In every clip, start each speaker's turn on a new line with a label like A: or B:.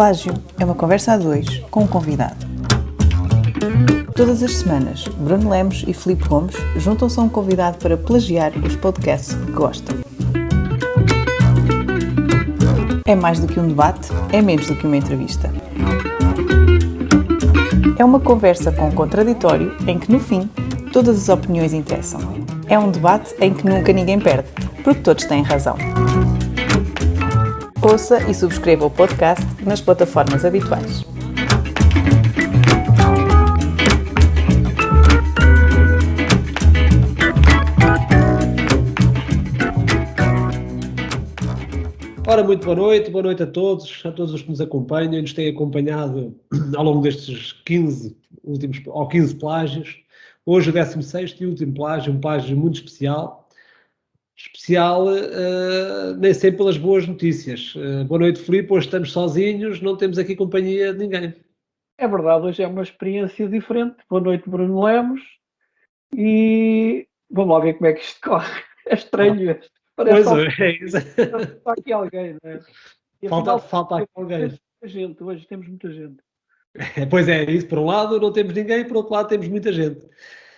A: Plágio é uma conversa a dois com um convidado. Todas as semanas, Bruno Lemos e Filipe Gomes juntam-se a um convidado para plagiar os podcasts que gostam. É mais do que um debate, é menos do que uma entrevista. É uma conversa com um contraditório em que, no fim, todas as opiniões interessam. É um debate em que nunca ninguém perde, porque todos têm razão. Ouça e subscreva o podcast nas plataformas habituais.
B: Ora, muito boa noite a todos os que nos acompanham e nos têm acompanhado ao longo destes 15 plágios. Hoje o 16º e último plágio, um plágio muito especial, nem sempre pelas boas notícias. Boa noite, Filipe, hoje estamos sozinhos, não temos aqui companhia de ninguém.
C: É verdade, hoje é uma experiência diferente. Boa noite, Bruno Lemos, e vamos lá ver como é que isto corre. É estranho. Parece
B: isso.
C: Está aqui alguém, não é?
B: Falta aqui alguém.
C: Hoje temos muita gente.
B: Pois é, isso. Por um lado não temos ninguém, por outro lado temos muita gente.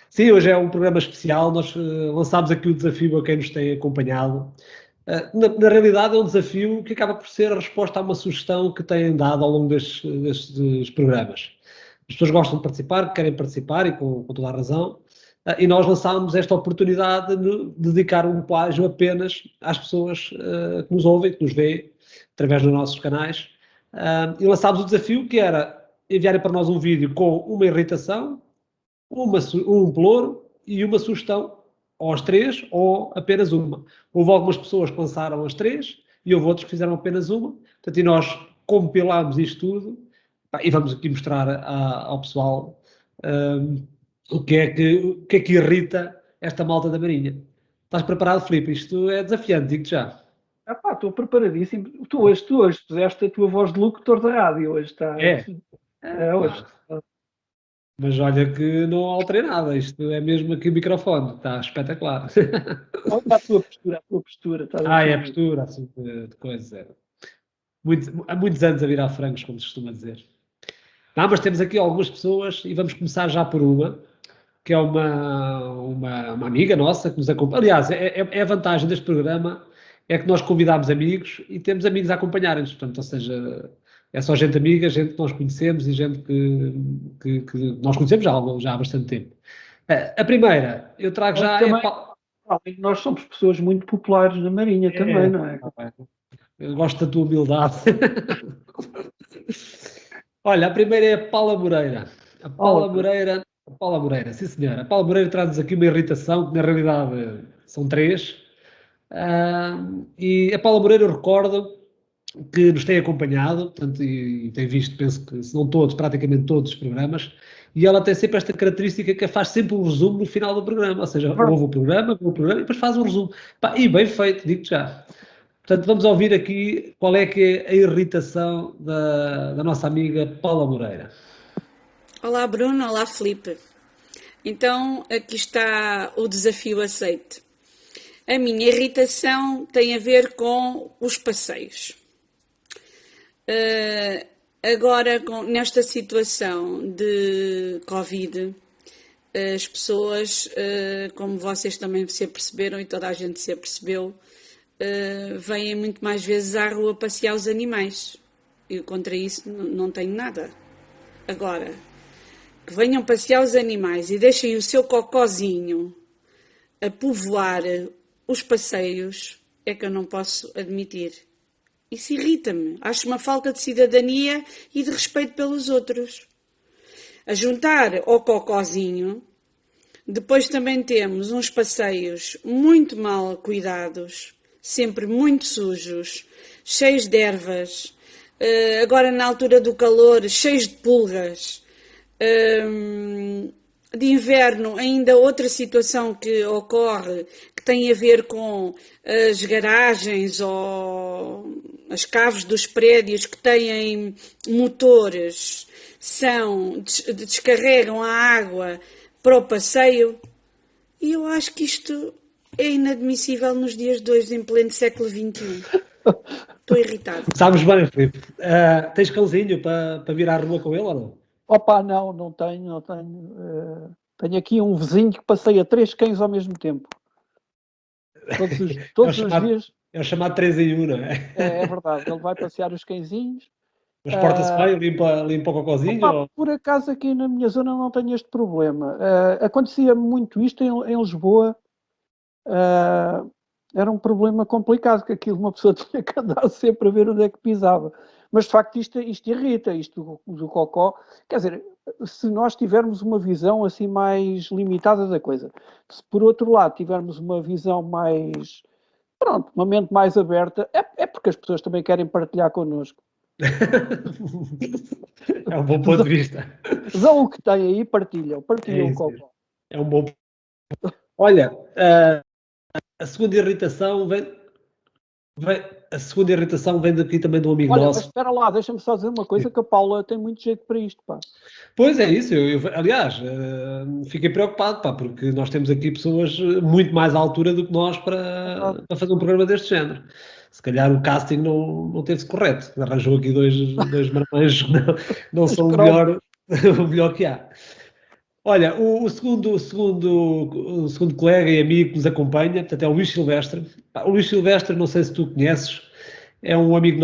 B: Sim, hoje é um programa especial. Nós lançámos aqui o desafio a quem nos tem acompanhado. Na realidade é um desafio que acaba por ser a resposta a uma sugestão que têm dado ao longo destes programas. As pessoas gostam de participar, querem participar e com toda a razão. E nós lançámos esta oportunidade de dedicar um plágio apenas às pessoas que nos ouvem, que nos veem, através dos nossos canais. E lançámos o desafio que era enviarem para nós um vídeo com uma irritação, um ploro e uma sugestão, ou as três, ou apenas uma. Houve algumas pessoas que lançaram as três e houve outros que fizeram apenas uma. Portanto, e nós compilámos isto tudo e vamos aqui mostrar ao pessoal o que é que irrita esta malta da Marinha. Estás preparado, Filipe? Isto é desafiante, digo-te já.
C: Estou preparadíssimo. Tu hoje puseste a tua voz de locutor da rádio. Hoje está. Hoje.
B: Mas olha que não alterei nada, isto é mesmo aqui o microfone, está espetacular.
C: Olha a tua postura.
B: É a postura, assim, de coisa. Há muitos anos a virar frangos, como se costuma dizer. Não, mas temos aqui algumas pessoas e vamos começar já por uma, que é uma amiga nossa que nos acompanha. Aliás, é a vantagem deste programa, é que nós convidamos amigos e temos amigos a acompanharem-nos, portanto, ou seja, é só gente amiga, gente que nós conhecemos e gente que nós conhecemos já há bastante tempo. A primeira, eu trago já...
C: Nós somos pessoas muito populares na Marinha também, não é?
B: Eu gosto da tua humildade. Olha, a primeira é a Paula Moreira. A Paula Moreira, sim senhora. A Paula Moreira traz-nos aqui uma irritação, que na realidade são três. E a Paula Moreira, eu recordo que nos tem acompanhado, portanto, e tem visto, penso que, se não todos, praticamente todos os programas, e ela tem sempre esta característica que faz sempre um resumo no final do programa, ou seja, ouve o programa e depois faz um resumo. E bem feito, digo-te já. Portanto, vamos ouvir aqui qual é que é a irritação da nossa amiga Paula Moreira.
D: Olá Bruno, olá Filipe. Então, aqui está o desafio aceito. A minha irritação tem a ver com os passeios. Agora, nesta situação de Covid, as pessoas, como vocês também se aperceberam e toda a gente se apercebeu, vêm muito mais vezes à rua passear os animais. Eu contra isso não tenho nada. Agora, que venham passear os animais e deixem o seu cocózinho a povoar os passeios, é que eu não posso admitir. Isso irrita-me. Acho uma falta de cidadania e de respeito pelos outros. A juntar ao cocózinho, depois também temos uns passeios muito mal cuidados, sempre muito sujos, cheios de ervas, agora na altura do calor, cheios de pulgas. De inverno, ainda outra situação que ocorre, que tem a ver com as garagens ou as caves dos prédios que têm motores, descarregam a água para o passeio. E eu acho que isto é inadmissível nos dias de hoje, em pleno século XXI. Estou irritada.
B: Sabes bem, Filipe. Tens cãozinho para vir à rua com ele ou não?
C: Opa, não tenho. Tenho aqui um vizinho que passeia 3 cães ao mesmo tempo. Todos os dias.
B: É o chamado 3 em 1, não é?
C: É verdade, ele vai passear os cãezinhos.
B: Mas porta-se bem, limpa o cocôzinho?
C: Opa, por acaso aqui na minha zona não tenho este problema. Acontecia muito isto em Lisboa. Era um problema complicado, que aquilo uma pessoa tinha que andar sempre a ver onde é que pisava. Mas de facto isto irrita, isto do cocó. Quer dizer, se nós tivermos uma visão assim mais limitada da coisa, se por outro lado tivermos uma visão mais, pronto, uma mente mais aberta, é porque as pessoas também querem partilhar connosco.
B: É um bom ponto de vista.
C: Dão o que têm aí, partilham o cocó.
B: É um bom. Olha, a segunda irritação vem daqui também de um amigo
C: Olha,
B: nosso.
C: mas espera lá, deixa-me só dizer uma coisa, que a Paula tem muito jeito para isto, pá.
B: Pois é isso, aliás, fiquei preocupado, pá, porque nós temos aqui pessoas muito mais à altura do que nós para fazer um programa deste género. Se calhar o casting não teve-se correto, arranjou aqui dois marmanjos que não são o melhor que há. Olha, o segundo colega e amigo que nos acompanha, portanto, é o Luís Silvestre. O Luís Silvestre, não sei se tu conheces, é um amigo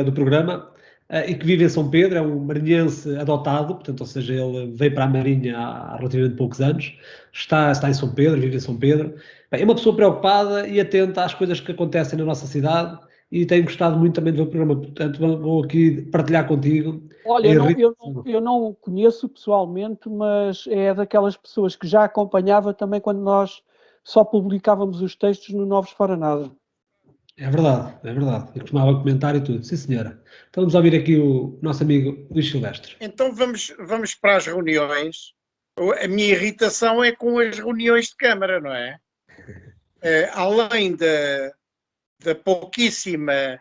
B: do programa, e que vive em São Pedro, é um marinhense adotado, portanto, ou seja, ele veio para a Marinha há relativamente poucos anos, está em São Pedro, vive em São Pedro. É uma pessoa preocupada e atenta às coisas que acontecem na nossa cidade e tem gostado muito também do meu programa, portanto, vou aqui partilhar contigo.
C: Olha, eu não o conheço pessoalmente, mas é daquelas pessoas que já acompanhava também quando nós só publicávamos os textos no Novos Fora Nada.
B: É verdade. Eu costumava comentar e tudo. Sim, senhora. Então vamos ouvir aqui o nosso amigo Luís Silvestre.
E: Então vamos para as reuniões. A minha irritação é com as reuniões de Câmara, não é? Além da pouquíssima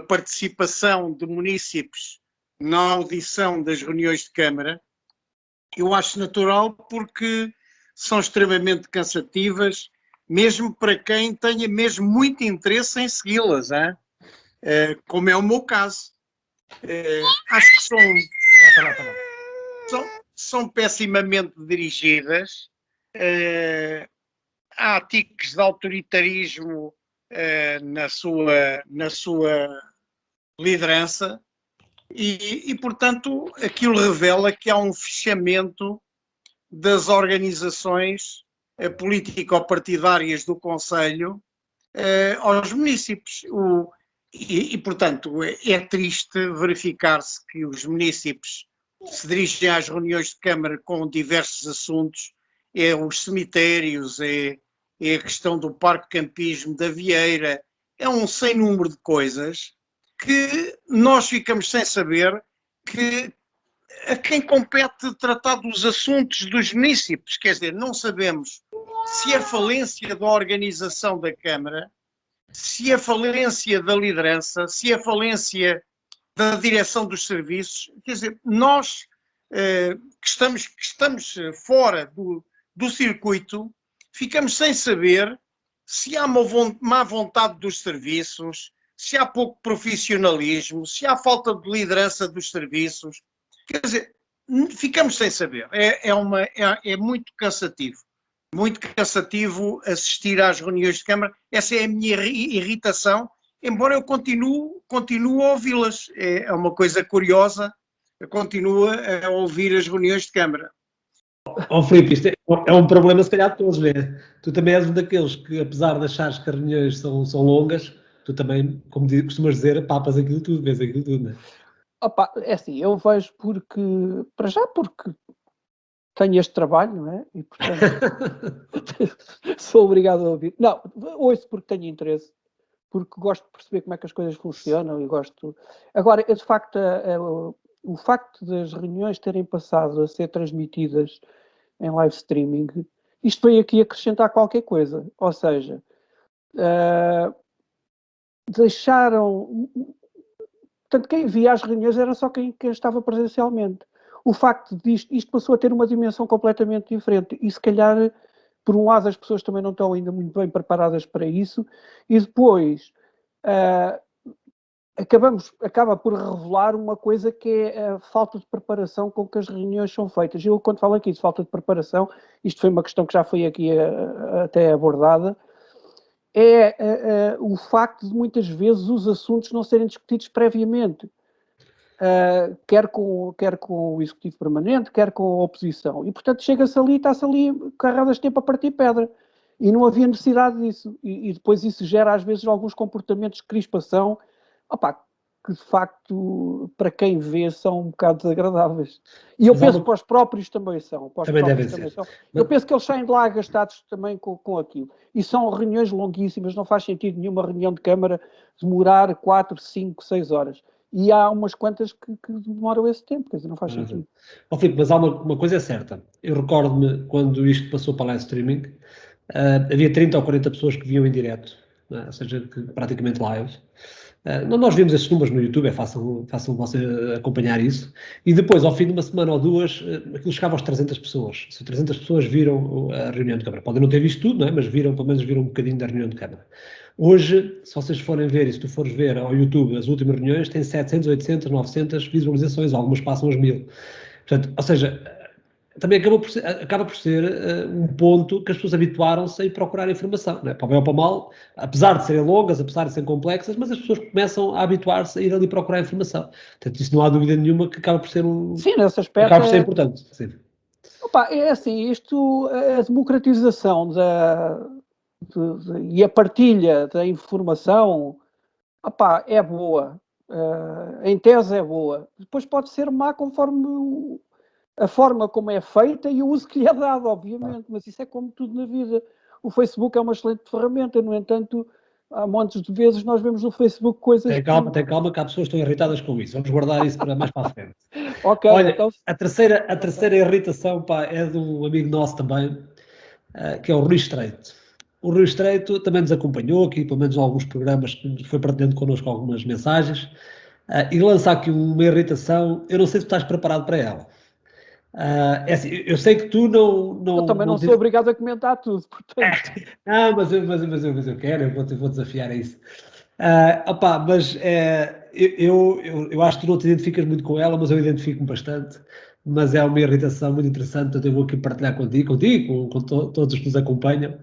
E: participação de munícipes na audição das reuniões de Câmara, eu acho natural porque são extremamente cansativas, mesmo para quem tenha mesmo muito interesse em segui-las, como é o meu caso. Acho que são pessimamente dirigidas, há tiques de autoritarismo na sua liderança e, portanto, aquilo revela que há um fechamento das organizações político-partidárias do Conselho aos munícipes. Portanto, é triste verificar-se que os munícipes se dirigem às reuniões de Câmara com diversos assuntos, os cemitérios, a questão do parque campismo da Vieira, é um sem número de coisas que nós ficamos sem saber que a quem compete tratar dos assuntos dos munícipes. Quer dizer, não sabemos se é falência da organização da Câmara, se é falência da liderança, se é falência da direção dos serviços. Quer dizer, nós que estamos fora do circuito, ficamos sem saber se há má vontade dos serviços, se há pouco profissionalismo, se há falta de liderança dos serviços. Quer dizer, ficamos sem saber. É muito cansativo. Muito cansativo assistir às reuniões de Câmara. Essa é a minha irritação, embora eu continue a ouvi-las. É uma coisa curiosa, eu continuo a ouvir as reuniões de Câmara.
B: Filipe, isto é um problema se calhar de todos, né? Tu também és um daqueles que, apesar de achares que as reuniões são longas, tu também, como costumas dizer, papas aquilo tudo, vês aquilo tudo, não é?
C: Opa, é assim, eu vejo porque tenho este trabalho, não é? E, portanto, sou obrigado a ouvir. Não, ouço porque tenho interesse, porque gosto de perceber como é que as coisas funcionam e gosto... Agora, de facto, o facto das reuniões terem passado a ser transmitidas em live streaming, isto veio aqui acrescentar qualquer coisa. Ou seja, deixaram... Portanto, quem via as reuniões era só quem estava presencialmente. O facto disto, isto passou a ter uma dimensão completamente diferente e se calhar por um lado, as pessoas também não estão ainda muito bem preparadas para isso, e depois acaba por revelar uma coisa que é a falta de preparação com que as reuniões são feitas. Eu, quando falo aqui de falta de preparação, isto foi uma questão que já foi aqui até abordada, é o facto de muitas vezes os assuntos não serem discutidos previamente, quer com o Executivo Permanente, quer com a oposição. E, portanto, chega-se ali e está-se ali carradas de tempo a partir pedra. E não havia necessidade disso. E depois isso gera, às vezes, alguns comportamentos de crispação, que de facto, para quem vê, são um bocado desagradáveis. E eu penso que para os próprios também são.
B: Também devem ser.
C: Eu penso que eles saem de lá gastados também com aquilo. E são reuniões longuíssimas, não faz sentido nenhuma reunião de Câmara demorar 4, 5, 6 horas. E há umas quantas que demoram esse tempo, quer dizer, não faz sentido.
B: Filipe, mas há uma coisa certa. Eu recordo-me, quando isto passou para live streaming, havia 30 ou 40 pessoas que viam em direto, ou seja, praticamente live. Nós vimos esses números no YouTube, é fácil você acompanhar isso. E depois, ao fim de uma semana ou duas, aquilo chegava aos 300 pessoas. Se 300 pessoas viram a reunião de Câmara. Podem não ter visto tudo, não é? Mas pelo menos viram um bocadinho da reunião de Câmara. Hoje, se vocês forem ver, e se tu fores ver ao YouTube as últimas reuniões, tem 700, 800, 900 visualizações, algumas passam as 1000. Portanto, ou seja, também acaba por ser um ponto que as pessoas habituaram-se a ir procurar informação, não é? Para o bem ou para o mal, apesar de serem longas, apesar de serem complexas, mas as pessoas começam a habituar-se a ir ali procurar informação. Portanto, isso não há dúvida nenhuma que acaba por ser
C: Sim, nesse aspecto
B: acaba por ser importante. Sim.
C: É assim, a democratização e a partilha da informação, é boa. Em tese é boa. Depois pode ser má conforme a forma como é feita e o uso que lhe é dado, obviamente. Mas isso é como tudo na vida. O Facebook é uma excelente ferramenta, no entanto, há montes de vezes nós vemos no Facebook coisas...
B: Tem calma, que há pessoas que estão irritadas com isso. Vamos guardar isso para mais para a frente.
C: Okay,
B: olha,
C: então...
B: a terceira irritação, é de um amigo nosso também, que é o Rui Estreito. O Rui Estreito também nos acompanhou aqui, pelo menos em alguns programas, que foi partilhando connosco algumas mensagens, e lança aqui uma irritação. Eu não sei se estás preparado para ela. É assim, eu sei que tu não...
C: Eu também não sou obrigado a comentar tudo, portanto...
B: mas eu quero, eu vou desafiar a isso. Eu acho que tu não te identificas muito com ela, mas eu identifico-me bastante. Mas é uma irritação muito interessante, portanto eu vou aqui partilhar contigo, com todos os que nos acompanham,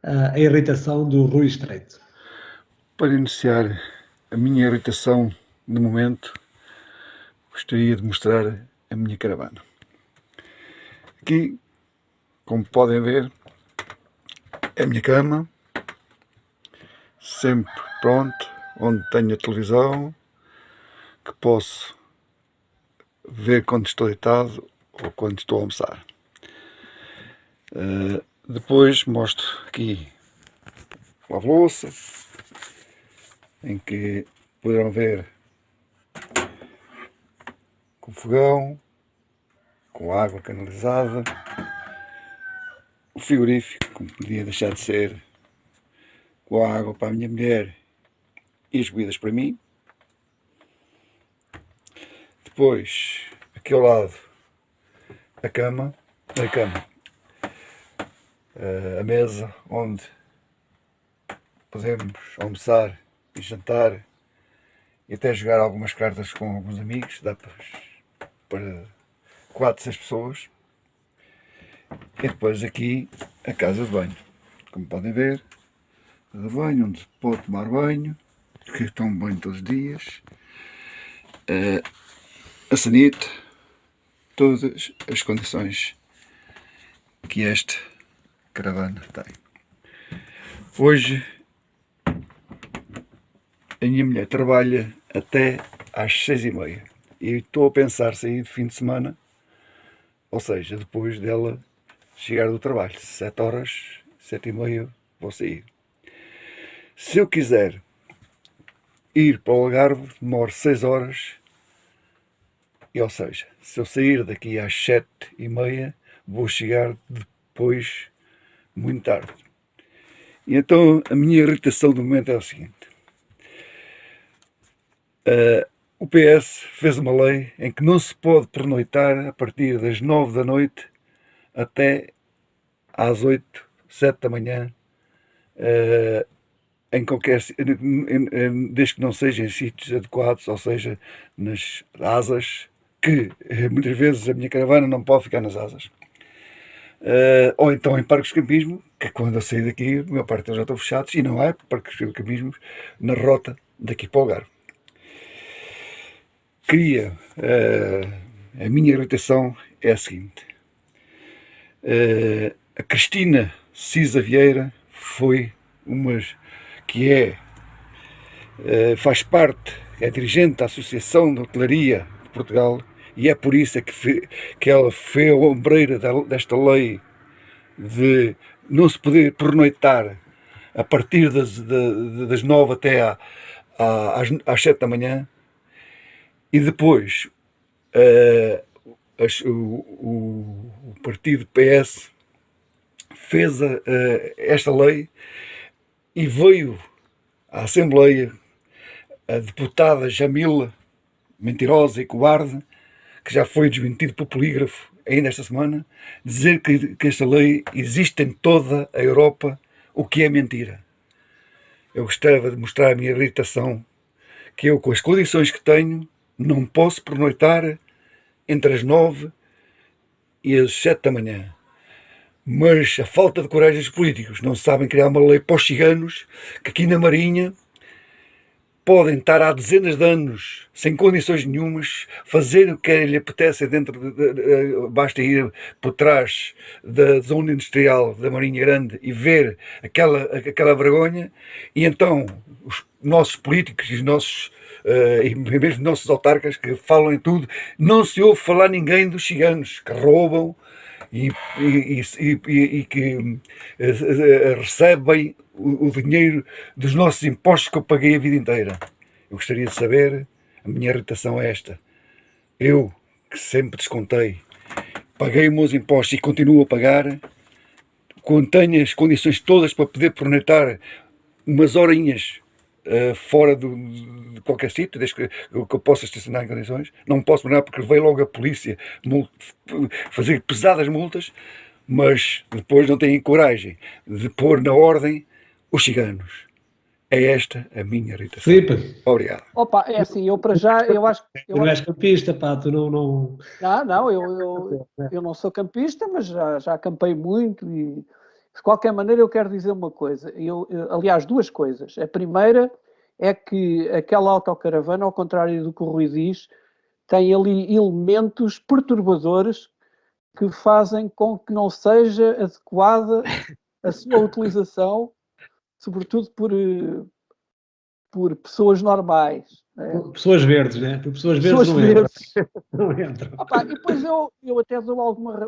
B: a irritação do Rui Estreito.
F: Para iniciar a minha irritação no momento, gostaria de mostrar a minha caravana. Aqui, como podem ver, é a minha cama, sempre pronto, onde tenho a televisão, que posso ver quando estou deitado ou quando estou a almoçar. Depois mostro aqui a lava-louça, em que poderão ver com fogão, com água canalizada, o frigorífico, como podia deixar de ser, com a água para a minha mulher e as bebidas para mim. Depois, aqui ao lado, a mesa onde podemos almoçar e jantar e até jogar algumas cartas com alguns amigos, dá para 4, 6 pessoas. E depois aqui a casa de banho, como podem ver, casa de banho onde pode tomar banho, que tomo banho todos os dias, a sanita, todas as condições que esta caravana tem. Hoje a minha mulher trabalha até às 6h30 e estou a pensar sair de fim de semana, ou seja, depois dela chegar do trabalho, 7 horas, 7h30 vou sair. Se eu quiser ir para o Algarve, demoro 6 horas, e, ou seja, se eu sair daqui às 7h30, vou chegar depois, muito tarde. E então a minha irritação do momento é o seguinte. O PS fez uma lei em que não se pode pernoitar a partir das 9 da noite até às 8 7 da manhã, em qualquer, desde que não seja em sítios adequados, ou seja, nas asas, que muitas vezes a minha caravana não pode ficar nas asas. Ou então em parques de campismo, que quando eu sair daqui, a maior parte deles já estão fechados, e não há parques de campismo na rota daqui para o Algarve. A minha irritação é a seguinte: a Cristina Cisa Vieira foi faz parte, é dirigente da Associação de Hotelaria de Portugal, e é por isso que ela foi a ombreira desta lei de não se poder pernoitar a partir das 9 até às 7 da manhã. E depois o partido PS fez esta lei e veio à Assembleia a deputada Jamila, mentirosa e cobarde, que já foi desmentido pelo polígrafo ainda esta semana, dizer que esta lei existe em toda a Europa, o que é mentira. Eu gostava de mostrar a minha irritação, que eu, com as condições que tenho, não posso pernoitar entre as 9 e as 7 da manhã. Mas a falta de coragem dos políticos, não sabem criar uma lei para os ciganos, que aqui na Marinha podem estar há dezenas de anos sem condições nenhumas, fazer o que lhe apetece basta ir por trás da zona industrial da Marinha Grande e ver aquela vergonha, e então os nossos políticos e mesmo nossos autarcas, que falam em tudo, não se ouve falar ninguém dos ciganos que roubam e que recebem o dinheiro dos nossos impostos que eu paguei a vida inteira. Eu gostaria de saber, a minha irritação é esta: eu, que sempre descontei, paguei os meus impostos e continuo a pagar, quando tenho as condições todas para poder pernoitar umas horinhas fora de qualquer sítio, desde que eu possa estacionar em condições, não posso pernoitar porque veio logo a polícia fazer pesadas multas, mas depois não têm coragem de pôr na ordem os ciganos. É esta a minha irritação.
B: Filipe.
F: Obrigado.
C: Opa, é assim, eu para já, eu acho que...
B: Tu não és campista, pá, tu não...
C: Não, eu não sou campista, mas já acampei muito e, de qualquer maneira, eu quero dizer uma coisa. Aliás, duas coisas. A primeira é que aquela autocaravana, ao contrário do que o Rui diz, tem ali elementos perturbadores que fazem com que não seja adequada a sua utilização, sobretudo por pessoas normais. Né?
B: Pessoas verdes, né? Por pessoas verdes não entram. Não entram.
C: Opa, e depois eu até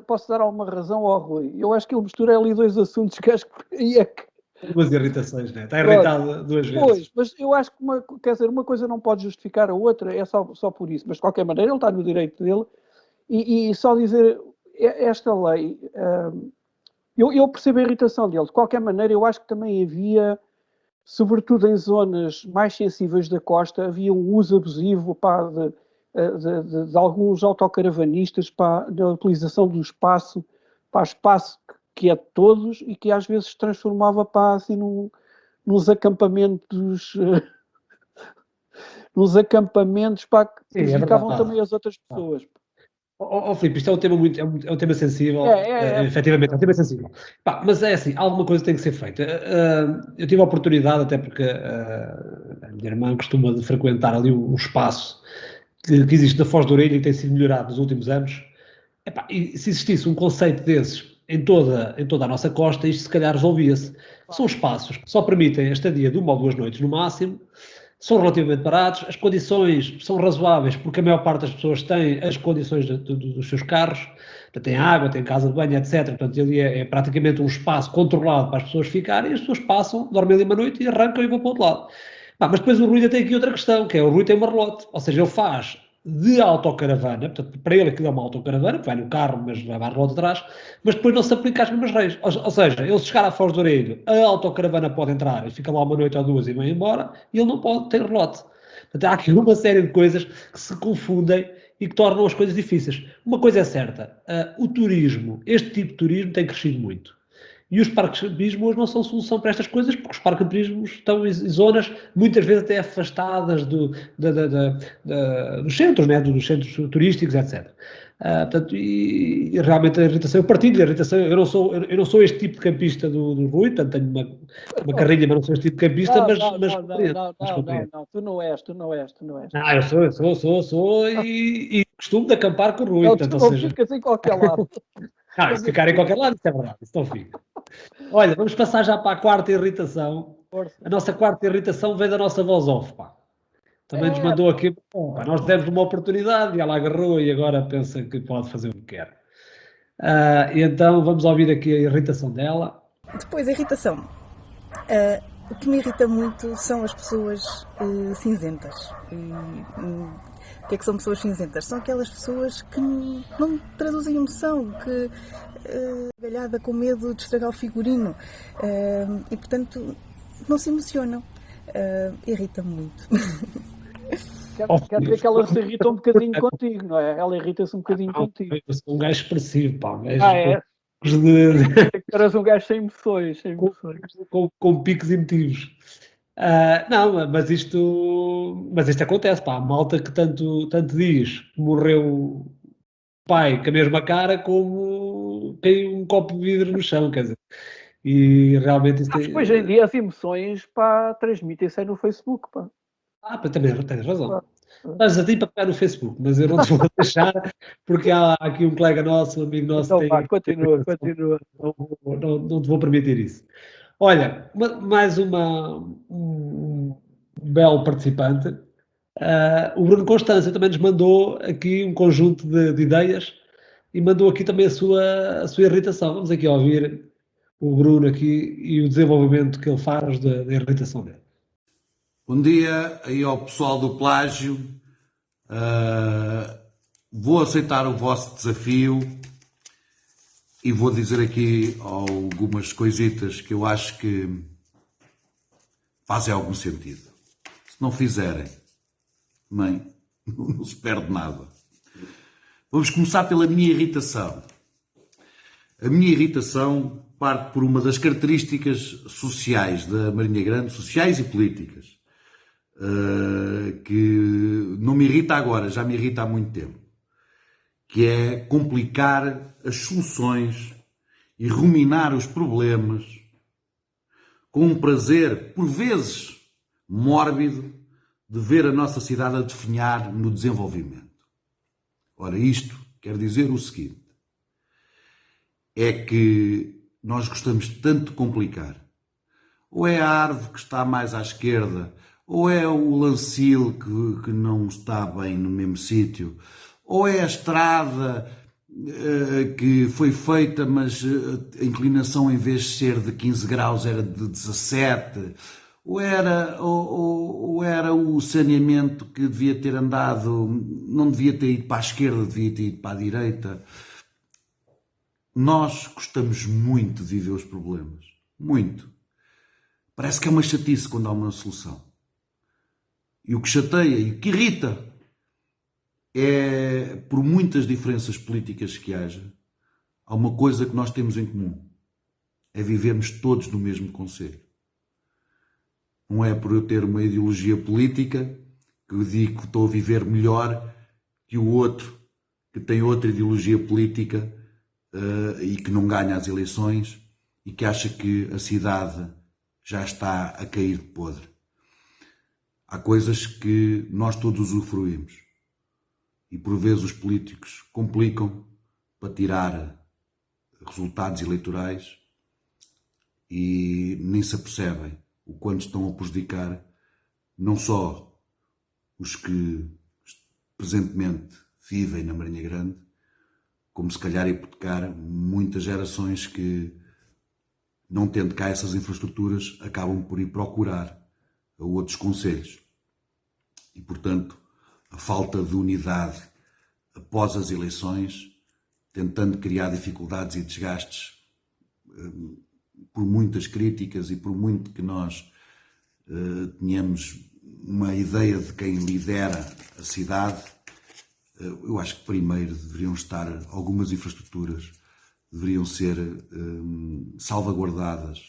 C: posso dar alguma razão ao Rui. Eu acho que ele mistura ali dois assuntos que acho que é que...
B: Duas irritações, né? Está irritado duas vezes.
C: Pois, mas eu acho que uma coisa não pode justificar a outra, é só por isso. Mas de qualquer maneira ele está no direito dele. E só dizer, esta lei, eu percebo a irritação dele. De qualquer maneira, eu acho que também havia, sobretudo em zonas mais sensíveis da costa, havia um uso abusivo de alguns autocaravanistas da utilização do espaço, espaço que é de todos e que às vezes se transformava assim nos acampamentos que prejudicavam também as outras pessoas.
B: Filipe, isto é um tema é um tema sensível, efetivamente, é um tema sensível. Pá, mas é assim, alguma coisa tem que ser feita. Eu tive a oportunidade, até porque a minha irmã costuma de frequentar ali um espaço que existe na Foz do Orelha e tem sido melhorado nos últimos anos. Epá, e se existisse um conceito desses em toda a nossa costa, isto se calhar resolvia-se. São espaços que só permitem a estadia de 1 ou 2 noites no máximo, são relativamente baratos, as condições são razoáveis, porque a maior parte das pessoas tem as condições dos seus carros, portanto, tem água, tem casa de banho, etc. Portanto, ali é praticamente um espaço controlado para as pessoas ficarem, e as pessoas passam, dormem ali uma noite e arrancam e vão para o outro lado. Mas depois o Rui ainda tem aqui outra questão, que é o Rui tem uma relote, ou seja, ele faz de autocaravana, portanto, para ele aquilo é uma autocaravana, que vai no carro, mas leva a relote atrás, mas depois não se aplica às mesmas regras. Ou seja, ele chegar à Foz do Orelho, a autocaravana pode entrar e fica lá uma noite ou duas e vai embora, e ele não pode ter relote. Portanto, há aqui uma série de coisas que se confundem e que tornam as coisas difíceis. Uma coisa é certa, o turismo, este tipo de turismo tem crescido muito. E os parques de turismo hoje não são solução para estas coisas, porque os parques de turismo estão em zonas muitas vezes até afastadas dos centros, né? Dos centros turísticos, etc. Portanto, e realmente a irritação, eu partilho a irritação, eu não sou este tipo de campista do Rui, portanto tenho uma carrinha, mas não sou este tipo de campista, mas compreendo.
C: Não, tu não és.
B: Ah, eu sou e costumo de acampar com o Rui,
C: Não,
B: portanto,
C: tu
B: ou
C: não
B: seja,
C: ficas em qualquer lado.
B: se ficar em qualquer lado, isso é verdade, isso não fica. Olha, vamos passar já para a quarta irritação.
C: Força.
B: A nossa quarta irritação vem da nossa voz off, pá. Também nos mandou aqui, pá, nós demos uma oportunidade e ela agarrou e agora pensa que pode fazer o que quer. E então vamos ouvir aqui a irritação dela.
G: Depois, a irritação. O que me irrita muito são as pessoas cinzentas. O que é que são pessoas cinzentas? São aquelas pessoas que não traduzem emoção, que galhada com medo de estragar o figurino e, portanto, não se emocionam. Irrita-me muito.
C: Quer dizer que ela se irrita um bocadinho contigo, não é? Ela irrita-se um bocadinho contigo.
B: Eu sou um gajo expressivo, pá.
C: É? Eras um gajo sem emoções.
B: Com picos emotivos. Não, mas isto acontece, pá. A malta que tanto diz que morreu o pai com a mesma cara como caiu um copo de vidro no chão, quer dizer. E realmente isto
C: Mas hoje em dia as emoções, pá, transmitem-se aí no Facebook, pá.
B: também tens razão. Estás a ti para pegar no Facebook, mas eu não te vou deixar, porque há aqui um colega nosso, um amigo nosso
C: Então
B: que
C: vá, continua.
B: Não te vou permitir isso. Olha, mais um belo participante. O Bruno Constância também nos mandou aqui um conjunto de ideias e mandou aqui também a sua irritação. Vamos aqui ouvir o Bruno aqui e o desenvolvimento que ele faz da irritação dele.
H: Bom dia aí ao pessoal do Plágio. Vou aceitar o vosso desafio e vou dizer aqui algumas coisitas que eu acho que fazem algum sentido. Se não fizerem, também não se perde nada. Vamos começar pela minha irritação. A minha irritação parte por uma das características sociais da Marinha Grande, sociais e políticas, que não me irrita agora, já me irrita há muito tempo, que é complicar as soluções e ruminar os problemas com um prazer, por vezes mórbido, de ver a nossa cidade a definhar no desenvolvimento. Ora, isto quer dizer o seguinte, é que nós gostamos tanto de complicar. Ou é a árvore que está mais à esquerda, ou é o lancil que não está bem no mesmo sítio, ou é a estrada que foi feita, mas a inclinação em vez de ser de 15 graus era de 17, ou era o saneamento que devia ter andado, não devia ter ido para a esquerda, devia ter ido para a direita. Nós gostamos muito de viver os problemas, muito. Parece que é uma chatice quando há uma solução. E o que chateia e o que irrita é, por muitas diferenças políticas que haja, há uma coisa que nós temos em comum. É vivermos todos no mesmo concelho. Não é por eu ter uma ideologia política que eu digo que estou a viver melhor que o outro que tem outra ideologia política e que não ganha as eleições e que acha que a cidade já está a cair de podre. Há coisas que nós todos usufruímos e por vezes os políticos complicam para tirar resultados eleitorais e nem se apercebem o quanto estão a prejudicar não só os que presentemente vivem na Marinha Grande, como se calhar hipotecar muitas gerações que, não tendo cá essas infraestruturas, acabam por ir procurar a outros concelhos. E, portanto, a falta de unidade após as eleições, tentando criar dificuldades e desgastes, por muitas críticas e por muito que nós tenhamos uma ideia de quem lidera a cidade, eu acho que primeiro deveriam estar algumas infraestruturas deveriam ser salvaguardadas,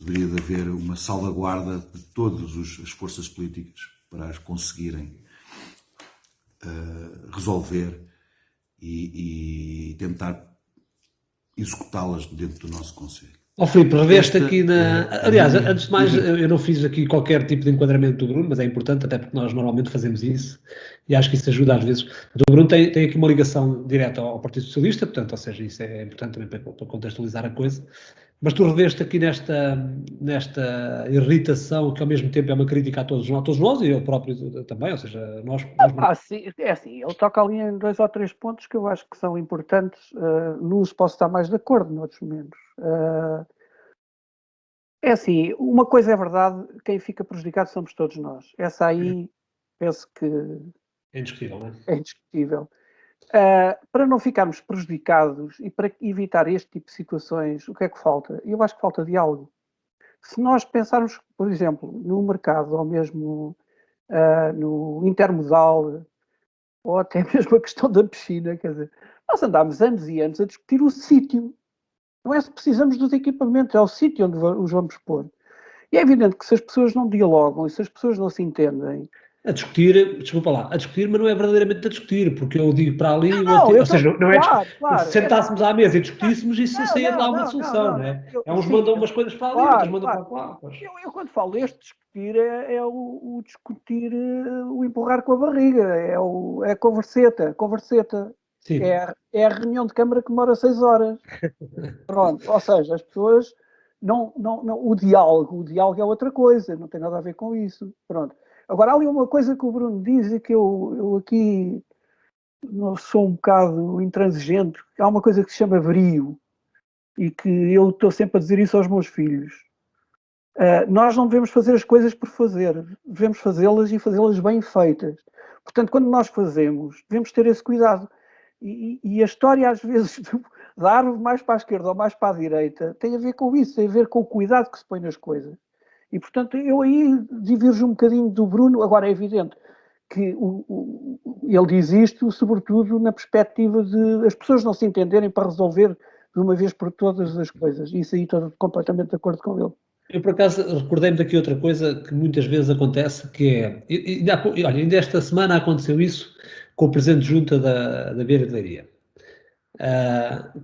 H: deveria de haver uma salvaguarda de todas as forças políticas para as conseguirem resolver e tentar executá-las dentro do nosso Conselho.
B: Filipe, reveste aqui Aliás, antes de mais, eu não fiz aqui qualquer tipo de enquadramento do Bruno, mas é importante, até porque nós normalmente fazemos isso, e acho que isso ajuda às vezes. O Bruno tem aqui uma ligação direta ao Partido Socialista, portanto, ou seja, isso é importante também para contextualizar a coisa. Mas tu reveste aqui nesta irritação, que ao mesmo tempo é uma crítica a todos nós, e eu próprio também, ou seja, nós...
C: Sim, é assim, ele toca ali em 2 ou 3 pontos que eu acho que são importantes, nos posso estar mais de acordo, noutros menos. É assim, uma coisa é verdade, quem fica prejudicado somos todos nós. Essa aí, penso que...
B: É indiscutível, não é?
C: É indiscutível. Para não ficarmos prejudicados e para evitar este tipo de situações, o que é que falta? Eu acho que falta diálogo. Se nós pensarmos, por exemplo, no mercado ou mesmo no intermodal, ou até mesmo a questão da piscina, quer dizer, nós andámos anos e anos a discutir o sítio. Não é se precisamos dos equipamentos, é o sítio onde os vamos pôr. E é evidente que se as pessoas não dialogam e se as pessoas não se entendem...
B: A discutir, desculpa lá, a discutir, mas não é verdadeiramente a discutir, porque eu digo para ali, ou seja, não é
C: claro,
B: se sentássemos à mesa e discutíssemos, isso saía de lá uma solução, não é? Uns mandam umas coisas para ali, outros mandam para lá.
C: Eu quando falo este discutir, é o discutir, o empurrar com a barriga, é a converseta.
B: Sim.
C: É a reunião de Câmara que demora 6 horas. Pronto, ou seja, as pessoas não, o diálogo é outra coisa, não tem nada a ver com isso. Pronto. Agora, há ali uma coisa que o Bruno diz e que eu aqui não sou um bocado intransigente. Há uma coisa que se chama brio e que eu estou sempre a dizer isso aos meus filhos. Nós não devemos fazer as coisas por fazer, devemos fazê-las e fazê-las bem feitas. Portanto, quando nós fazemos, devemos ter esse cuidado. E a história, às vezes, da árvore mais para a esquerda ou mais para a direita, tem a ver com isso, tem a ver com o cuidado que se põe nas coisas. E, portanto, eu aí diverjo um bocadinho do Bruno. Agora, é evidente que ele diz isto, sobretudo, na perspectiva de as pessoas não se entenderem para resolver de uma vez por todas as coisas. Isso aí estou completamente de acordo com ele.
B: Eu, por acaso, recordei-me daqui outra coisa que muitas vezes acontece, que é... Olha, ainda esta semana aconteceu isso com o Presidente de Junta da Vieira de Leiria.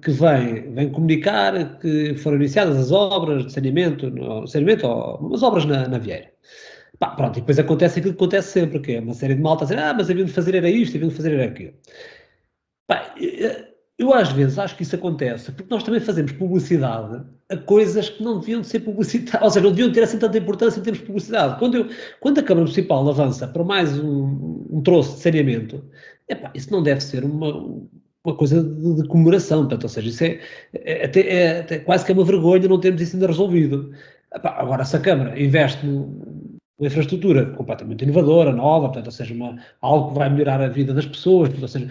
B: Que vem comunicar que foram iniciadas as obras de saneamento ou as obras na Vieira. Pronto, e depois acontece aquilo que acontece sempre, que é uma série de malta a dizer, mas haviam de fazer era isto, haviam de fazer era aquilo. Eu às vezes acho que isso acontece porque nós também fazemos publicidade a coisas que não deviam de ser publicidade, ou seja, não deviam ter assim tanta importância em termos de publicidade. Quando a Câmara Municipal avança para mais um troço de saneamento, isso não deve ser uma coisa de comemoração, portanto, ou seja, isso é até quase que é uma vergonha não termos isso ainda resolvido. Agora, se a Câmara investe uma infraestrutura completamente inovadora, nova, portanto, ou seja, algo que vai melhorar a vida das pessoas, portanto, ou seja,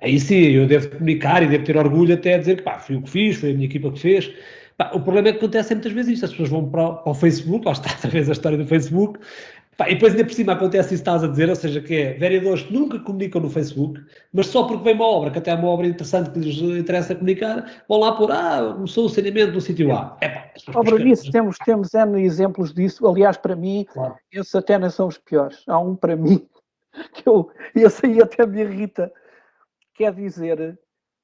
B: aí sim, eu devo comunicar e devo ter orgulho até a dizer que fui eu que fiz, foi a minha equipa que fez. O problema é que acontece muitas vezes isto, as pessoas vão para o Facebook, lá está outra vez a história do Facebook, e depois ainda por cima acontece isso que estás a dizer, ou seja, que é vereadores que nunca comunicam no Facebook, mas só porque vem uma obra, que até é uma obra interessante que lhes interessa comunicar, vão lá por, começou o saneamento no sítio A.
C: Nisso temos N exemplos disso, aliás, para mim, claro, esses até não são os piores. Há um para mim, que esse aí até me irrita, quer dizer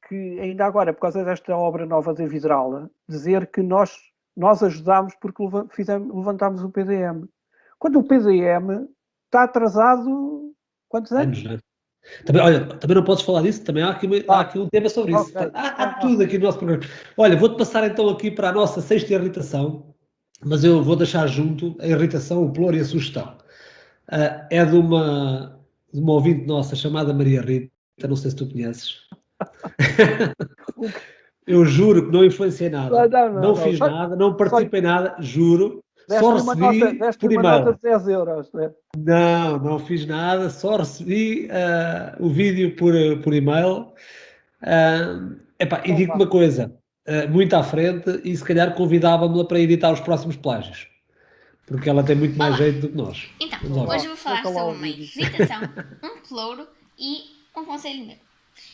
C: que ainda agora, por causa desta obra nova da Vidrala, dizer que nós ajudámos porque levantámos o PDM. Quando o PDM está atrasado, quantos anos?
B: Né? Também não podes falar disso, também há aqui um tema sobre isso. Okay. Há tudo aqui no nosso programa. Olha, vou-te passar então aqui para a nossa sexta irritação, mas eu vou deixar junto a irritação, o ploro e a sugestão. É de uma ouvinte nossa chamada Maria Rita, não sei se tu conheces. Eu juro que não influenciei nada, não fiz nada, não participei em nada, juro. Só recebi por e-mail.
C: Nota de 10 euros, né?
B: Não fiz nada, só recebi o vídeo por e-mail. E digo uma coisa, muito à frente, e se calhar convidava-me para editar os próximos plágios, porque ela tem muito mais jeito do que nós.
I: Então, hoje eu vou falar sobre uma irritação, um ploro e um conselho meu.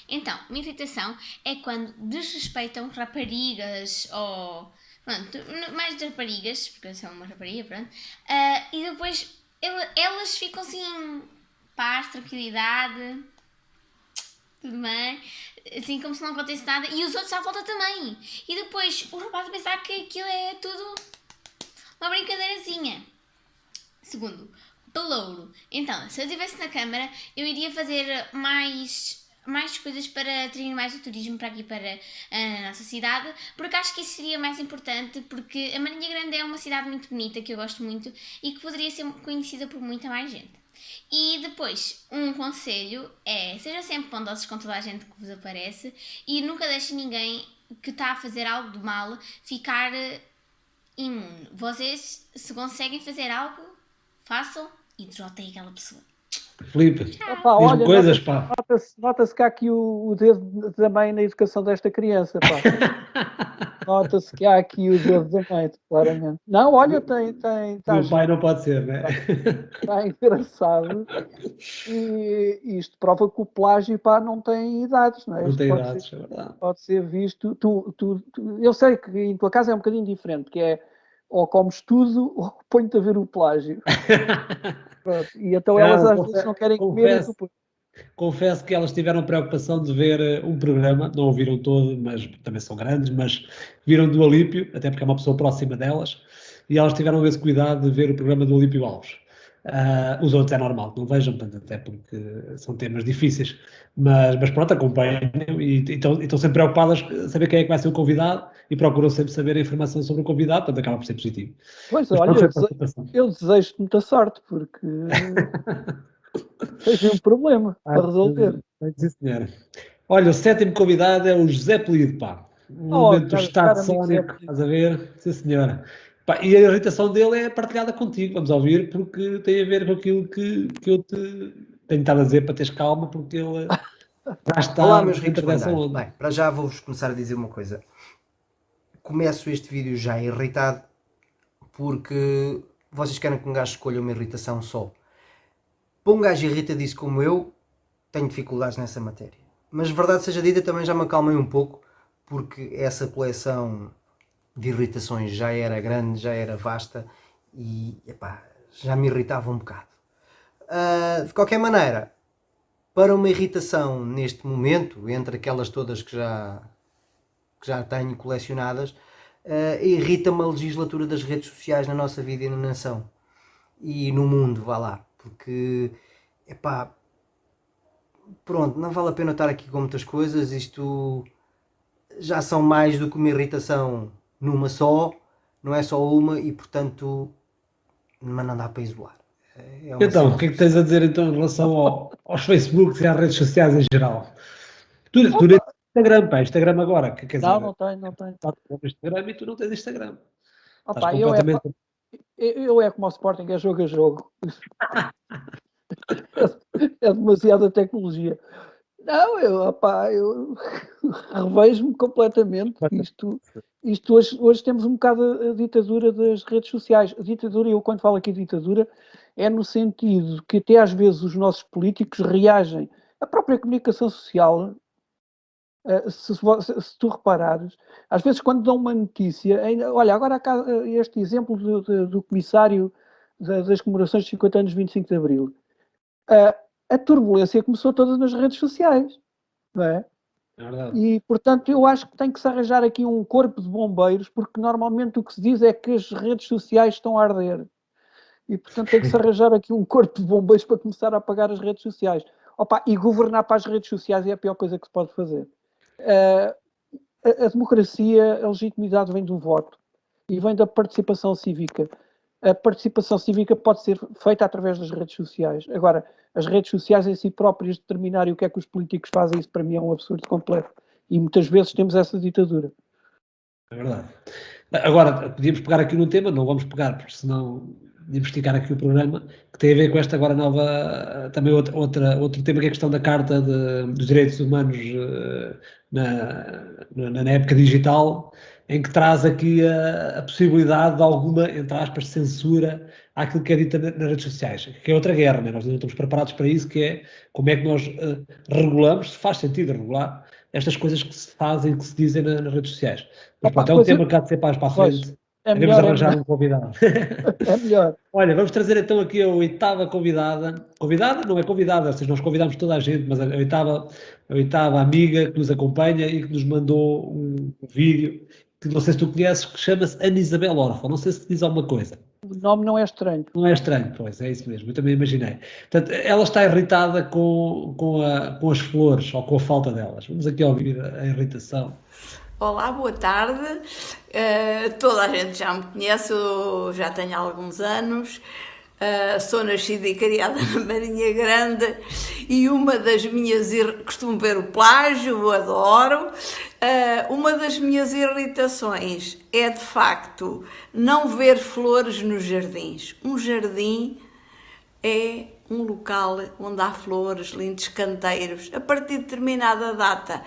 I: Então, uma irritação é quando desrespeitam raparigas ou. Pronto, mais raparigas, porque eu sou uma rapariga, pronto. E depois elas ficam assim. Paz, tranquilidade. Tudo bem. Assim como se não acontecesse nada. E os outros à volta também. E depois o rapaz a pensar que aquilo é tudo uma brincadeirazinha. Segundo, pelouro. Então, se eu estivesse na Câmara, eu iria fazer mais coisas para atrair mais o turismo para aqui, para a nossa cidade, porque acho que isso seria mais importante, porque a Marinha Grande é uma cidade muito bonita, que eu gosto muito, e que poderia ser conhecida por muita mais gente. E depois, um conselho é, sejam sempre bondosos com toda a gente que vos aparece, e nunca deixem ninguém que está a fazer algo de mal ficar imune. Vocês, se conseguem fazer algo, façam e derrotem aquela pessoa.
B: Filipe,
C: Opa,
B: diz-me
C: olha,
B: coisas, pá.
C: nota-se que há aqui o dedo da mãe na educação desta criança, pá. Nota-se que há aqui o dedo da mãe, claramente. Não, olha, está
B: Meu pai não pode ser, né?
C: Está engraçado. E isto prova que o plágio, pá, não tem idades, não é?
B: Não
C: Isto
B: tem
C: pode
B: idades,
C: ser,
B: é verdade.
C: pode ser visto. Eu sei que em tua casa é um bocadinho diferente, que é ou comes tudo ou põe-te a ver o plágio. Pronto. E então elas às vezes não querem comer e tu pões.
B: Confesso que elas tiveram preocupação de ver um programa, não o viram todo, mas também são grandes, mas viram do Alípio, até porque é uma pessoa próxima delas, e elas tiveram esse cuidado de ver o programa do Alípio Alves. Os outros é normal que não vejam, portanto, até porque são temas difíceis, mas pronto, acompanham e estão sempre preocupadas em saber quem é que vai ser o convidado e procuram sempre saber a informação sobre o convidado, portanto acaba por ser positivo.
C: Pois,
B: Mas
C: olha,
B: pronto, foi preocupação.
C: eu desejo-te muita sorte, porque tens um problema para resolver.
B: Sim, senhor. Olha, o sétimo convidado é o José Polido, pá. Um momento do Estado
C: cara amigo
B: Sónico,
C: Zé.
B: estás a ver? Sim, senhora. Pá, e a irritação dele é partilhada contigo, vamos ouvir, porque tem a ver com aquilo que eu te tenho estado a dizer para teres calma, porque ele já está
J: Olá, meus ricos
B: dentro dessa
J: bandalhos.
B: onda.
J: Bem, para já vou-vos começar a dizer uma coisa. Começo este vídeo já irritado porque vocês querem que um gajo escolha uma irritação só. Para um gajo irritadiço como eu, tenho dificuldades nessa matéria. Mas verdade seja dita, também já me acalmei um pouco, porque essa coleção de irritações já era grande, já era vasta e epá, já me irritava um bocado. De qualquer maneira, para uma irritação neste momento, entre aquelas todas que já tenho colecionadas, irrita-me a legislatura das redes sociais na nossa vida e na nação. E no mundo, vá lá. Porque, epá, pronto, não vale a pena estar aqui com muitas coisas. Isto já são mais do que uma irritação numa só. Não é só uma e, portanto, mas não dá para isolar.
B: Então, o que é que tens a dizer então em relação aos Facebooks e às redes sociais em geral? Tu não tens Instagram, pá, Instagram agora, que quer dizer,
C: Não tenho.
B: estás no Instagram e tu não tens Instagram. Estás
C: Opa,
B: completamente...
C: eu é como o Sporting, é jogo a jogo. É demasiada tecnologia. Não, eu revejo-me completamente. Isto hoje temos um bocado a ditadura das redes sociais. A ditadura, eu quando falo aqui de ditadura, é no sentido que até às vezes os nossos políticos reagem. A própria comunicação social, se tu reparares, às vezes quando dão uma notícia, olha, agora há este exemplo do comissário das comemorações de 50 anos de 25 de Abril. A turbulência começou toda nas redes sociais, não é?
B: É verdade.
C: E, portanto, eu acho que tem que se arranjar aqui um corpo de bombeiros, porque normalmente o que se diz é que as redes sociais estão a arder. E, portanto, tem que se arranjar aqui um corpo de bombeiros para começar a apagar as redes sociais. E governar para as redes sociais é a pior coisa que se pode fazer. A democracia, a legitimidade vem do voto e vem da participação cívica. A participação cívica pode ser feita através das redes sociais. Agora, as redes sociais em si próprias determinarem o que é que os políticos fazem, isso para mim é um absurdo completo. E muitas vezes temos essa ditadura.
B: É verdade. Agora, podíamos pegar aqui no tema, não vamos pegar, porque senão de investigar aqui o programa, que tem a ver com esta agora nova, também outro tema, que é a questão da Carta dos Direitos Humanos na época digital, em que traz aqui a possibilidade de alguma, entre aspas, censura àquilo que é dito nas redes sociais, que é outra guerra, né? Nós não estamos preparados para isso, que é como é que nós regulamos, se faz sentido regular, estas coisas que se fazem, que se dizem nas redes sociais. Mas pronto, é um tema que há de ser para a frente. Devemos arranjar um convidado.
C: É melhor.
B: Olha, vamos trazer então aqui a oitava convidada. Convidada? Não é convidada, ou seja, nós convidamos toda a gente, mas a oitava amiga que nos acompanha e que nos mandou um vídeo, que não sei se tu conheces, que chama-se Ana Isabel Orfa. Não sei se te diz alguma coisa.
C: O nome não é estranho.
B: Não é estranho, pois, é isso mesmo, eu também imaginei. Portanto, ela está irritada com as flores, ou com a falta delas. Vamos aqui ouvir a irritação.
K: Olá, boa tarde. Toda a gente já me conhece, eu já tenho alguns anos. Sou nascida e criada na Marinha Grande e uma das minhas... Costumo ver o plágio, adoro. Uma das minhas irritações é, de facto, não ver flores nos jardins. Um jardim é um local onde há flores, lindos canteiros. A partir de determinada data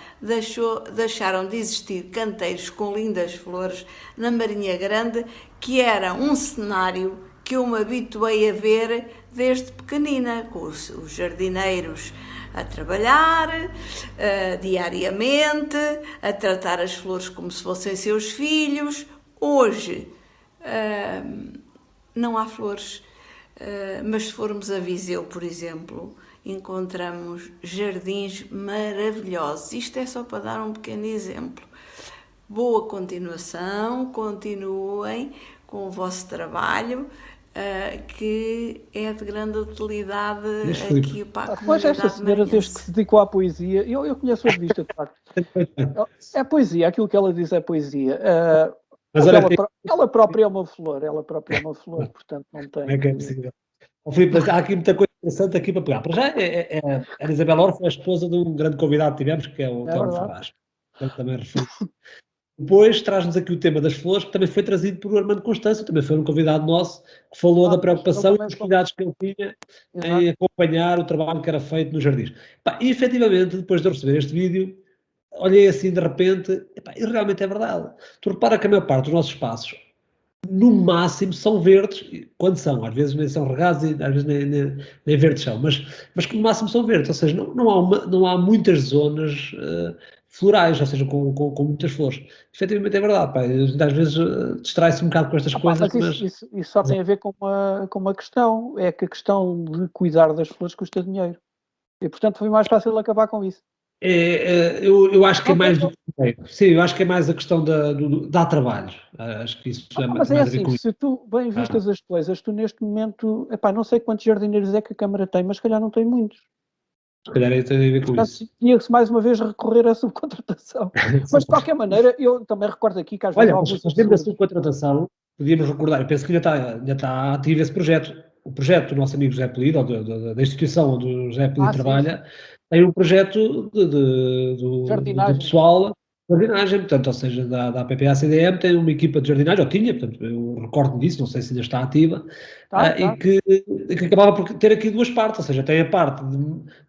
K: deixaram de existir canteiros com lindas flores na Marinha Grande, que era um cenário que eu me habituei a ver desde pequenina, com os jardineiros a trabalhar diariamente, a tratar as flores como se fossem seus filhos. Hoje não há flores. Mas se formos a Viseu, por exemplo, encontramos jardins maravilhosos. Isto é só para dar um pequeno exemplo. Boa continuação, continuem com o vosso trabalho, que é de grande utilidade aqui para a comunidade.
C: Pois esta senhora, desde que se dedicou à poesia, eu conheço a revista, de facto. É poesia, aquilo que ela diz é poesia. Mas ela própria é uma flor, portanto não tem...
B: Como é que é possível? Filipe, há aqui muita coisa interessante aqui para pegar. Para já, a Isabel Orfa é a esposa de um grande convidado que tivemos, que é o António Ferraz. Também refiro. Depois traz-nos aqui o tema das flores, que também foi trazido por Armando Constâncio, também foi um convidado nosso, que falou da preocupação e dos cuidados que ele tinha em acompanhar o trabalho que era feito nos jardins. E efetivamente, depois de eu receber este vídeo, olhei assim de repente, e realmente é verdade. Tu repara que a maior parte dos nossos espaços, no máximo, são verdes, quando são, às vezes nem são regados e às vezes nem verdes são, mas que no máximo são verdes, ou seja, não há muitas zonas florais, ou seja, com muitas flores. Efetivamente é verdade, às vezes distrai-se um bocado com estas coisas.
C: Mas isso só tem a ver com uma questão, é que a questão de cuidar das flores custa dinheiro. E portanto foi mais fácil acabar com isso.
B: Eu acho que é mais do que dinheiro. Sim, eu acho que é mais a questão dar trabalho. Acho que isso é mais
C: mas é
B: a ver
C: assim,
B: com isso.
C: se tu bem vistas as coisas, tu neste momento, não sei quantos jardineiros é que a Câmara tem, mas se calhar não tem muitos.
B: Se calhar tem a ver com isso.
C: Tinha-se mais uma vez recorrer à subcontratação. Mas de qualquer maneira, eu também recordo aqui que às vezes...
B: Olha, nós temos a subcontratação, podíamos recordar, eu penso que ainda está ativo esse projeto. O projeto do nosso amigo José Polido, ou da instituição onde o José Polido trabalha, tem um projeto do pessoal de jardinagem, portanto, ou seja, da APPA-CDM tem uma equipa de jardinagem, ou tinha, portanto, eu recordo disso, não sei se ainda está ativa, e que acabava por ter aqui duas partes, ou seja, tem a parte de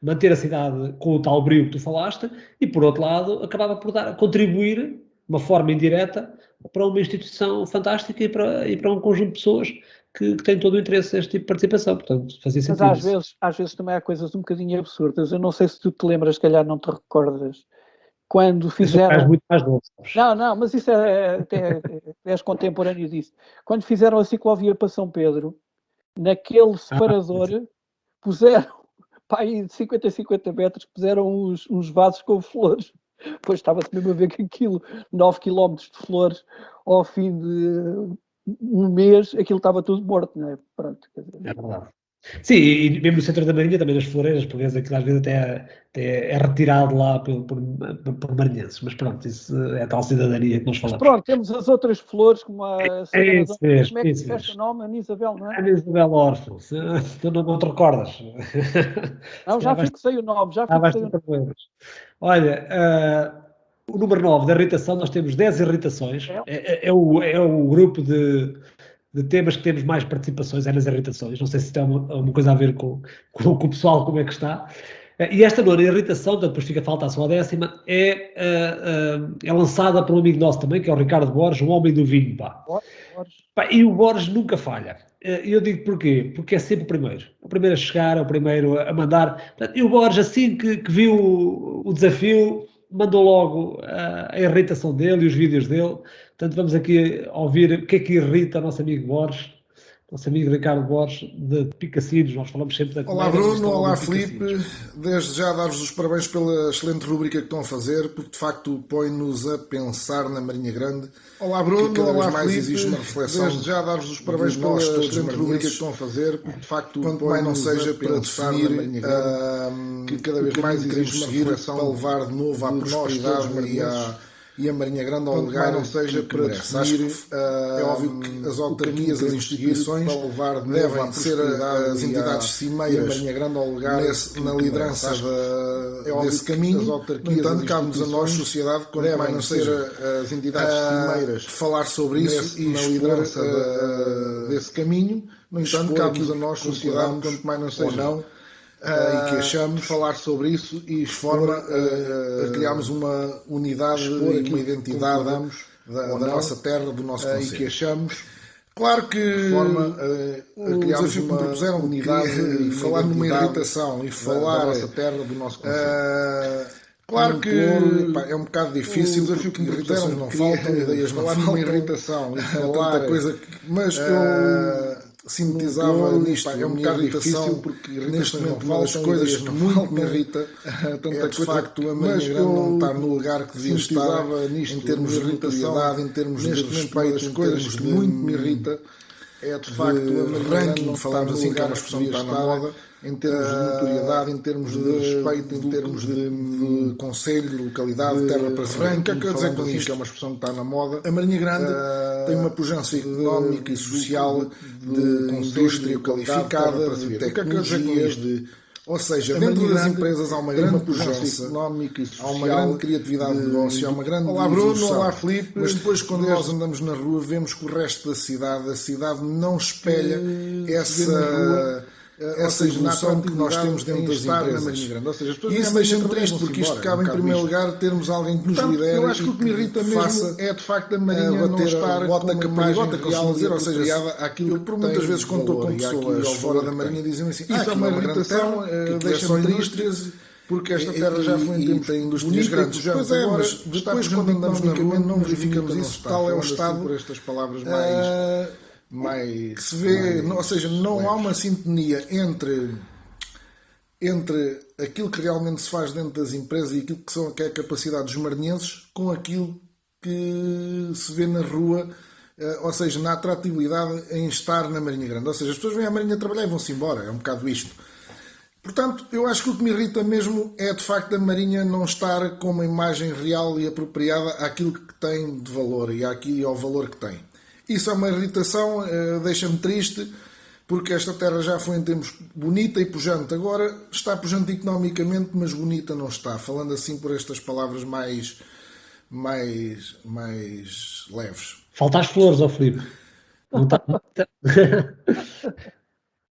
B: manter a cidade com o tal brilho que tu falaste, e por outro lado, acabava por contribuir de uma forma indireta para uma instituição fantástica e para um conjunto de pessoas que têm todo o interesse neste tipo de participação, portanto, fazia sentido.
C: Mas às vezes também há coisas um bocadinho absurdas. Eu não sei se tu te lembras, se calhar não te recordas, quando fizeram...
B: muito mais novo.
C: Não, mas isso és contemporâneo disso. Quando fizeram a ciclovia para São Pedro, naquele separador, puseram, aí de 50 a 50 metros, puseram uns vasos com flores. Depois estava-se mesmo a ver que aquilo, 9 km de flores, ao fim de um mês, aquilo estava tudo morto, não é? Pronto.
B: É verdade. Sim, e mesmo no centro da Marinha, também nas floreiras, por vezes aquilo às vezes até é retirado lá por marinhenses, mas pronto, isso é a tal cidadania que nós falamos.
C: Mas pronto, temos as outras flores, como a...
B: isso mesmo,
C: como é que disseste o nome? Ana Isabel, não é?
B: Ana Isabel Orfa, tu não te recordas?
C: Não, já fixei o nome,
B: Olha, o número 9 da irritação, nós temos 10 irritações, é o grupo de temas que temos mais participações, é nas irritações, não sei se tem alguma coisa a ver com o pessoal, como é que está. E esta nona irritação, depois fica a falta a sua 10ª, é lançada por um amigo nosso também, que é o Ricardo Borges, o homem do vinho, pá. Pá, e o Borges nunca falha. E eu digo porquê? Porque é sempre o primeiro a chegar, o primeiro a mandar. E o Borges, assim que viu o desafio, mandou logo a irritação dele e os vídeos dele. Portanto, vamos aqui ouvir o que é que irrita o nosso amigo Borges, nosso amigo Ricardo Borges, de Picassinos. Nós falamos sempre da
L: Olá
B: comédia,
L: Bruno, olá Filipe, desde já dar-vos os parabéns pela excelente rubrica que estão a fazer, porque de facto põe-nos a pensar na Marinha Grande. Olá Bruno, olá Filipe, existe uma reflexão, desde já dar-vos os parabéns pela excelente rubrica que estão a fazer, porque de facto quanto mais não seja para definir que cada vez mais queremos seguir para levar de novo à prosperidade e a Marinha Grande ao lugar não seja para definir, é óbvio que as autarquias, as instituições devem ser as entidades cimeiras na liderança desse caminho. No entanto, cabe-nos a nós, sociedade, quanto mais não seja as entidades cimeiras falar sobre isso e expor desse caminho. No entanto, cabe-nos a nós, sociedade, quanto mais não seja ou não, e que achamos falar sobre isso e forma a criarmos uma unidade e uma identidade da nossa terra, do nosso concelho. E que achamos, claro que o desafio que me propuseram unidade, falar numa irritação e falar da nossa terra, do nosso concelho. Claro que é um bocado difícil, porque irritações não faltam, ideias não faltam, irritação e falar tanta coisa, mas eu sintetizava nisto, é um bocado difícil, porque neste momento uma das coisas que muito me irrita é de facto a Marinha Grande não estar no lugar que devia estar em termos de notoriedade, em termos de respeito, em termos de muito me irrita, é de facto a Marinha Grande não falamos assim, que é uma expressão que está na moda, em termos de notoriedade, em termos de respeito, em termos de concelho, localidade, terra para se. O que é que eu dizer com isto? Que é uma expressão que está na moda. A Marinha Grande tem uma pujança económica e social de indústria qualificada, de tecnologias, ou seja, dentro das empresas há uma grande pujança económica e social, há uma grande criatividade de negócio, há uma grande olá Bruno, olá Filipe, mas depois quando nós andamos na rua vemos que o resto da cidade não espelha essa evolução que nós temos dentro das empresas. E isso deixa-me triste, porque isto cabe em primeiro lugar termos alguém que nos lidere. Eu acho que o que me irrita mesmo é de facto a Marinha não estar bota real, dizer, ou seja, aquilo que por muitas vezes quando estou com pessoas fora da Marinha dizem assim, isso é uma irritação, deixa-me triste, porque esta terra já foi em tempos tem indústrias grandes. Pois é, mas depois quando andamos na rua não verificamos isso, tal é o estado por estas palavras mais que se vê, ou seja, não há uma sintonia entre aquilo que realmente se faz dentro das empresas e aquilo que é a capacidade dos marinhenses com aquilo que se vê na rua, ou seja, na atratividade em estar na Marinha Grande. Ou seja, as pessoas vêm à Marinha trabalhar e vão-se embora, é um bocado isto. Portanto, eu acho que o que me irrita mesmo é de facto a Marinha não estar com uma imagem real e apropriada àquilo que tem de valor e ao valor que tem. Isso é uma irritação, deixa-me triste, porque esta terra já foi em tempos bonita e pujante. Agora está pujante economicamente, mas bonita não está. Falando assim por estas palavras mais leves.
B: Falta as flores, ó Filipe. Não está...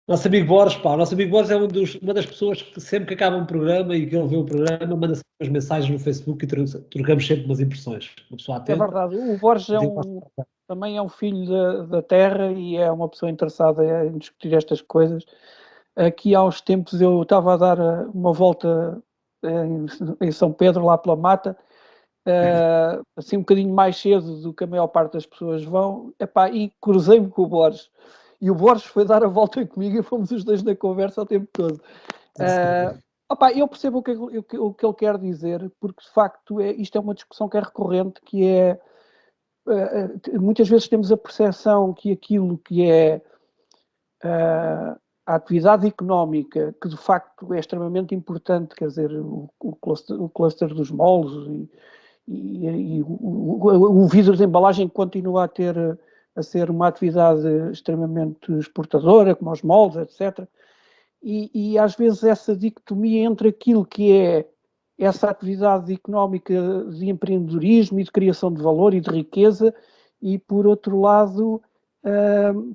B: Nosso amigo Borges, nosso amigo Borges é uma das pessoas que sempre que acaba um programa e que ele vê o programa, manda sempre as mensagens no Facebook e trocamos sempre umas impressões. Uma pessoa atenta.
C: É verdade, o Borges também é um filho da terra e é uma pessoa interessada em discutir estas coisas. Aqui há uns tempos eu estava a dar uma volta em São Pedro, lá pela mata, assim um bocadinho mais cedo do que a maior parte das pessoas vão, e cruzei-me com o Borges. E o Borges foi dar a volta comigo e fomos os dois na conversa o tempo todo. Eu percebo o que ele quer dizer, porque de facto isto é uma discussão que é recorrente, que é muitas vezes temos a percepção que aquilo que é a atividade económica, que de facto é extremamente importante, quer dizer, o cluster dos moldes e o vidro de embalagem continua a ser uma atividade extremamente exportadora, como os moldes, etc. E às vezes essa dicotomia entre aquilo que é essa atividade económica de empreendedorismo e de criação de valor e de riqueza, e por outro lado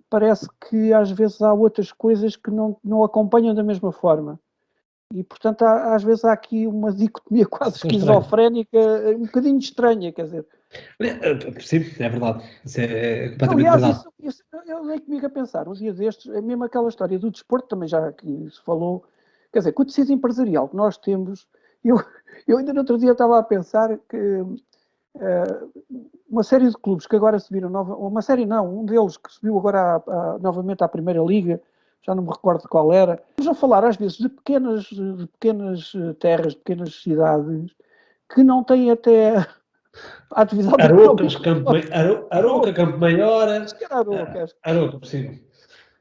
C: parece que às vezes há outras coisas que não acompanham da mesma forma. E, portanto, às vezes há aqui uma dicotomia quase esquizofrénica, um bocadinho estranha, quer dizer.
B: Sim, é verdade. Isso é completamente
C: Aliás,
B: verdade.
C: isso eu dei comigo a pensar, uns dias destes, é mesmo aquela história do desporto, também já aqui se falou, quer dizer, com o tecido empresarial que nós temos, eu ainda no outro dia estava a pensar que uma série de clubes que agora subiram, uma série não, um deles que subiu agora novamente à Primeira Liga, já não me recordo qual era. Estamos a falar às vezes de pequenas terras, de pequenas cidades, que não têm até a atividade
B: Arocas,
C: económica.
B: Aroca, Campo Maior.
C: Aroca,
B: possível.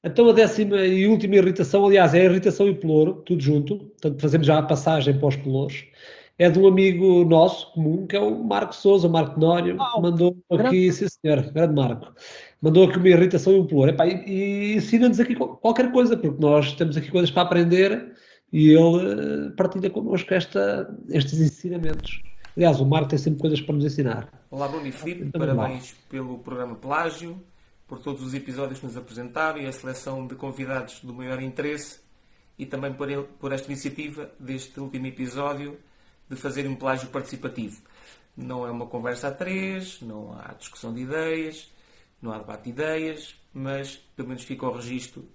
B: Então a 10ª e última irritação, aliás, é a irritação e o pelouro, tudo junto, portanto fazemos já a passagem para os pelouros. É de um amigo nosso comum, que é o Marco Sousa, o Marco Nório, mandou aqui, sim senhor, grande Marco, mandou aqui uma irritação e um pelouro. Epá, e ensina-nos aqui qualquer coisa, porque nós temos aqui coisas para aprender e ele partilha connosco estes ensinamentos. Aliás, o Marco tem sempre coisas para nos ensinar.
M: Olá, Bruno e Filipe, parabéns pelo programa Plágio, por todos os episódios que nos apresentaram e a seleção de convidados do maior interesse e também por esta iniciativa deste último episódio de fazer um plágio participativo. Não é uma conversa a três, não há discussão de ideias, não há debate de ideias, mas pelo menos fica o registro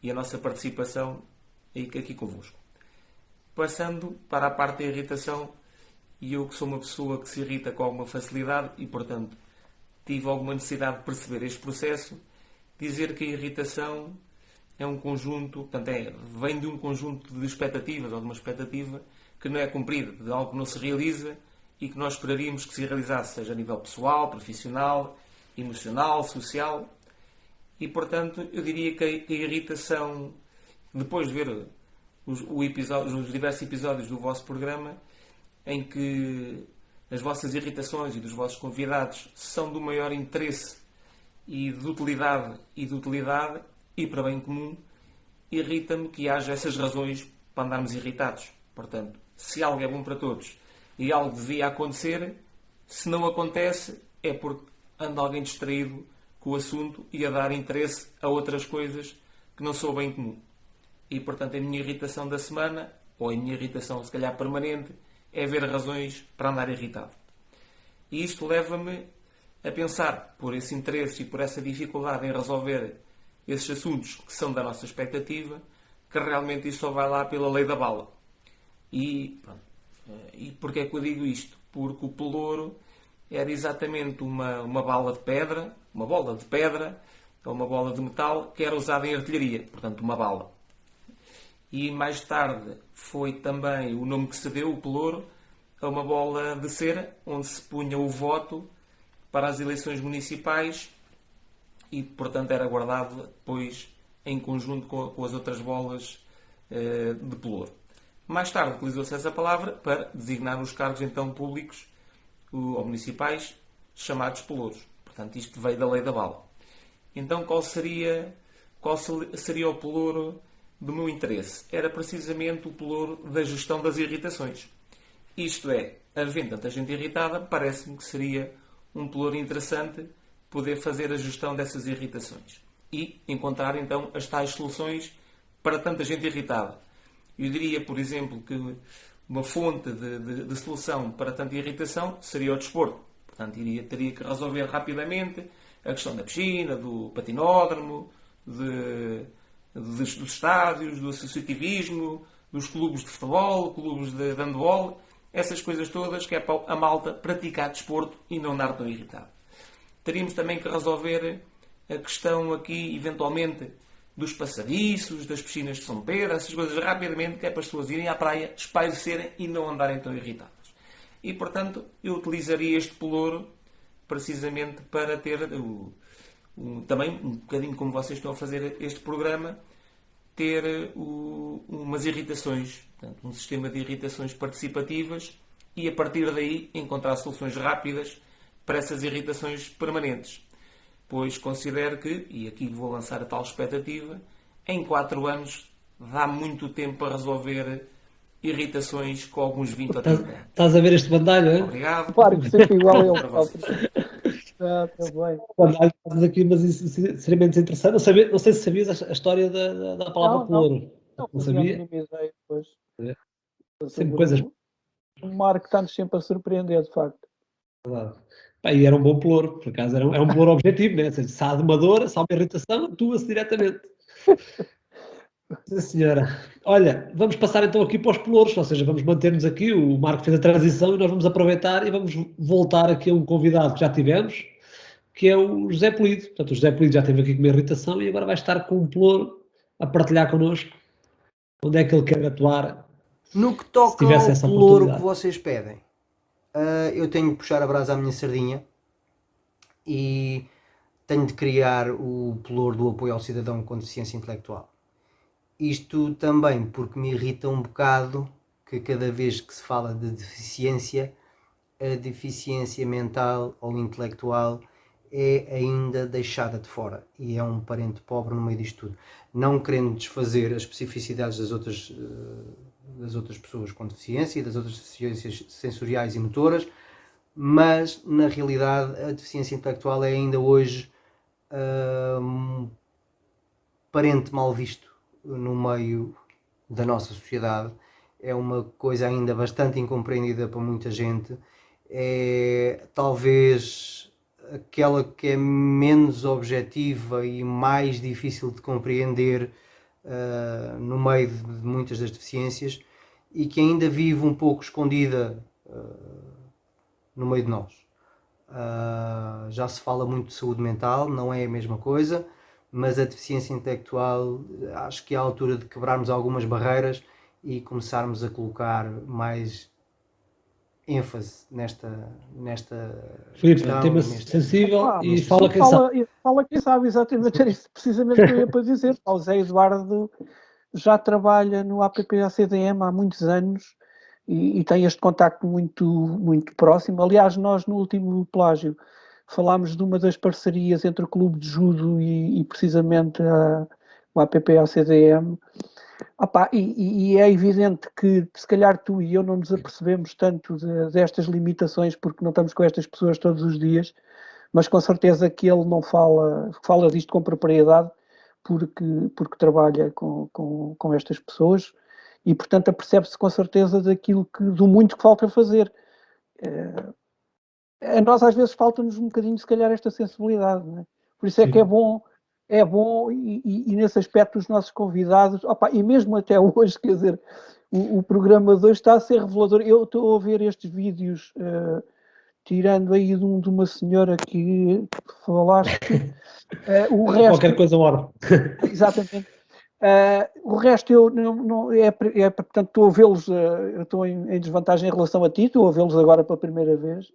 M: e a nossa participação aqui convosco. Passando para a parte da irritação, e eu que sou uma pessoa que se irrita com alguma facilidade e, portanto, tive alguma necessidade de perceber este processo, dizer que a irritação é um conjunto, portanto, vem de um conjunto de expectativas ou de uma expectativa que não é cumprida, de algo que não se realiza e que nós esperaríamos que se realizasse, seja a nível pessoal, profissional, emocional, social. E, portanto, eu diria que a irritação, depois de ver os diversos episódios do vosso programa, em que as vossas irritações e dos vossos convidados são do maior interesse e de utilidade e para bem comum, irrita-me que haja essas razões para andarmos irritados. Portanto, se algo é bom para todos e algo devia acontecer, se não acontece é porque anda alguém distraído com o assunto e a dar interesse a outras coisas que não são bem comum. E, portanto, a minha irritação da semana, ou a minha irritação se calhar permanente, é ver razões para andar irritado. E isto leva-me a pensar, por esse interesse e por essa dificuldade em resolver esses assuntos que são da nossa expectativa, que realmente isto só vai lá pela lei da bala. E porquê é que eu digo isto? Porque o pelouro era exatamente uma bola de pedra, ou uma bola de metal, que era usada em artilharia, portanto uma bala. E mais tarde foi também o nome que se deu, o pelouro, a uma bola de cera, onde se punha o voto para as eleições municipais e, portanto, era guardado depois em conjunto com as outras bolas de pelouro. Mais tarde utilizou-se essa palavra para designar os cargos então públicos ou municipais chamados pelouros. Portanto, isto veio da lei da bala. Então, qual seria o pelouro do meu interesse? Era precisamente o pelouro da gestão das irritações. Isto é, havendo tanta gente irritada, parece-me que seria um pelouro interessante poder fazer a gestão dessas irritações e encontrar então as tais soluções para tanta gente irritada. Eu diria, por exemplo, que uma fonte de solução para tanta irritação seria o desporto. Portanto, teria que resolver rapidamente a questão da piscina, do patinódromo, dos estádios, do associativismo, dos clubes de futebol, clubes de handball, essas coisas todas que é para a malta praticar desporto e não andar tão irritado. Teríamos também que resolver a questão aqui, eventualmente, dos passadiços, das piscinas de São Pedro, essas coisas rapidamente, que é para as pessoas irem à praia, espairecerem e não andarem tão irritadas. E, portanto, eu utilizaria este pelouro precisamente para ter também, um bocadinho como vocês estão a fazer este programa, ter umas irritações, portanto, um sistema de irritações participativas e, a partir daí, encontrar soluções rápidas para essas irritações permanentes. Pois considero que, e aqui vou lançar a tal expectativa, em 4 anos dá muito tempo para resolver irritações com alguns 20 ou 30 anos.
B: Estás a ver este bandalho, é?
C: Obrigado. Claro que sempre igual a ele. Está bem.
B: Estás aqui umas extremamente interessantes. Não sei se sabias a história da palavra pelouro.
C: Não sabia.
B: Sempre coisas.
C: O Marco está-nos sempre a surpreender, de facto.
B: Verdade. Pá, e era um bom pelouro, por acaso, é um pelouro objetivo, né? Se há de uma dor, se há uma irritação, atua-se diretamente. Sim, senhora. Olha, vamos passar então aqui para os pelouros, ou seja, vamos manter-nos aqui, o Marco fez a transição e nós vamos aproveitar e vamos voltar aqui a um convidado que já tivemos, que é o José Polido. Portanto, o José Polido já esteve aqui com uma irritação e agora vai estar com um pelouro a partilhar connosco onde é que ele quer atuar.
J: No que toca ao pelouro que vocês pedem, eu tenho de puxar a brasa à minha sardinha e tenho de criar o pelouro do apoio ao cidadão com deficiência intelectual. Isto também porque me irrita um bocado que cada vez que se fala de deficiência, a deficiência mental ou intelectual é ainda deixada de fora e é um parente pobre no meio disto tudo. Não querendo desfazer as especificidades das outras pessoas com deficiência e das outras deficiências sensoriais e motoras, mas na realidade a deficiência intelectual é ainda hoje um parente mal visto no meio da nossa sociedade. É uma coisa ainda bastante incompreendida por muita gente. É talvez aquela que é menos objetiva e mais difícil de compreender no meio de muitas das deficiências e que ainda vive um pouco escondida no meio de nós. Já se fala muito de saúde mental, não é a mesma coisa, mas a deficiência intelectual, acho que é a altura de quebrarmos algumas barreiras e começarmos a mais ênfase nesta
B: Filipe,
J: questão.
B: tema sensível e
C: fala quem sabe, exatamente, era isso precisamente que eu ia para dizer. O Zé Eduardo já trabalha no APP-ACDM há muitos anos e tem este contacto muito, muito próximo. Aliás, nós no último Plágio falámos de uma das parcerias entre o Clube de Judo e precisamente o APP-ACDM. E é evidente que se calhar tu e eu não nos apercebemos tanto destas limitações porque não estamos com estas pessoas todos os dias, mas com certeza que ele não fala disto com propriedade porque trabalha com estas pessoas e portanto apercebe-se com certeza do muito que falta fazer. A nós às vezes falta-nos um bocadinho se calhar esta sensibilidade, não é? Por isso é que é bom e nesse aspecto os nossos convidados, e mesmo até hoje, quer dizer, o programa de hoje está a ser revelador. Eu estou a ver estes vídeos, tirando aí de uma senhora que falaste, o resto...
B: Qualquer coisa ordem.
C: Exatamente. O resto eu não portanto estou a vê-los, eu estou em desvantagem em relação a ti, estou a vê-los agora pela primeira vez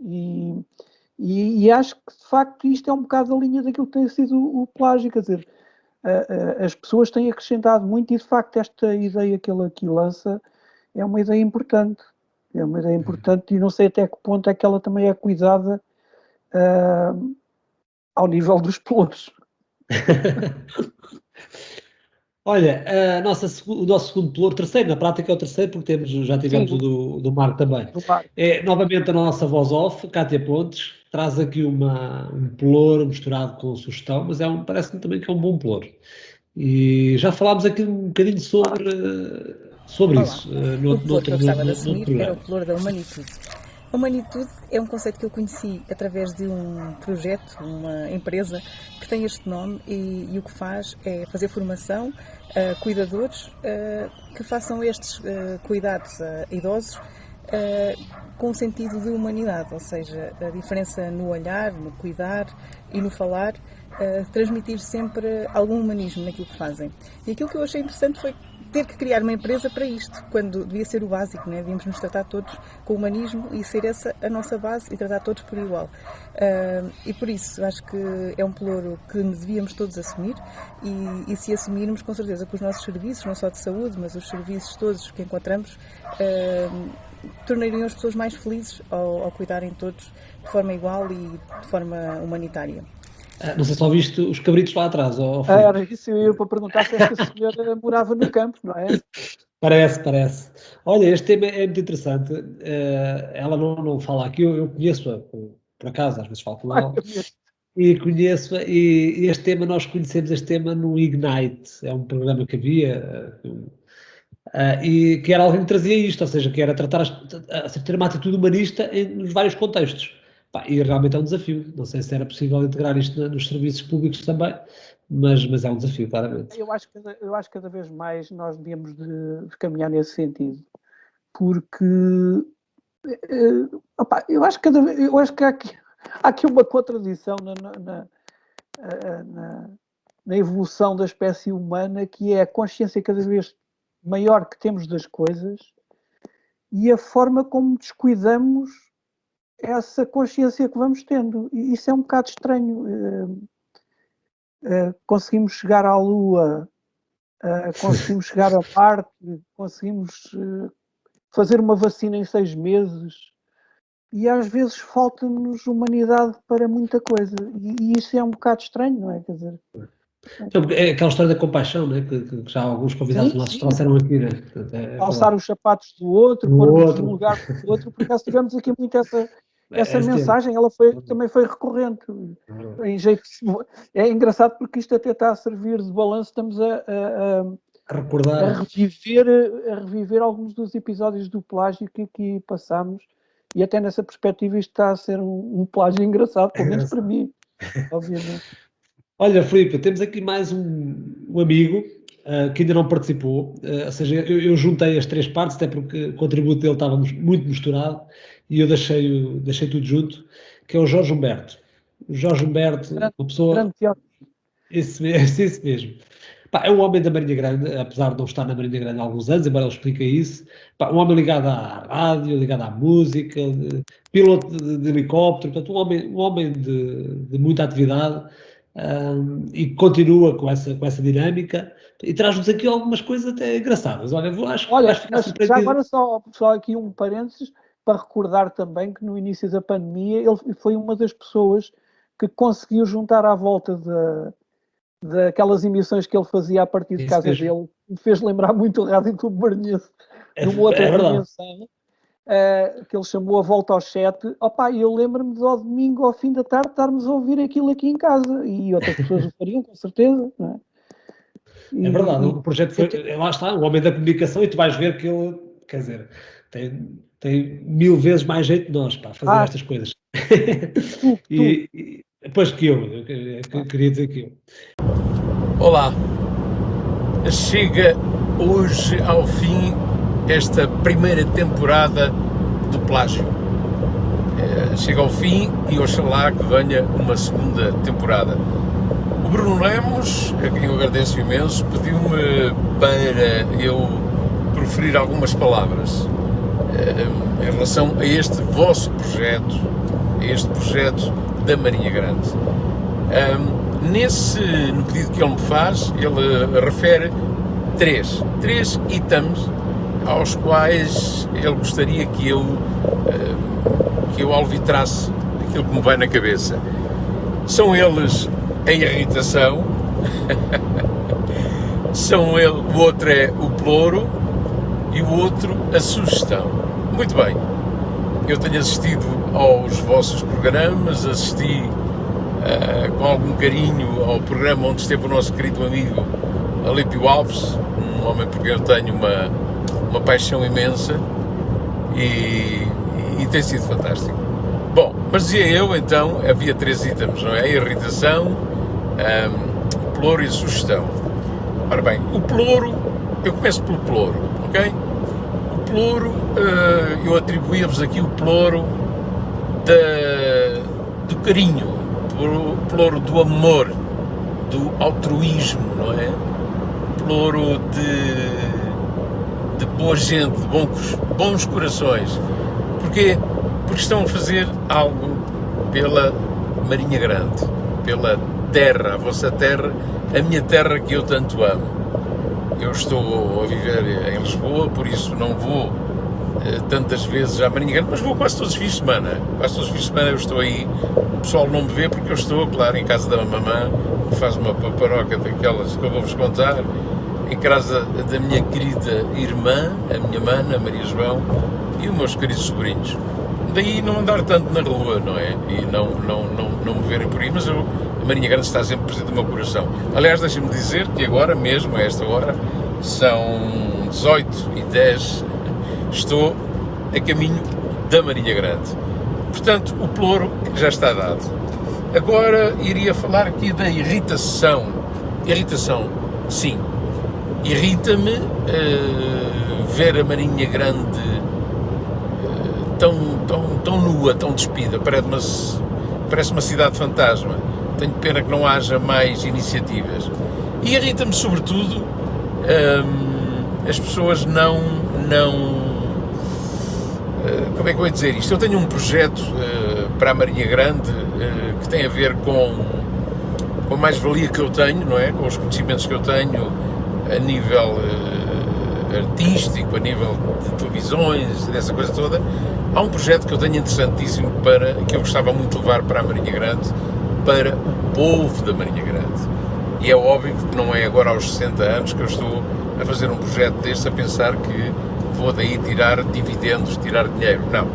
C: e acho que de facto isto é um bocado a linha daquilo que tem sido o Plágio, quer dizer, as pessoas têm acrescentado muito e de facto esta ideia que ele aqui lança é uma ideia importante, e não sei até que ponto é que ela também é cuidada ao nível dos pelouros.
B: Olha, o nosso segundo pelouro, terceiro, na prática é o terceiro, porque já tivemos o do Marco também. É novamente a nossa voz off, Cátia Pontes, traz aqui um pelouro misturado com sugestão, mas parece-me também que é um bom pelouro. E já falámos aqui um bocadinho sobre isso.
G: O pelouro que eu gostava de assumir era o pelouro da humanitude. A humanitude é um conceito que eu conheci através de um projeto, uma empresa que tem este nome e o que faz é fazer formação a cuidadores que façam estes cuidados a idosos com um sentido de humanidade, ou seja, a diferença no olhar, no cuidar e no falar, transmitir sempre algum humanismo naquilo que fazem. E aquilo que eu achei interessante foi ter que criar uma empresa para isto, quando devia ser o básico, né? Devíamos nos tratar todos com humanismo e ser essa a nossa base e tratar todos por igual. E por isso, acho que é um pelouro que devíamos todos assumir e se assumirmos, com certeza, que os nossos serviços, não só de saúde, mas os serviços todos que encontramos, tornariam as pessoas mais felizes ao cuidarem todos de forma igual e de forma humanitária.
B: Não sei se ouviste os cabritos lá atrás.
C: Era isso, eu ia para perguntar se esta senhora morava no campo, não é?
B: Parece. Olha, este tema é muito interessante. Ela não fala aqui, eu conheço-a, por acaso, às vezes falo com ela. E conheço-a, e nós conhecemos este tema no Ignite. É um programa que havia, e que era alguém que trazia isto, ou seja, que era ter uma atitude humanista nos vários contextos. Pá, e realmente é um desafio. Não sei se era possível integrar isto nos serviços públicos também, mas é um desafio, claramente.
C: Eu acho que cada vez mais nós devíamos de caminhar nesse sentido, porque eu acho que há aqui uma contradição na evolução da espécie humana, que é a consciência cada vez maior que temos das coisas e a forma como descuidamos essa consciência que vamos tendo. E isso é um bocado estranho. Conseguimos chegar à Lua, conseguimos chegar a Marte, conseguimos fazer uma vacina em 6 meses e às vezes falta-nos humanidade para muita coisa. E isso é um bocado estranho, não é? Quer dizer...
B: É aquela história da compaixão, né? que já alguns convidados nossos trouxeram aqui, né?
C: Calçar os sapatos do outro, pôr-nos no lugar do outro, porque acaso tivemos aqui muito essa mensagem, ela também foi recorrente. Em jeito, é engraçado porque isto até está a servir de balanço, estamos a reviver alguns dos episódios do plágio que aqui passámos, e até nessa perspectiva isto está a ser um plágio engraçado, pelo menos para mim, obviamente.
B: Olha, Filipe, temos aqui mais um amigo que ainda não participou, ou seja, eu juntei as 3 partes, até porque o contributo dele estava muito misturado, e eu deixei tudo junto, que é o Jorge Humberto. O Jorge Humberto, uma pessoa... Esse mesmo. Pá, é um homem da Marinha Grande, apesar de não estar na Marinha Grande há alguns anos, embora ele explique isso. Pá, um homem ligado à rádio, ligado à música, piloto de helicóptero, portanto, um homem de muita atividade, e continua com essa dinâmica e traz-nos aqui algumas coisas até engraçadas. Olha, acho que
C: já agora só aqui um parênteses para recordar também que no início da pandemia ele foi uma das pessoas que conseguiu juntar à volta daquelas emissões que ele fazia a partir de casa dele, me fez lembrar muito o Rádio Clube Marinhense, numa outra dimensão, que ele chamou a volta ao chat. E eu lembro-me de ao domingo, ao fim da tarde, estarmos a ouvir aquilo aqui em casa, e outras pessoas o fariam, com certeza, não é?
B: É verdade, o projeto foi, lá está, o homem da comunicação, e tu vais ver que ele, quer dizer, tem 1000 vezes mais jeito de nós para fazer estas coisas. E depois que eu queria dizer que eu.
N: Olá, chega hoje ao fim esta primeira temporada do Plágio. Chega ao fim e oxalá que venha uma segunda temporada. O Bruno Lemos, a quem eu agradeço imenso, pediu-me para eu proferir algumas palavras em relação a este vosso projeto, a este projeto da Marinha Grande. No pedido que ele me faz, ele refere três itens aos quais ele gostaria que eu alvitrasse aquilo que me vai na cabeça. São eles a irritação, o outro é o ploro e o outro a sugestão. Muito bem, eu tenho assistido aos vossos programas, assisti com algum carinho ao programa onde esteve o nosso querido amigo Alípio Alves, um homem por quem eu tenho uma paixão imensa e tem sido fantástico. Bom, mas dizia eu então, havia 3 itens, não é? A irritação, o ploro e a sugestão. Ora bem, o ploro, eu começo pelo ploro, ok? O ploro, eu atribuía-vos aqui o ploro do carinho, o ploro do amor, do altruísmo, não é? O ploro de boa gente, de bons corações. Porquê? Porque estão a fazer algo pela Marinha Grande, pela terra, a vossa terra, a minha terra que eu tanto amo. Eu estou a viver em Lisboa, por isso não vou tantas vezes à Marinha Grande, mas vou quase todos os fins de semana. Quase todos os fins de semana eu estou aí. O pessoal não me vê porque eu estou, claro, em casa da mamã, que faz uma paparoca daquelas que eu vou-vos contar, em casa da minha querida irmã, a minha mana, Maria João, e os meus queridos sobrinhos. Daí não andar tanto na rua, não é? E não me verem por aí, mas a Marinha Grande está sempre presente no meu coração. Aliás, deixem-me dizer que agora mesmo, a esta hora, são 18h10, estou a caminho da Marinha Grande. Portanto, o pelouro já está dado. Agora iria falar aqui da irritação. Irritação, sim. Irrita-me ver a Marinha Grande tão nua, tão despida. Parece uma cidade fantasma. Tenho pena que não haja mais iniciativas. E irrita-me sobretudo as pessoas como é que eu ia dizer isto? Eu tenho um projeto para a Marinha Grande que tem a ver com a mais-valia que eu tenho, não é? Com os conhecimentos que eu tenho a nível artístico, a nível de televisões, dessa coisa toda. Há um projeto que eu tenho interessantíssimo que eu gostava muito de levar para a Marinha Grande, para o povo da Marinha Grande. E é óbvio que não é agora aos 60 anos que eu estou a fazer um projeto deste a pensar que vou daí tirar dividendos, tirar dinheiro. Não.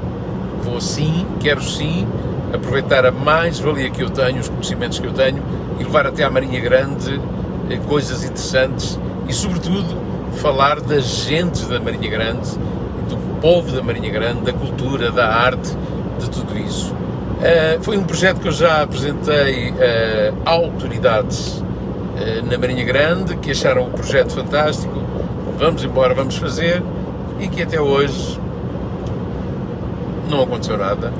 N: Quero sim aproveitar a mais-valia que eu tenho, os conhecimentos que eu tenho e levar até à Marinha Grande coisas interessantes e, sobretudo, falar das gentes da Marinha Grande, do povo da Marinha Grande, da cultura, da arte, de tudo isso. Foi um projeto que eu já apresentei a autoridades na Marinha Grande, que acharam o projeto fantástico, vamos embora, vamos fazer, e que até hoje não aconteceu nada.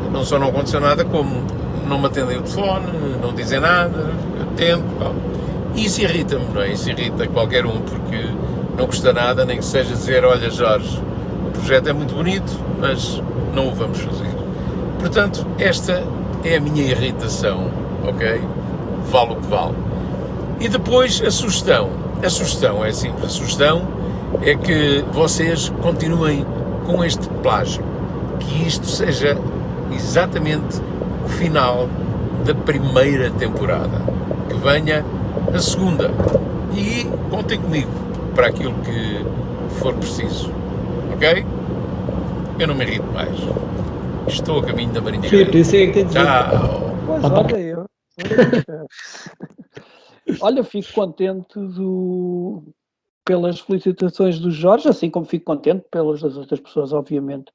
N: Não só não aconteceu nada, como não me atendem o telefone, não dizem nada, eu tento, e isso irrita-me, não é? Isso irrita qualquer um, porque não custa nada, nem que seja dizer, olha Jorge, o projeto é muito bonito, mas não o vamos fazer. Portanto, esta é a minha irritação, ok? Vale o que vale. E depois a sugestão. A sugestão é simples. A sugestão é que vocês continuem com este plágio. Que isto seja exatamente o final da primeira temporada. Que venha a segunda. E contem comigo para aquilo que for preciso. Ok? Eu não me irrito mais. Estou a caminho da Marinha Grande. Tchau.
C: Pois olha, olha, fico contente pelas felicitações do Jorge, assim como fico contente pelas das outras pessoas, obviamente.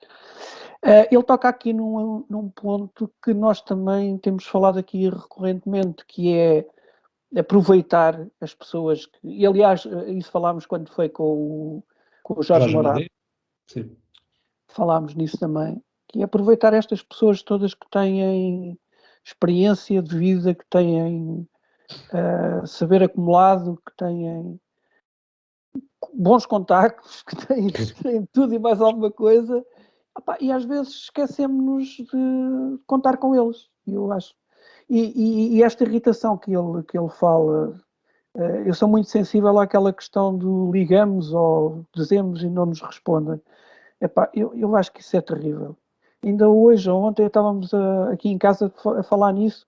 C: Ele toca aqui num ponto que nós também temos falado aqui recorrentemente, que é aproveitar as pessoas. E, aliás, isso falámos quando foi com o Jorge Mourado.
B: Sim.
C: Falámos nisso também, que é aproveitar estas pessoas todas que têm experiência de vida, que têm saber acumulado, que têm bons contactos, que têm tudo e mais alguma coisa, e às vezes esquecemos-nos de contar com eles, eu acho. E esta irritação que ele fala, eu sou muito sensível àquela questão do ligamos ou dizemos e não nos respondem. Eu acho que isso é terrível. Ainda hoje ou ontem estávamos aqui em casa a falar nisso,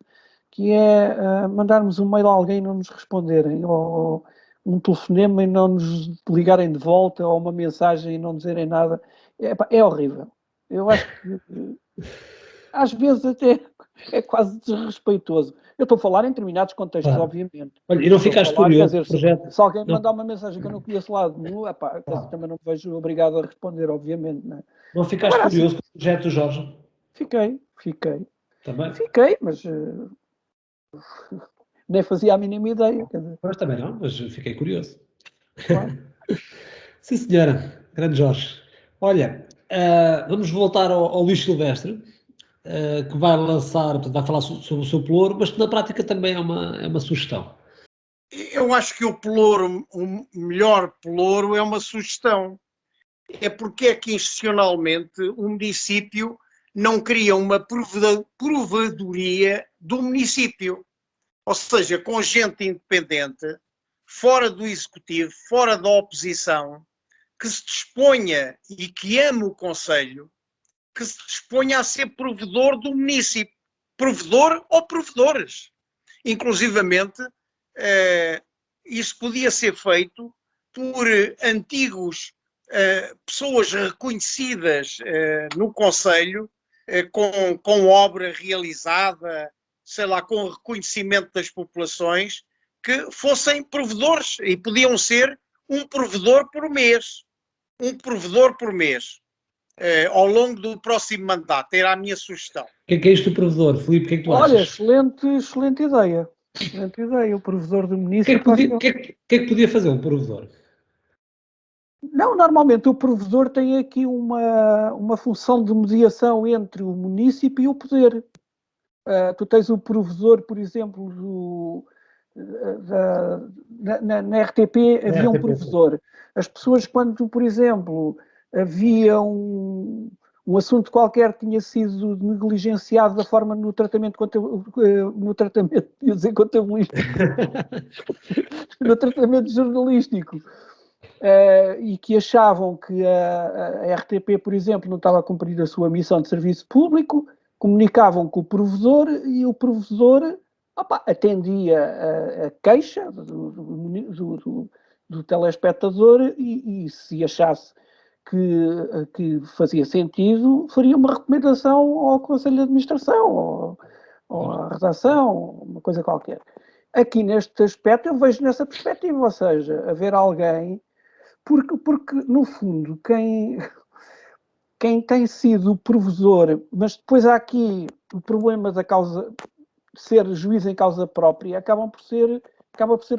C: que é mandarmos um mail a alguém e não nos responderem, ou um telefonema e não nos ligarem de volta, ou uma mensagem e não dizerem nada. É horrível. Eu acho que às vezes até é quase desrespeitoso. Eu estou a falar em determinados contextos,
B: claro.
C: Obviamente.
B: Olha, e não ficaste curioso?
C: Se alguém me mandar uma mensagem que eu não conheço lá de nenhum, também não me vejo obrigado a responder, obviamente. Não é?
B: Não ficaste curioso com o projeto do Jorge?
C: Fiquei.
B: Também?
C: Fiquei, mas nem fazia a mínima ideia.
B: Mas também não, mas fiquei curioso.
C: Claro.
B: Sim, senhora. Grande Jorge. Olha, vamos voltar ao Luís Silvestre, que vai lançar, portanto, vai falar sobre o seu pelouro, mas que na prática também é uma sugestão.
E: Eu acho que o pelouro, o melhor pelouro é uma sugestão. É porque é que institucionalmente o município não cria uma provedoria do município. Ou seja, com gente independente, fora do executivo, fora da oposição, que se disponha e que ame o concelho, que se disponha a ser provedor do município. Provedor ou provedores. Inclusivamente, isso podia ser feito por antigos pessoas reconhecidas no concelho, com obra realizada, sei lá, com reconhecimento das populações, que fossem provedores e podiam ser um provedor por mês. Um provedor por mês. Ao longo do próximo mandato. Era a minha sugestão.
B: O que é isto do provedor, Filipe? O que é que tu
C: Olha,
B: achas?
C: excelente ideia. Excelente ideia. O provedor do
B: O
C: município.
B: que é que podia fazer um provedor?
C: Não, normalmente o provedor tem aqui uma função de mediação entre o município e o poder. Tu tens o provedor, por exemplo, na RTP havia um provedor. As pessoas, quando, por exemplo, havia um assunto qualquer que tinha sido negligenciado da forma no tratamento no tratamento jornalístico, e que achavam que a RTP, por exemplo, não estava a cumprir a sua missão de serviço público, comunicavam com o provedor e o provedor atendia a queixa do telespectador e se achasse que fazia sentido, faria uma recomendação ao Conselho de Administração ou à redação, uma coisa qualquer. Aqui neste aspecto eu vejo nessa perspectiva, ou seja, haver alguém, porque no fundo quem tem sido o provedor, mas depois há aqui o problema da causa, ser juiz em causa própria, acaba por ser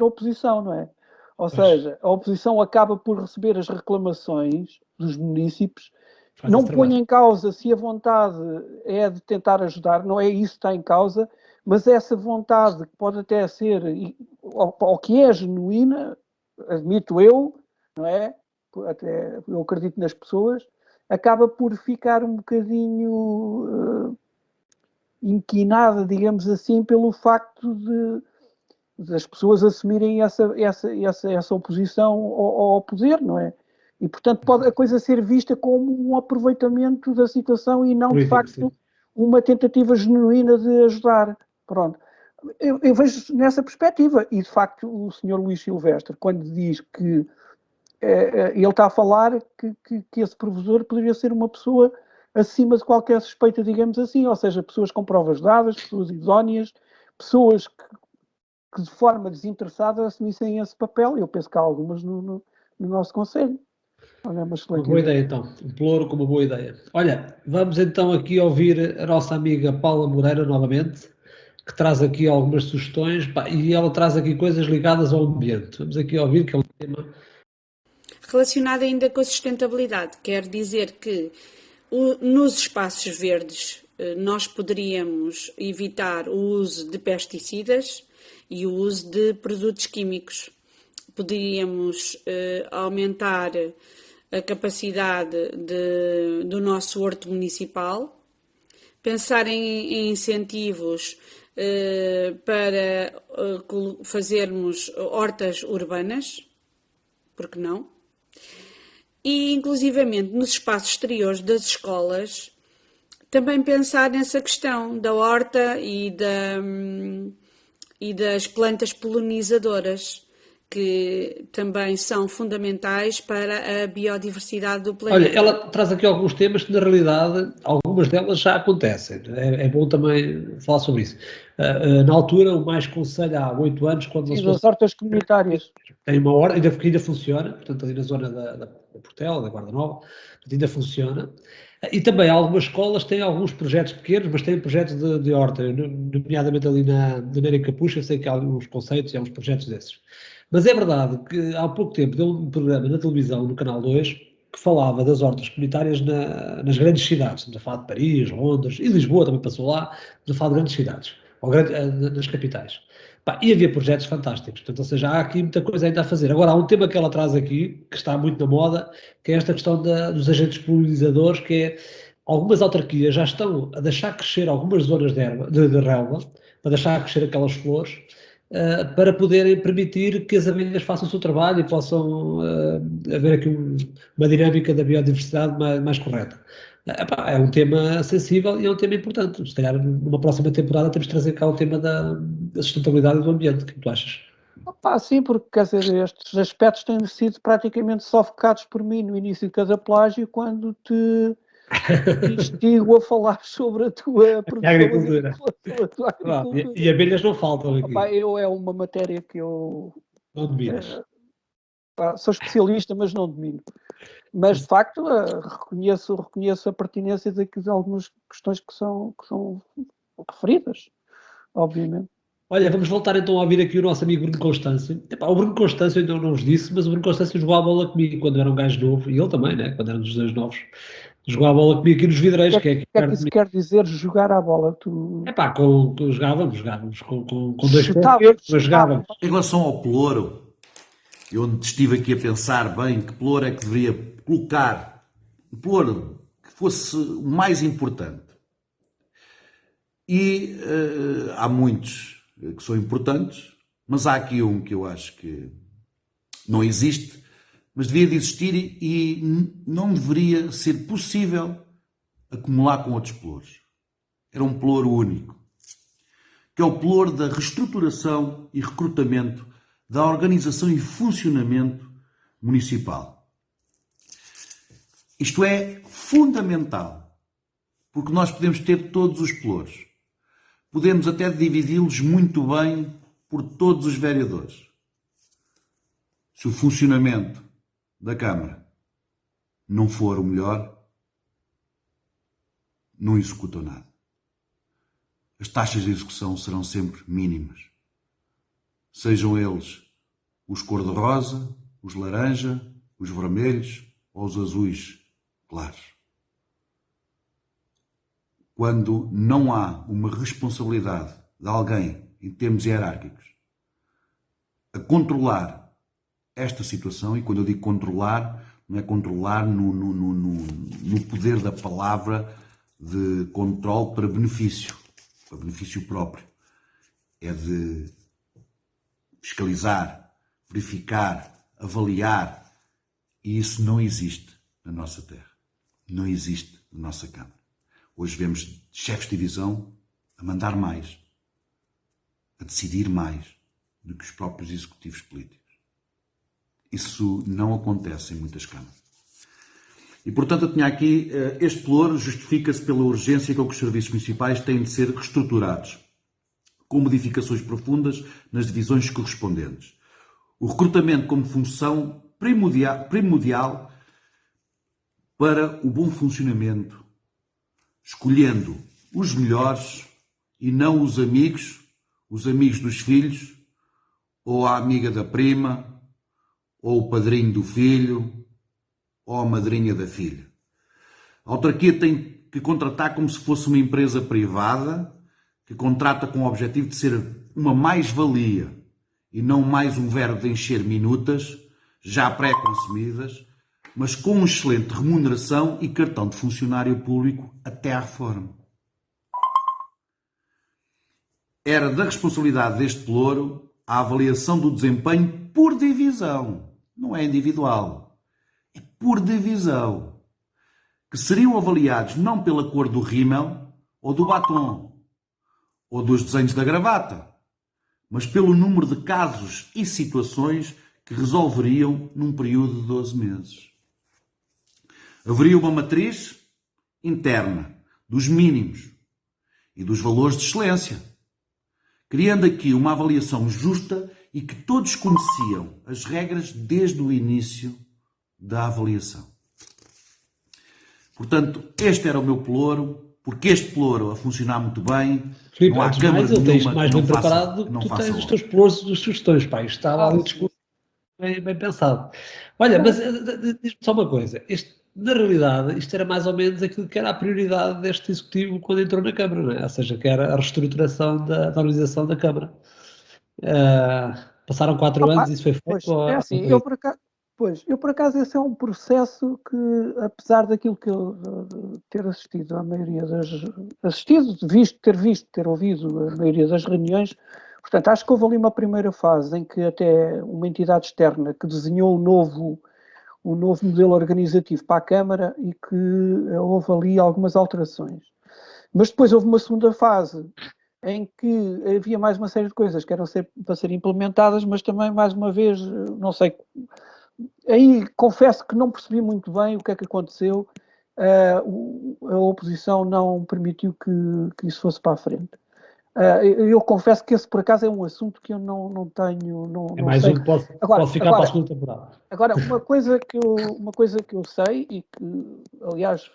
C: a oposição, não é? Ou seja, a oposição acaba por receber as reclamações dos munícipes, não põe em causa se a vontade é de tentar ajudar, não é isso que está em causa, mas essa vontade que pode até ser, ou que é genuína, admito eu, não é? Até eu acredito nas pessoas, acaba por ficar um bocadinho inquinada, digamos assim, pelo facto de as pessoas assumirem essa oposição ao poder, não é? E, portanto, pode a coisa ser vista como um aproveitamento da situação e não, de facto, uma tentativa genuína de ajudar. Pronto. Eu vejo nessa perspectiva. E, de facto, o Sr. Luís Silvestre, quando diz que ele está a falar que esse provedor poderia ser uma pessoa acima de qualquer suspeita, digamos assim, ou seja, pessoas com provas dadas, pessoas idóneas, pessoas que de forma desinteressada assumissem esse papel. Eu penso que há algumas no nosso Conselho. Olha,
B: uma boa ideia, então. Um ploro com uma boa ideia. Olha, vamos então aqui ouvir a nossa amiga Paula Moreira novamente, que traz aqui algumas sugestões, e ela traz aqui coisas ligadas ao ambiente. Vamos aqui ouvir, que é um tema
D: relacionado ainda com a sustentabilidade. Quer dizer que nos espaços verdes nós poderíamos evitar o uso de pesticidas e o uso de produtos químicos. Poderíamos aumentar a capacidade do nosso horto municipal, pensar em incentivos para fazermos hortas urbanas, porque não? E, inclusivamente, nos espaços exteriores das escolas, também pensar nessa questão da horta e das plantas polinizadoras, que também são fundamentais para a biodiversidade do planeta.
B: Olha, ela traz aqui alguns temas que, na realidade, algumas delas já acontecem. É bom também falar sobre isso. Na altura, o Mais Conselho, há 8 anos, quando
C: lançou as hortas comunitárias.
B: Tem uma horta, ainda funciona, portanto, ali na zona da Portela, da Guarda Nova, ainda funciona. E também algumas escolas têm alguns projetos pequenos, mas têm projetos de horta, nomeadamente ali na Neira Capucha, sei que há alguns conceitos e há uns projetos desses. Mas é verdade que há pouco tempo deu um programa na televisão, no Canal 2, que falava das hortas comunitárias nas grandes cidades. Estamos a falar de Paris, Londres e Lisboa também passou lá, estamos a falar de grandes cidades, ou nas capitais. E havia projetos fantásticos, portanto, ou seja, há aqui muita coisa ainda a fazer. Agora, há um tema que ela traz aqui, que está muito na moda, que é esta questão dos agentes polinizadores, que é algumas autarquias já estão a deixar crescer algumas zonas de relva, para deixar crescer aquelas flores, para poderem permitir que as abelhas façam o seu trabalho e possam haver aqui uma dinâmica da biodiversidade mais correta. É um tema sensível e é um tema importante. Se calhar numa próxima temporada temos de trazer cá o tema da sustentabilidade do ambiente. O que tu achas?
C: Sim, porque quer dizer, estes aspectos têm sido praticamente sofocados por mim no início de cada plágio, quando te instigo a falar sobre a tua produção
B: agricultura.
C: agricultura.
B: E abelhas não faltam aqui.
C: É uma matéria que eu
B: não dominas.
C: Sou especialista, mas não domino. Mas, de facto, reconheço a pertinência de algumas questões que são referidas, obviamente.
B: Olha, vamos voltar então a ouvir aqui o nosso amigo Bruno Constâncio. Epá, o Bruno Constâncio ainda não vos disse, mas o Bruno Constâncio jogou a bola comigo quando era um gajo novo, e ele também, né? Quando éramos os dois novos. Jogou a bola comigo aqui nos Vidreiros, que é aqui
C: O que é que
B: perto de
C: isso
B: mim.
C: quer dizer, jogar a bola?
B: Epá, jogávamos com dois pés, mas jogávamos.
H: Em relação ao pelouro, eu estive aqui a pensar bem que pelouro é que deveria colocar, um pelouro que fosse o mais importante. E há muitos que são importantes, mas há aqui um que eu acho que não existe, mas devia de existir e não deveria ser possível acumular com outros pelouros. Era um pelouro único, que é o pelouro da reestruturação e recrutamento da organização e funcionamento municipal. Isto é fundamental, porque nós podemos ter todos os pelouros. Podemos até dividi-los muito bem por todos os vereadores. Se o funcionamento da Câmara não for o melhor, não executam nada. As taxas de execução serão sempre mínimas. Sejam eles os cor-de-rosa, os laranja, os vermelhos ou os azuis claros. Quando não há uma responsabilidade de alguém, em termos hierárquicos, a controlar esta situação, e quando eu digo controlar, não é controlar no poder da palavra de controle para benefício próprio. É de fiscalizar, verificar, avaliar, e isso não existe na nossa terra. Não existe na nossa Câmara. Hoje vemos chefes de divisão a mandar mais, a decidir mais do que os próprios executivos políticos. Isso não acontece em muitas câmaras. E, portanto, eu tinha aqui, este pelouro justifica-se pela urgência com que os serviços municipais têm de ser reestruturados, com modificações profundas nas divisões correspondentes. O recrutamento como função primordial para o bom funcionamento, escolhendo os melhores e não os amigos dos filhos, ou a amiga da prima, ou o padrinho do filho, ou a madrinha da filha. A autarquia tem que contratar como se fosse uma empresa privada, que contrata com o objetivo de ser uma mais-valia e não mais um verbo de encher minutas, já pré-consumidas, mas com excelente remuneração e cartão de funcionário público até à reforma. Era da responsabilidade deste pelouro a avaliação do desempenho por divisão, não é individual, é por divisão, que seriam avaliados não pela cor do rímel ou do batom, ou dos desenhos da gravata, mas pelo número de casos e situações que resolveriam num período de 12 meses. Haveria uma matriz interna dos mínimos e dos valores de excelência, criando aqui uma avaliação justa e que todos conheciam as regras desde o início da avaliação. Portanto, este era o meu pelouro, porque este pelouro a funcionar muito bem,
B: Filipe,
H: não há
B: antes
H: câmara
B: mais, ele
H: nenhuma
B: tens mais
H: que
B: bem
H: não faça,
B: preparado do
H: que
B: que
H: não
B: tu
H: faça
B: tens os
H: logo.
B: teus pelouros dos sugestões, pá. Isto estava ali discurso bem pensado. Olha, mas diz-me só uma coisa. Na realidade, isto era mais ou menos aquilo que era a prioridade deste Executivo quando entrou na Câmara, não é? Ou seja, que era a reestruturação da organização da Câmara. Passaram 4 anos e isso foi feito?
C: Pois, é assim, eu por acaso esse é um processo que, apesar daquilo que eu ter assistido à maioria ter ouvido a maioria das reuniões, portanto, acho que houve ali uma primeira fase em que até uma entidade externa que desenhou um novo modelo organizativo para a Câmara e que houve ali algumas alterações. Mas depois houve uma segunda fase em que havia mais uma série de coisas que eram para ser implementadas, mas também, mais uma vez, não sei, aí confesso que não percebi muito bem o que é que aconteceu, a oposição não permitiu que isso fosse para a frente. Eu confesso que esse, por acaso, é um assunto que eu não tenho.
B: É mais
C: sei.
B: um que pode ficar para a segunda temporada.
C: Agora, uma coisa que eu sei e que, aliás,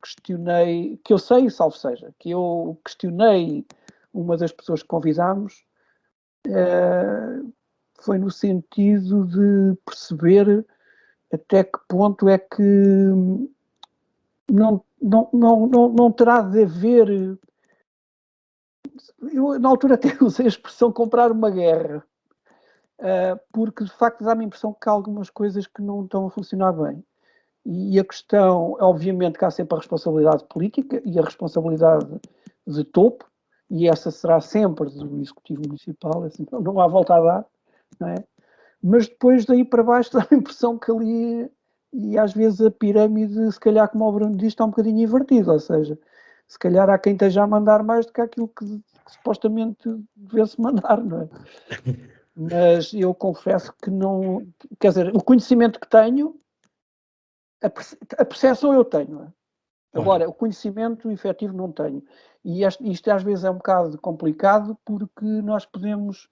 C: questionei, que eu sei, salvo seja, que eu questionei uma das pessoas que convidámos, foi no sentido de perceber até que ponto é que não terá de haver. Eu, na altura, até usei a expressão comprar uma guerra, porque de facto dá-me a impressão que há algumas coisas que não estão a funcionar bem. E a questão, obviamente, que há sempre a responsabilidade política e a responsabilidade de topo, e essa será sempre do Executivo Municipal, assim, não há volta a dar, não é? Mas depois daí para baixo dá a impressão que ali, e às vezes a pirâmide, se calhar, como o Bruno diz, está um bocadinho invertida, ou seja, se calhar há quem esteja a mandar mais do que aquilo que supostamente devesse mandar, não é? Mas eu confesso que não, quer dizer, o conhecimento que tenho, a percepção eu tenho, não é? Agora, o conhecimento efetivo não tenho. E isto às vezes é um bocado complicado, porque nós podemos,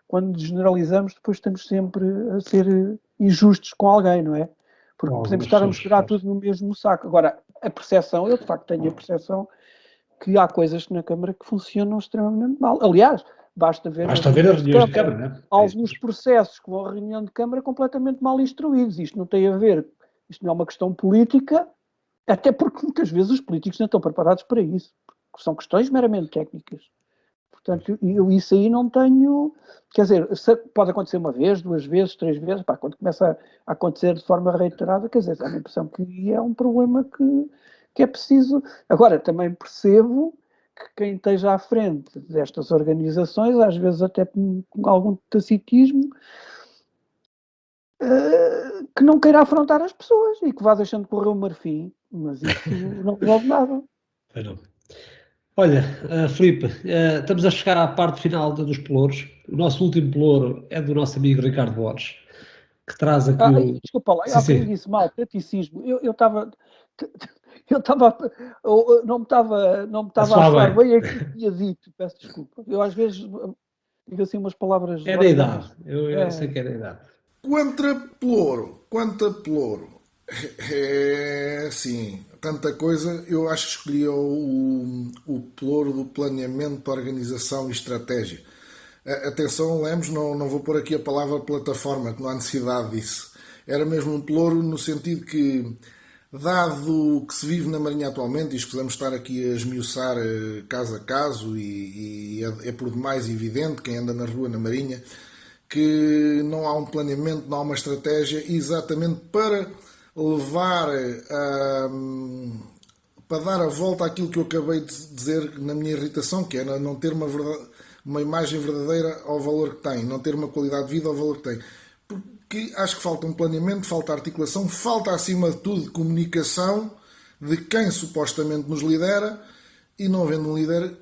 C: quando generalizamos, depois estamos sempre a ser injustos com alguém, não é? Porque podemos estar a misturar tudo no mesmo saco. Agora, a percepção, eu de facto tenho a percepção que há coisas na Câmara que funcionam extremamente mal. Aliás, basta ver
B: as reuniões de Câmara, né?
C: Alguns processos com a reunião de Câmara completamente mal instruídos. Isto não tem a ver, isto não é uma questão política, até porque muitas vezes os políticos não estão preparados para isso, porque são questões meramente técnicas. Portanto, eu isso aí não tenho, quer dizer, pode acontecer uma vez, 2 vezes, 3 vezes, quando começa a acontecer de forma reiterada, quer dizer, dá a impressão que é um problema que é preciso. Agora, também percebo que quem esteja à frente destas organizações, às vezes até com algum tacitismo, que não queira afrontar as pessoas e que vá deixando correr o marfim, mas isso não resolve nada.
B: Não. Olha, Filipe, estamos a chegar à parte final dos pelouros. O nosso último pelouro é do nosso amigo Ricardo Borges, que traz aqui
C: Desculpa lá, eu disse mal, taticismo. Eu estava... não me estava a achar bem aquilo que tinha dito, peço desculpa. Eu às vezes digo assim umas palavras...
B: É da idade, eu sei que é da idade.
L: Quanto a pelouro, é assim, tanta coisa. Eu acho que escolhi o pelouro do planeamento, organização e estratégia. Atenção, Lemos, não vou pôr aqui a palavra plataforma, que não há necessidade disso. Era mesmo um pelouro no sentido que, dado o que se vive na Marinha atualmente, e escusamos estar aqui a esmiuçar caso a caso, e é por demais evidente, quem anda na rua na Marinha, que não há um planeamento, não há uma estratégia exatamente para levar para dar a volta àquilo que eu acabei de dizer na minha irritação, que é não ter uma imagem verdadeira ao valor que tem, não ter uma qualidade de vida ao valor que tem. Porque acho que falta um planeamento, falta articulação, falta acima de tudo comunicação de quem supostamente nos lidera, e não havendo um líder,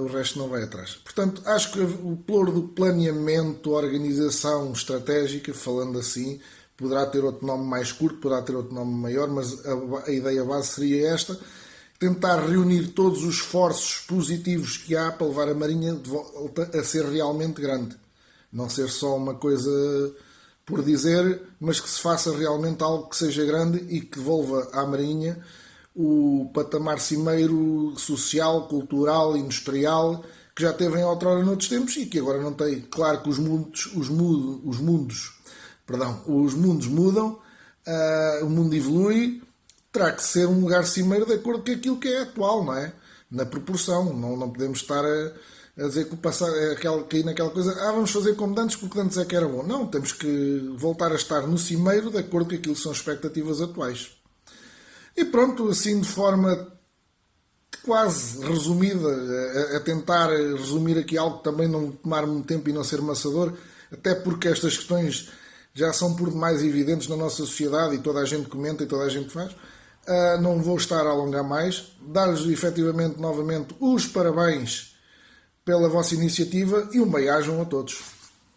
L: o resto não vai atrás. Portanto, acho que o pelouro do planeamento, organização estratégica, falando assim, poderá ter outro nome mais curto, poderá ter outro nome maior, mas a ideia base seria esta: tentar reunir todos os esforços positivos que há para levar a Marinha de volta a ser realmente grande. Não ser só uma coisa por dizer, mas que se faça realmente algo que seja grande e que devolva à Marinha o patamar cimeiro social, cultural, industrial, que já teve em outrora noutros tempos e que agora não tem. Claro que os mundos mudam, o mundo evolui, terá que ser um lugar cimeiro de acordo com aquilo que é atual, não é? Na proporção. Não podemos estar a dizer que o passado é cair naquela coisa, vamos fazer como antes porque antes é que era bom. Não, temos que voltar a estar no cimeiro de acordo com aquilo que são as expectativas atuais. E pronto, assim de forma quase resumida, a tentar resumir aqui algo que também não tomar muito tempo e não ser maçador, até porque estas questões já são por demais evidentes na nossa sociedade e toda a gente comenta e toda a gente faz. Não vou estar a alongar mais, dar-lhes efetivamente novamente os parabéns pela vossa iniciativa e um bem-ajam a todos.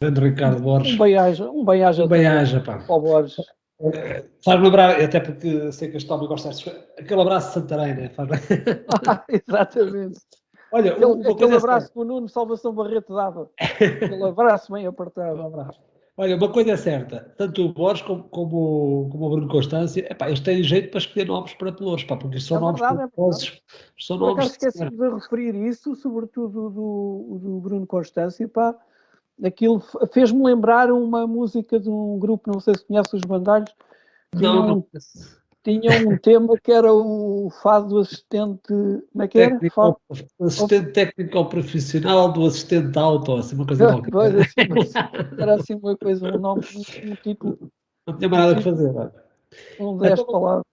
B: Grande Ricardo Borges.
C: Um bem-aja
B: pá.
C: Ao Borges.
B: Faz-me lembrar, até porque sei que este homem gosta aquele abraço de Santarém, né?
C: Exatamente.
B: Olha,
C: aquele abraço que o Nuno Salvação Barreto dava. Aquele abraço bem apertado.
B: Olha, uma coisa é certa, tanto o Borges como o Bruno Constância, eles têm jeito para escolher nomes para pelouros, porque são nomes pomposos, são
C: Por acaso
B: nomes...
C: esqueci de referir isso, sobretudo do Bruno Constância, pá. Aquilo fez-me lembrar uma música de um grupo, não sei se conhece os Bandalhos, tinha um tema que era o fado do assistente, como é que era?
B: Assistente técnico profissional do assistente auto, assim, uma coisa qualquer.
C: Era assim uma coisa, um nome, um título.
B: Não tinha mais nada que fazer.
C: Um 10 palavras.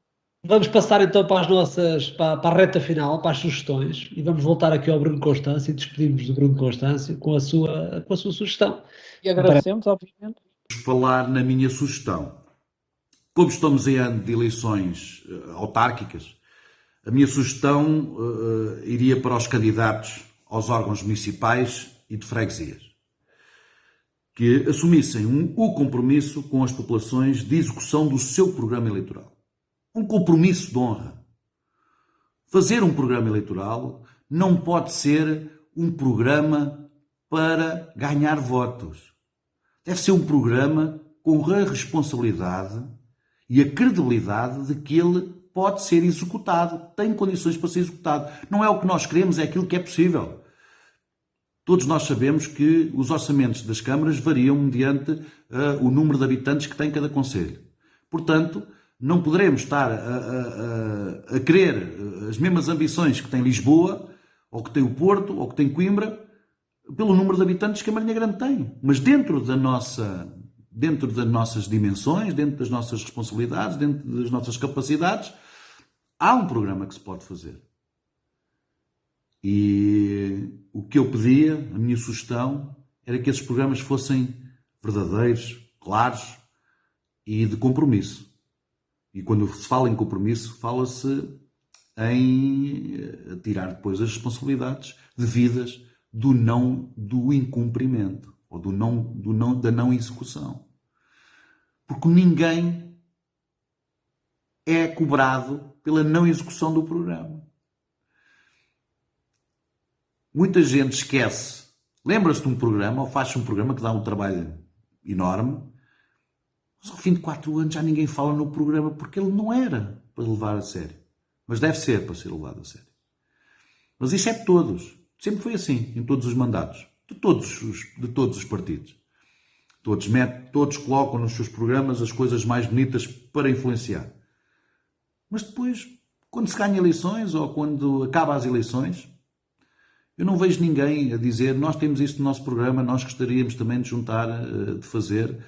B: Vamos passar então para a reta final, para as sugestões, e vamos voltar aqui ao Bruno Constância e despedimos do Bruno Constância com a sua sugestão.
C: E agradecemos, obviamente.
H: Vamos falar na minha sugestão. Como estamos em ano de eleições autárquicas, a minha sugestão iria para os candidatos aos órgãos municipais e de freguesias, que assumissem o compromisso com as populações de execução do seu programa eleitoral. Um compromisso de honra. Fazer um programa eleitoral não pode ser um programa para ganhar votos. Deve ser um programa com a responsabilidade e a credibilidade de que ele pode ser executado, tem condições para ser executado. Não é o que nós queremos, é aquilo que é possível. Todos nós sabemos que os orçamentos das câmaras variam mediante o número de habitantes que tem cada concelho. Portanto, não poderemos estar a querer as mesmas ambições que tem Lisboa, ou que tem o Porto, ou que tem Coimbra, pelo número de habitantes que a Marinha Grande tem. Mas dentro das nossas dimensões, dentro das nossas responsabilidades, dentro das nossas capacidades, há um programa que se pode fazer. E o que eu pedia, a minha sugestão, era que esses programas fossem verdadeiros, claros e de compromisso. E quando se fala em compromisso, fala-se em tirar depois as responsabilidades devidas do incumprimento ou da não execução. Porque ninguém é cobrado pela não execução do programa. Muita gente esquece, lembra-se de um programa ou faz um programa que dá um trabalho enorme, mas ao fim de 4 anos já ninguém fala no programa porque ele não era para levar a sério. Mas deve ser para ser levado a sério. Mas isso é de todos. Sempre foi assim, em todos os mandatos. De todos os partidos. Todos colocam nos seus programas as coisas mais bonitas para influenciar. Mas depois, quando se ganha eleições ou quando acaba as eleições, eu não vejo ninguém a dizer nós temos isto no nosso programa, nós gostaríamos também de juntar, de fazer,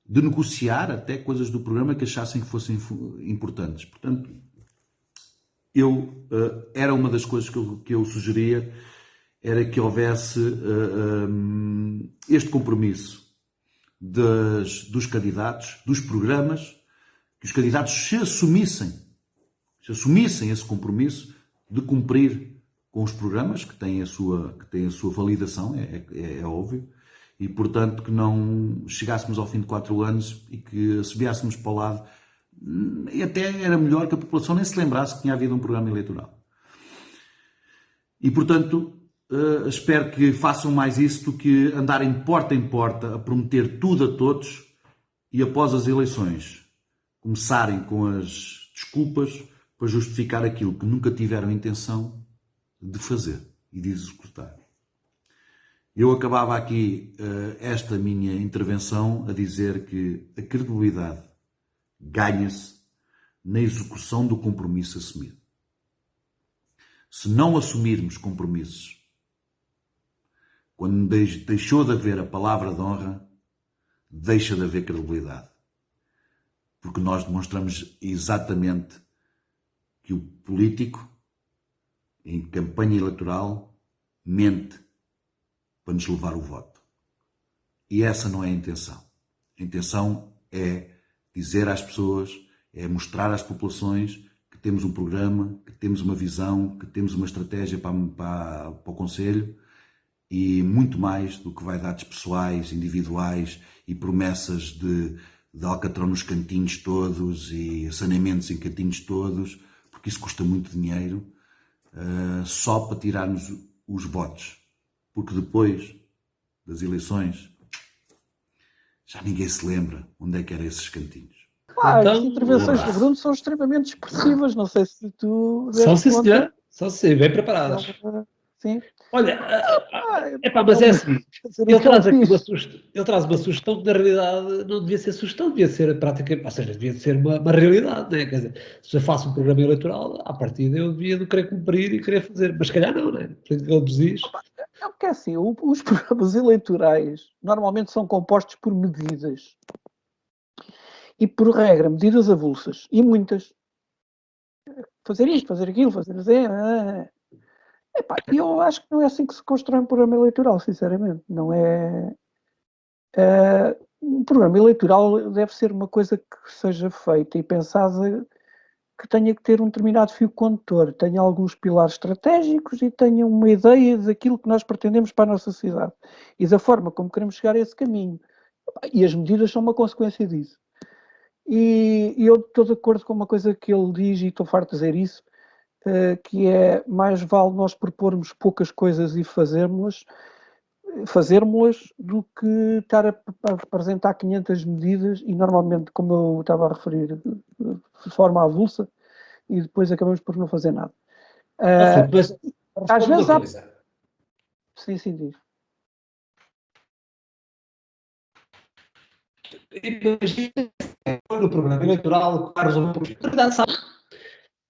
H: de negociar até coisas do programa que achassem que fossem importantes. Portanto, era uma das coisas que eu sugeria, era que houvesse este compromisso dos candidatos, dos programas, que os candidatos se assumissem esse compromisso de cumprir com os programas que têm a sua validação, é óbvio, e portanto que não chegássemos ao fim de 4 anos e que assobiássemos para o lado, e até era melhor que a população nem se lembrasse que tinha havido um programa eleitoral. E portanto, espero que façam mais isso do que andarem porta em porta a prometer tudo a todos e após as eleições começarem com as desculpas para justificar aquilo que nunca tiveram intenção de fazer e de executar. Eu acabava aqui esta minha intervenção a dizer que a credibilidade ganha-se na execução do compromisso assumido. Se não assumirmos compromissos, quando deixou de haver a palavra de honra, deixa de haver credibilidade. Porque nós demonstramos exatamente que o político, em campanha eleitoral, mente para nos levar o voto. E essa não é a intenção. A intenção é dizer às pessoas, é mostrar às populações que temos um programa, que temos uma visão, que temos uma estratégia para o Conselho e muito mais do que vaidades pessoais, individuais e promessas de alcatrão nos cantinhos todos e saneamentos em cantinhos todos, porque isso custa muito dinheiro, só para tirarmos os votos, porque depois das eleições já ninguém se lembra onde é que eram esses cantinhos.
C: As intervenções do Bruno são extremamente expressivas, não sei se tu...
B: São sim, senhor. São sim, bem preparadas.
C: Sim.
B: Olha, mas é assim, ele traz uma sugestão que na realidade não devia ser sugestão, devia ser prática, ou seja, devia ser uma realidade, não é? Quer dizer, se eu faço um programa eleitoral, à partida eu devia de querer cumprir e querer fazer, mas se calhar não, não é? Por isso que ele diz.
C: É porque é assim, os programas eleitorais normalmente são compostos por medidas. E por regra, medidas avulsas. E muitas. Fazer isto, fazer aquilo, fazer assim. Eu acho que não é assim que se constrói um programa eleitoral, sinceramente. Não é. Um programa eleitoral deve ser uma coisa que seja feita e pensada que tenha que ter um determinado fio condutor, tenha alguns pilares estratégicos e tenha uma ideia daquilo que nós pretendemos para a nossa sociedade e da forma como queremos chegar a esse caminho. E as medidas são uma consequência disso. E eu estou de acordo com uma coisa que ele diz, e estou farto de dizer isso, que é mais vale nós propormos poucas coisas e fazermos-las do que estar a apresentar 500 medidas e normalmente, como eu estava a referir, de forma avulsa e depois acabamos por não fazer nada. Às vezes há... Sim, diz.
B: Imagina no programa eleitoral que vai resolver o problema.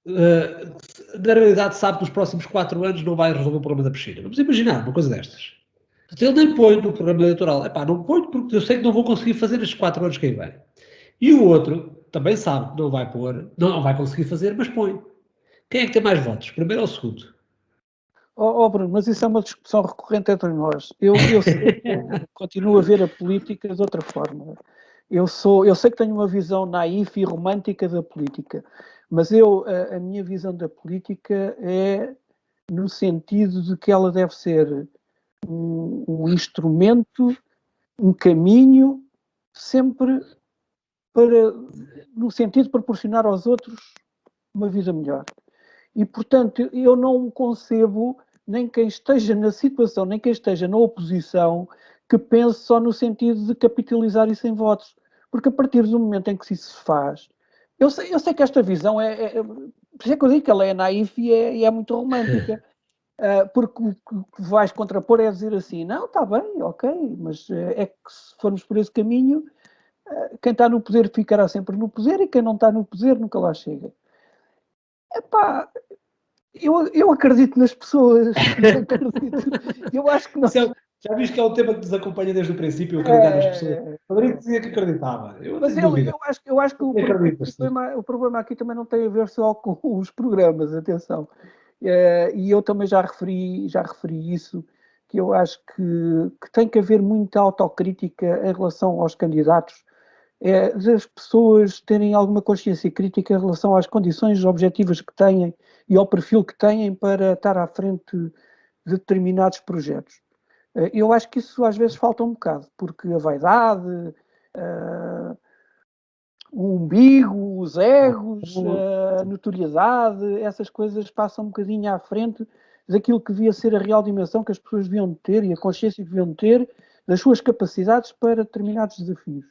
B: Na realidade sabe que nos próximos 4 anos não vai resolver o problema da piscina. Vamos imaginar uma coisa destas. Ele nem põe no programa eleitoral. Não põe porque eu sei que não vou conseguir fazer estes 4 anos que aí vem. E o outro também sabe que não vai pôr, não vai conseguir fazer, mas põe. Quem é que tem mais votos? Primeiro ou segundo?
C: Bruno, mas isso é uma discussão recorrente entre nós. Eu continuo a ver a política de outra forma. Eu sei que tenho uma visão naif e romântica da política, mas a minha visão da política é no sentido de que ela deve ser um instrumento, um caminho, sempre no sentido de proporcionar aos outros uma vida melhor. E, portanto, eu não concebo nem quem esteja na situação, nem quem esteja na oposição, que pense só no sentido de capitalizar isso em votos. Porque a partir do momento em que isso se faz... Eu sei que esta visão por isso é que eu digo que ela é naif e é muito romântica. Porque o que vais contrapor é dizer assim, não, está bem, ok, mas é que se formos por esse caminho, quem está no poder ficará sempre no poder e quem não está no poder nunca lá chega. Eu acredito nas pessoas. Eu acho que não.
B: Já viste que é um tema que nos acompanha desde o princípio, acreditar nas pessoas. Rodrigo dizia que acreditava.
C: Mas eu acho que o problema aqui também não tem a ver só com os programas, atenção. E eu também já referi isso, que eu acho que tem que haver muita autocrítica em relação aos candidatos, das pessoas terem alguma consciência crítica em relação às condições objetivas que têm e ao perfil que têm para estar à frente de determinados projetos. Eu acho que isso às vezes falta um bocado, porque a vaidade, o umbigo, os egos, a notoriedade, essas coisas passam um bocadinho à frente daquilo que devia ser a real dimensão que as pessoas deviam ter e a consciência que deviam ter das suas capacidades para determinados desafios.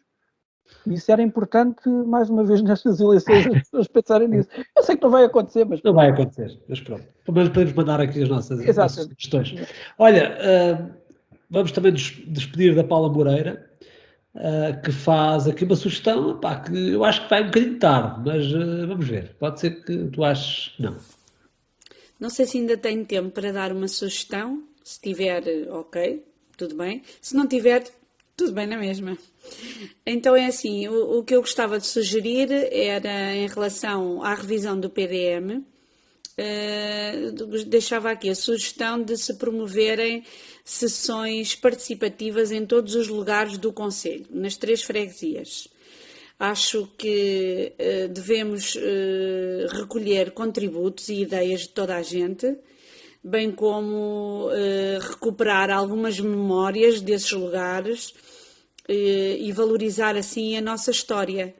C: E isso era importante, mais uma vez, nestas eleições, as pessoas pensarem nisso. Eu sei que não vai acontecer, mas...
B: Não vai acontecer, mas pronto. Mas podemos mandar aqui as nossas sugestões. Olha, vamos também despedir da Paula Moreira, que faz aqui uma sugestão, que eu acho que vai um bocadinho tarde, mas vamos ver. Pode ser que tu aches que não.
D: Não sei se ainda tenho tempo para dar uma sugestão. Se tiver, ok, tudo bem. Se não tiver, tudo bem na mesma. Então é assim, o que eu gostava de sugerir era em relação à revisão do PDM, deixava aqui a sugestão de se promoverem sessões participativas em todos os lugares do concelho, nas 3 freguesias. Acho que devemos recolher contributos e ideias de toda a gente, bem como recuperar algumas memórias desses lugares e valorizar assim a nossa história.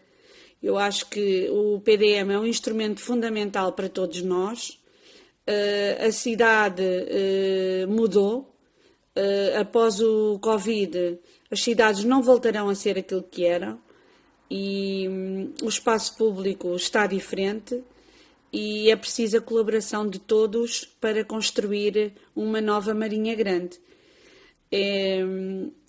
D: Eu acho que o PDM é um instrumento fundamental para todos nós, a cidade mudou. Após o Covid, as cidades não voltarão a ser aquilo que eram e o espaço público está diferente e é preciso a colaboração de todos para construir uma nova Marinha Grande.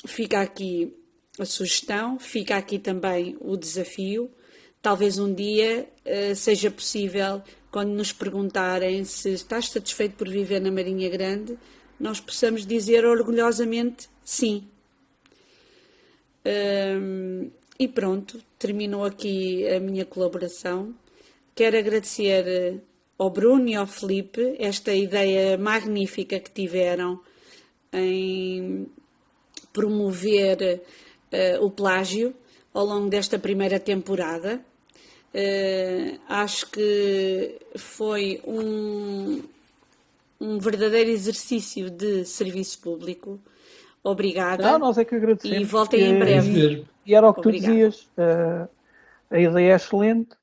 D: Fica aqui a sugestão, fica aqui também o desafio. Talvez um dia seja possível, quando nos perguntarem se estás satisfeito por viver na Marinha Grande, nós possamos dizer orgulhosamente sim. E pronto, terminou aqui a minha colaboração. Quero agradecer ao Bruno e ao Filipe esta ideia magnífica que tiveram em promover o plágio ao longo desta primeira temporada. Acho que foi um verdadeiro exercício de serviço público. Obrigada.
C: Não, nós é que agradecemos.
D: E voltem em breve.
C: E era o que tu
D: Obrigada.
C: dizias. A ideia é excelente,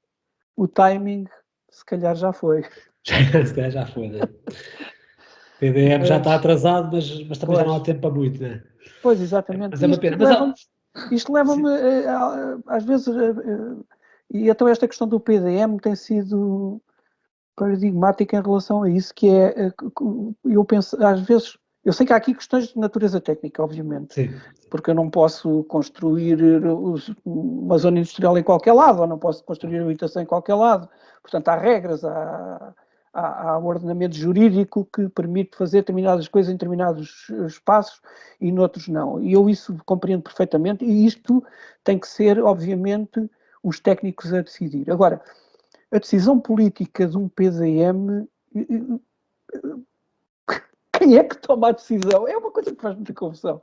C: o timing se calhar já foi.
B: Se calhar já foi, né? O PDM já está atrasado, mas também já não há tempo para muito, né?
C: Pois, exatamente.
B: Mas é uma pena.
C: Isto leva-me, às vezes, e então esta questão do PDM tem sido paradigmática em relação a isso, que é, eu penso, às vezes, eu sei que há aqui questões de natureza técnica, obviamente,
B: sim,
C: porque eu não posso construir uma zona industrial em qualquer lado, ou não posso construir habitação em qualquer lado, portanto há regras, há um ordenamento jurídico que permite fazer determinadas coisas em determinados espaços e noutros não, e eu isso compreendo perfeitamente, e isto tem que ser, obviamente, os técnicos a decidir. Agora, a decisão política de um PDM, quem é que toma a decisão? É uma coisa que faz muita confusão.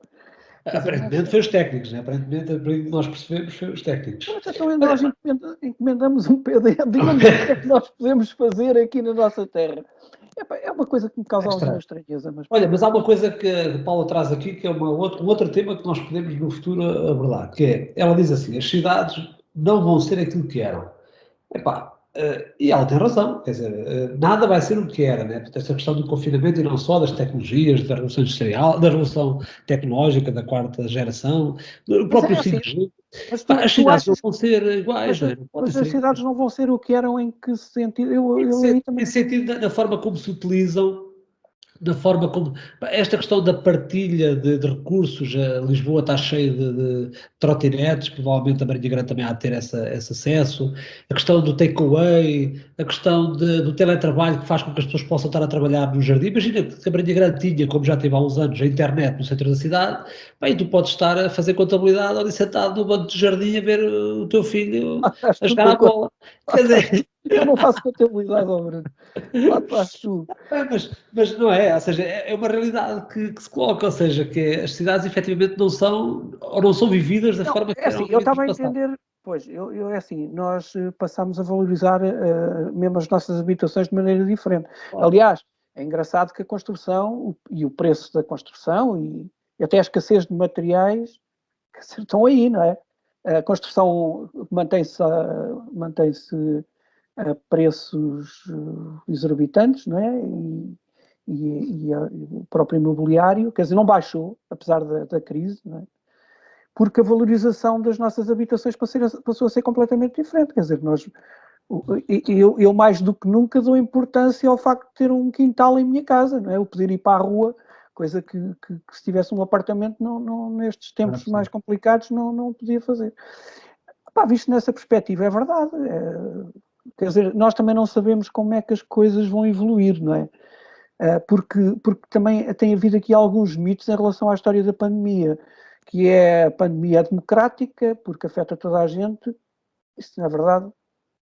B: Aparentemente foi os técnicos, né? Aparentemente nós percebemos foi os técnicos.
C: Mas então nós encomendamos um PDM, digamos, o que é que nós podemos fazer aqui na nossa terra? É uma coisa que me causa alguma estranheza. Mas...
B: Olha, mas há uma coisa que a Paula traz aqui, que é um outro tema que nós podemos no futuro abordar, que é, ela diz assim, as cidades não vão ser aquilo que eram. E ela tem razão, quer dizer, nada vai ser o que era, né? Portanto, essa questão do confinamento e não só das tecnologias, da revolução industrial, da revolução tecnológica, da quarta geração, do próprio 5G. As cidades não vão ser iguais,
C: mas as cidades não vão ser o que eram em que sentido?
B: Em sentido da forma como se utilizam, da forma como... Esta questão da partilha de recursos, Lisboa está cheia de trotinetes, provavelmente a Marinha Grande também há de ter esse acesso, a questão do takeaway, a questão do teletrabalho que faz com que as pessoas possam estar a trabalhar no jardim. Imagina que a Marinha Grande tinha, como já teve há uns anos, a internet no centro da cidade, bem, tu podes estar a fazer contabilidade ali sentado no banco de jardim a ver o teu filho a jogar a bola. Quer dizer...
C: Eu não faço contabilidade, Bruno. Lá faz tu.
B: Mas não é, ou seja, é uma realidade que se coloca, ou seja, que as cidades efetivamente não são, ou não são vividas da forma que
C: assim, eu estava a entender, pois, é assim, nós passamos a valorizar mesmo as nossas habitações de maneira diferente. Claro. Aliás, é engraçado que a construção e o preço da construção e até a escassez de materiais estão aí, não é? A construção mantém-se a preços exorbitantes, não é? E o próprio imobiliário, quer dizer, não baixou, apesar da crise, não é? Porque a valorização das nossas habitações passou a ser completamente diferente, quer dizer, eu mais do que nunca dou importância ao facto de ter um quintal em minha casa, não é? Eu poder ir para a rua, coisa que se tivesse um apartamento, nestes tempos mais complicados, não podia fazer. Visto nessa perspectiva, é verdade. Quer dizer, nós também não sabemos como é que as coisas vão evoluir, não é? Porque também tem havido aqui alguns mitos em relação à história da pandemia, que é a pandemia democrática, porque afeta toda a gente. Isso, na verdade,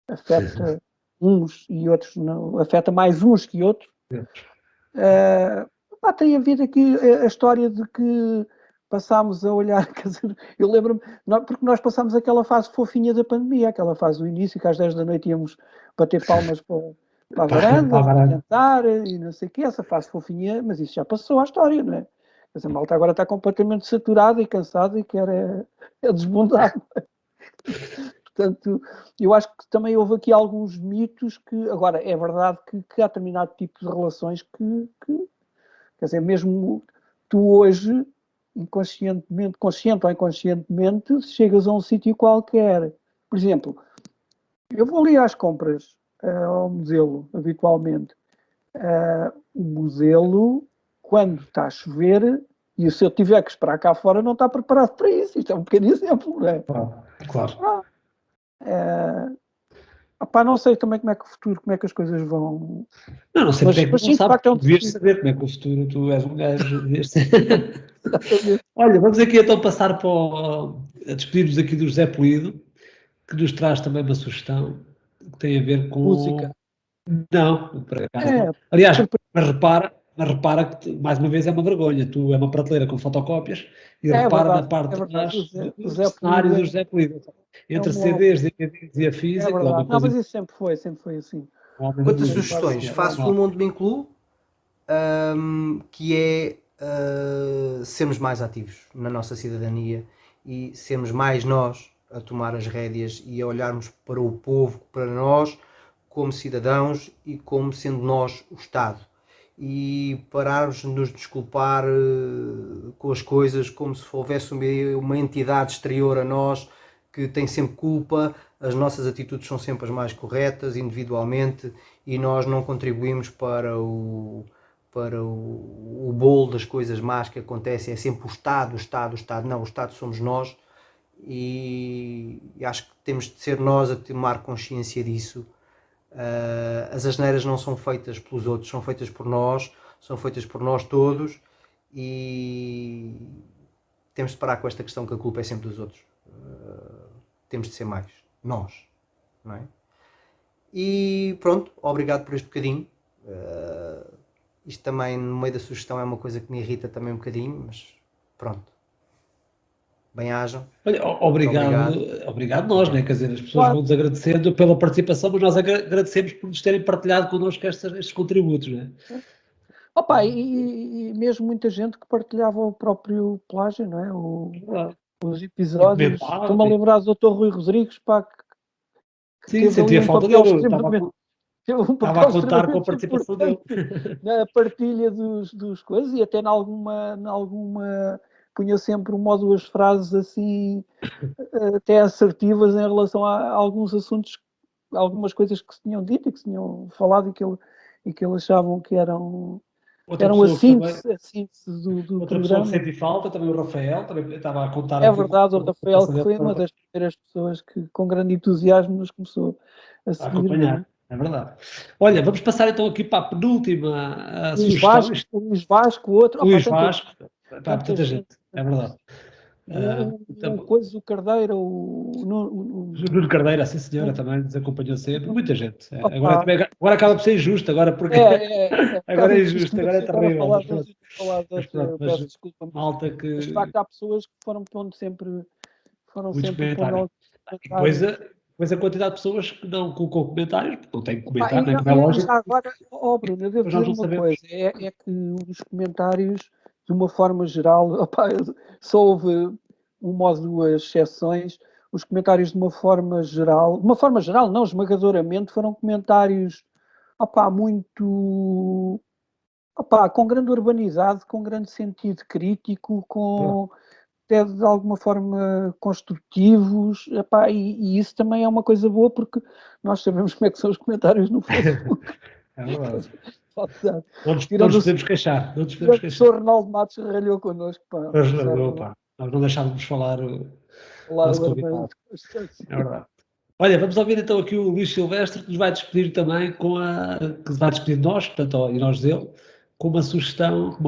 C: afeta uns e outros, não, afeta mais uns que outros. Tem havido aqui a história de que passámos a olhar, quer dizer, eu lembro-me, porque nós passámos aquela fase fofinha da pandemia, aquela fase do início, que às 10 da noite íamos bater palmas para a varanda, cantar e não sei o quê, essa fase fofinha, mas isso já passou à história, não é? Mas a malta agora está completamente saturada e cansada e quer desbundar. portanto, eu acho que também houve aqui alguns mitos que, agora, é verdade que há determinado tipo de relações que quer dizer, mesmo tu hoje, inconscientemente, consciente ou inconscientemente, chegas a um sítio qualquer. Por exemplo, eu vou ali às compras, ao Modelo, habitualmente. O Modelo, quando está a chover, e se eu tiver que esperar cá fora, não está preparado para isso. Isto é um pequeno exemplo, não é?
B: Claro.
C: Não sei também como é que o futuro, como é que as coisas vão.
B: Não sei porque é que não
C: sim,
B: sabes,
C: de facto,
B: devias saber como é que o futuro, tu és um gajo deste. Olha, vamos aqui então passar a despedir-nos aqui do José Polido, que nos traz também uma sugestão que tem a ver com...
C: Música.
B: Não, por acaso não. Aliás, mas repara que, mais uma vez, é uma vergonha. Tu é uma prateleira com fotocópias e repara
C: verdade,
B: na parte de trás
C: o
B: do cenário do José Polido. Entre CDs, DVDs e afins,
C: é verdade. Não, mas isso sempre foi assim.
J: Quantas sugestões? Faço uma onde me incluo, que é sermos mais ativos na nossa cidadania e sermos mais nós a tomar as rédeas e a olharmos para o povo, para nós como cidadãos e como sendo nós o Estado, e pararmos de nos desculpar com as coisas como se houvesse uma entidade exterior a nós que tem sempre culpa. As nossas atitudes são sempre as mais corretas individualmente e nós não contribuímos para o bolo das coisas más que acontecem. É sempre o Estado. Não, o Estado somos nós, e acho que temos de ser nós a tomar consciência disso. As asneiras não são feitas pelos outros, são feitas por nós, são feitas por nós todos, e temos de parar com esta questão que a culpa é sempre dos outros. Temos de ser mais nós, não é? E pronto, obrigado por este bocadinho. Isto também, no meio da sugestão, é uma coisa que me irrita também um bocadinho, mas pronto. Bem-ajam.
B: Obrigado nós, né? Quer dizer, as pessoas vão-nos agradecendo pela participação, mas nós agradecemos por nos terem partilhado connosco estes contributos, né?
C: E mesmo muita gente que partilhava o próprio plágio, não é? Os episódios. Estou-me a lembrar do Dr. Rui Rodrigues,
B: Sim, sentia falta dele. Estava a contar com a participação dele.
C: Na partilha dos coisas, e até em alguma punha sempre uma ou duas frases assim, até assertivas em relação a alguns assuntos, algumas coisas que se tinham dito e que se tinham falado e que eles achavam que eram a síntese do
B: outra
C: programa.
B: Pessoa que senti falta, também o Rafael, também estava a contar.
C: É verdade, o Rafael, que foi uma das primeiras pessoas que com grande entusiasmo nos começou a seguir.
B: Acompanhar. É verdade. Olha, vamos passar então aqui para a penúltima sugestão.
C: Luís Vasco, outro.
B: Luís Vasco, tanta gente, é verdade.
C: O Cardeiro, o
B: Nuno Cardeiro, sim senhora, também nos acompanhou sempre, muita gente. Agora acaba por ser injusto, agora porque agora é injusto, agora é terrível.
C: Peço desculpa,
B: malta que...
C: mas de facto há pessoas que foram sempre
B: pondo depois a quantidade de pessoas que não colocou comentários, porque não tem comentário, nem como é lógico.
C: Agora, Bruno, eu devo dizer uma coisa, é que os comentários, de uma forma geral, só houve uma ou duas exceções. Os comentários de uma forma geral não, esmagadoramente, foram comentários muito com grande urbanidade, com grande sentido crítico, até de alguma forma construtivos, e isso também é uma coisa boa, porque nós sabemos como é que são os comentários no Facebook.
B: É verdade. Não nos podemos queixar. O
C: professor Ronaldo Matos ralhou connosco.
B: Nós não deixávamos falar o nosso convidado. É verdade. Olha, vamos ouvir então aqui o Luís Silvestre, que nos vai despedir também que nos vai despedir de nós, portanto, e nós dele, com uma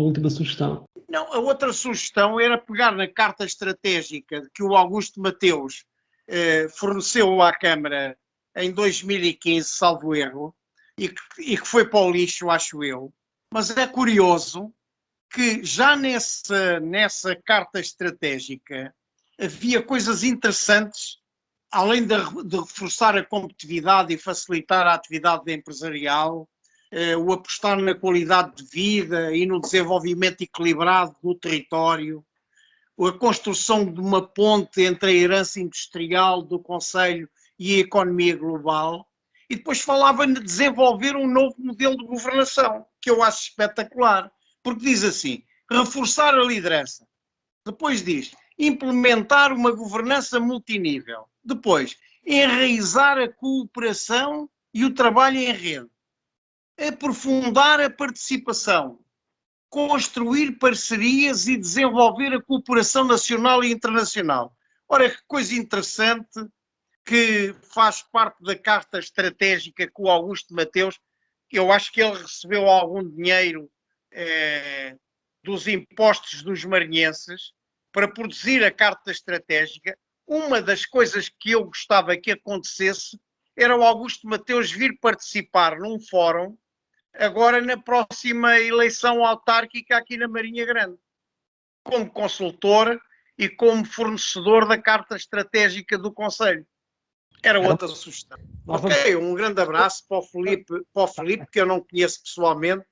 B: última sugestão.
E: Não, a outra sugestão era pegar na carta estratégica que o Augusto Mateus forneceu à Câmara em 2015, salvo erro, e que foi para o lixo, acho eu. Mas é curioso que já nessa carta estratégica havia coisas interessantes, além de reforçar a competitividade e facilitar a atividade empresarial, o apostar na qualidade de vida e no desenvolvimento equilibrado do território, a construção de uma ponte entre a herança industrial do Conselho e a economia global, e depois falava de desenvolver um novo modelo de governação, que eu acho espetacular, porque diz assim, reforçar a liderança, depois diz, implementar uma governança multinível, depois, enraizar a cooperação e o trabalho em rede, aprofundar a participação, construir parcerias e desenvolver a cooperação nacional e internacional. Ora, que coisa interessante, que faz parte da carta estratégica com o Augusto Mateus. Eu acho que ele recebeu algum dinheiro dos impostos dos marinhenses para produzir a carta estratégica. Uma das coisas que eu gostava que acontecesse era o Augusto Mateus vir participar num fórum agora na próxima eleição autárquica aqui na Marinha Grande, como consultor e como fornecedor da carta estratégica do Conselho. Era outra sugestão. Ok, um grande abraço para o Filipe, que eu não conheço pessoalmente,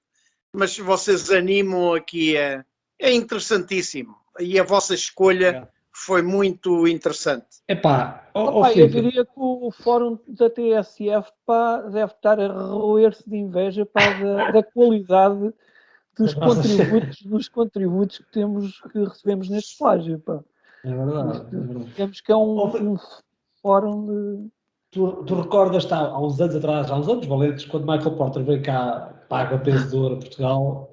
E: mas vocês animam aqui, é interessantíssimo. E a vossa escolha foi muito interessante.
C: Eu diria que o fórum da TSF deve estar a roer-se de inveja da qualidade dos contributos que recebemos neste plágio.
B: É verdade.
C: Temos que é um fórum de...
B: Tu recordas, há uns anos atrás, valentes, quando Michael Porter veio cá para a Água Pensadora, Portugal,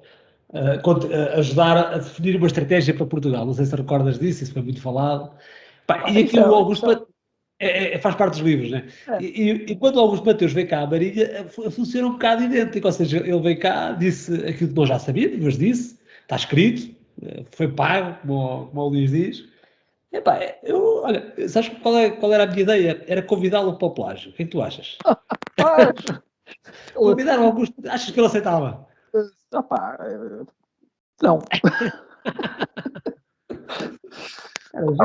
B: ajudar a definir uma estratégia para Portugal. Não sei se recordas disso, isso foi muito falado. E aqui o Augusto faz parte dos livros, né? E quando o Augusto Mateus veio cá à Marinha, funciona um bocado idêntico, ou seja, ele veio cá, disse aquilo que nós já sabíamos, mas disse, está escrito, foi pago, como o Luís diz. Olha, sabes qual era a minha ideia? Era convidá-lo para o plágio. O que é que tu achas? Convidar o Augusto, achas que ele aceitava?
C: Não.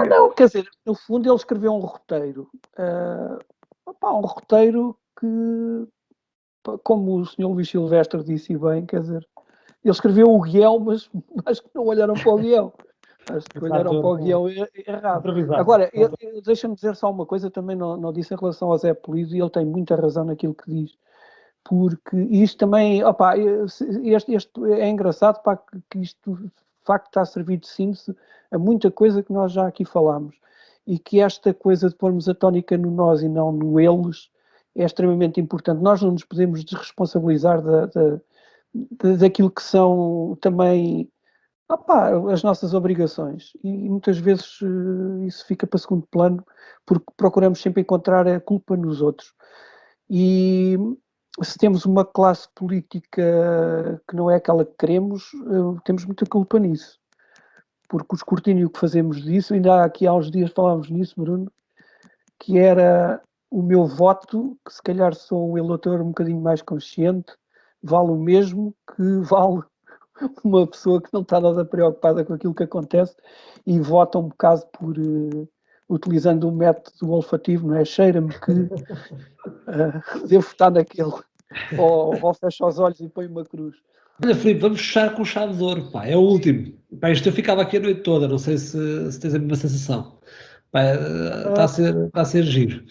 C: Não, quer dizer, no fundo ele escreveu um roteiro. Um roteiro que, como o Sr. Luís Silvestre disse bem, quer dizer, ele escreveu o guião, mas que não olharam para o guião. Acho que olharam para o guião errado. Agora, deixa-me dizer só uma coisa, também não disse em relação ao Zé Polido, e ele tem muita razão naquilo que diz, porque isto também, é engraçado que isto, de facto, está a servir de síntese a muita coisa que nós já aqui falámos, e que esta coisa de pormos a tónica no nós e não no eles é extremamente importante. Nós não nos podemos desresponsabilizar daquilo que são também as nossas obrigações, e muitas vezes isso fica para segundo plano, porque procuramos sempre encontrar a culpa nos outros. E se temos uma classe política que não é aquela que queremos, temos muita culpa nisso, porque o escrutínio que fazemos disso, ainda há uns dias falámos nisso, Bruno, que era o meu voto, que se calhar sou um eleitor um bocadinho mais consciente, vale o mesmo que vale uma pessoa que não está nada preocupada com aquilo que acontece e vota um bocado por utilizando um método olfativo, não é? Cheira-me que devo votar naquele, ou fecha os olhos e põe uma cruz.
B: Olha, Filipe, vamos fechar com o chave de ouro, é o último. Isto eu ficava aqui a noite toda, não sei se tens a mesma sensação. Está a ser giro.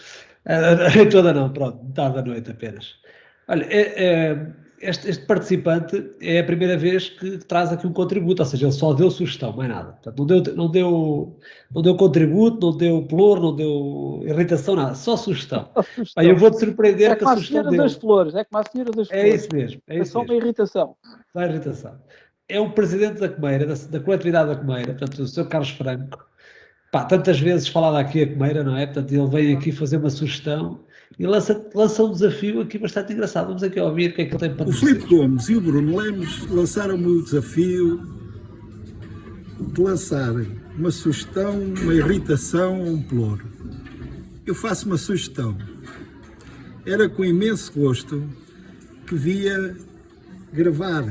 B: A noite toda não, pronto, metade da noite apenas. Olha, este participante é a primeira vez que traz aqui um contributo, ou seja, ele só deu sugestão, mais nada. Portanto, não deu contributo, não deu plor, não deu irritação, nada, só sugestão. Eu vou-te surpreender com a sugestão dele.
C: É como a Senhora das Flores.
B: É isso mesmo.
C: É só uma irritação.
B: Só a irritação. É o presidente da Comeira, da coletividade da Comeira, portanto, o Sr. Carlos Franco. Tantas vezes falado aqui a Comeira, não é? Portanto, ele vem aqui fazer uma sugestão e lança um desafio aqui bastante engraçado. Vamos aqui ouvir o que é que ele tem para dizer.
O: O Filipe Gomes e o Bruno Lemos lançaram-me o desafio de lançarem uma sugestão, uma irritação ou um ploro. Eu faço uma sugestão. Era com imenso gosto que via gravar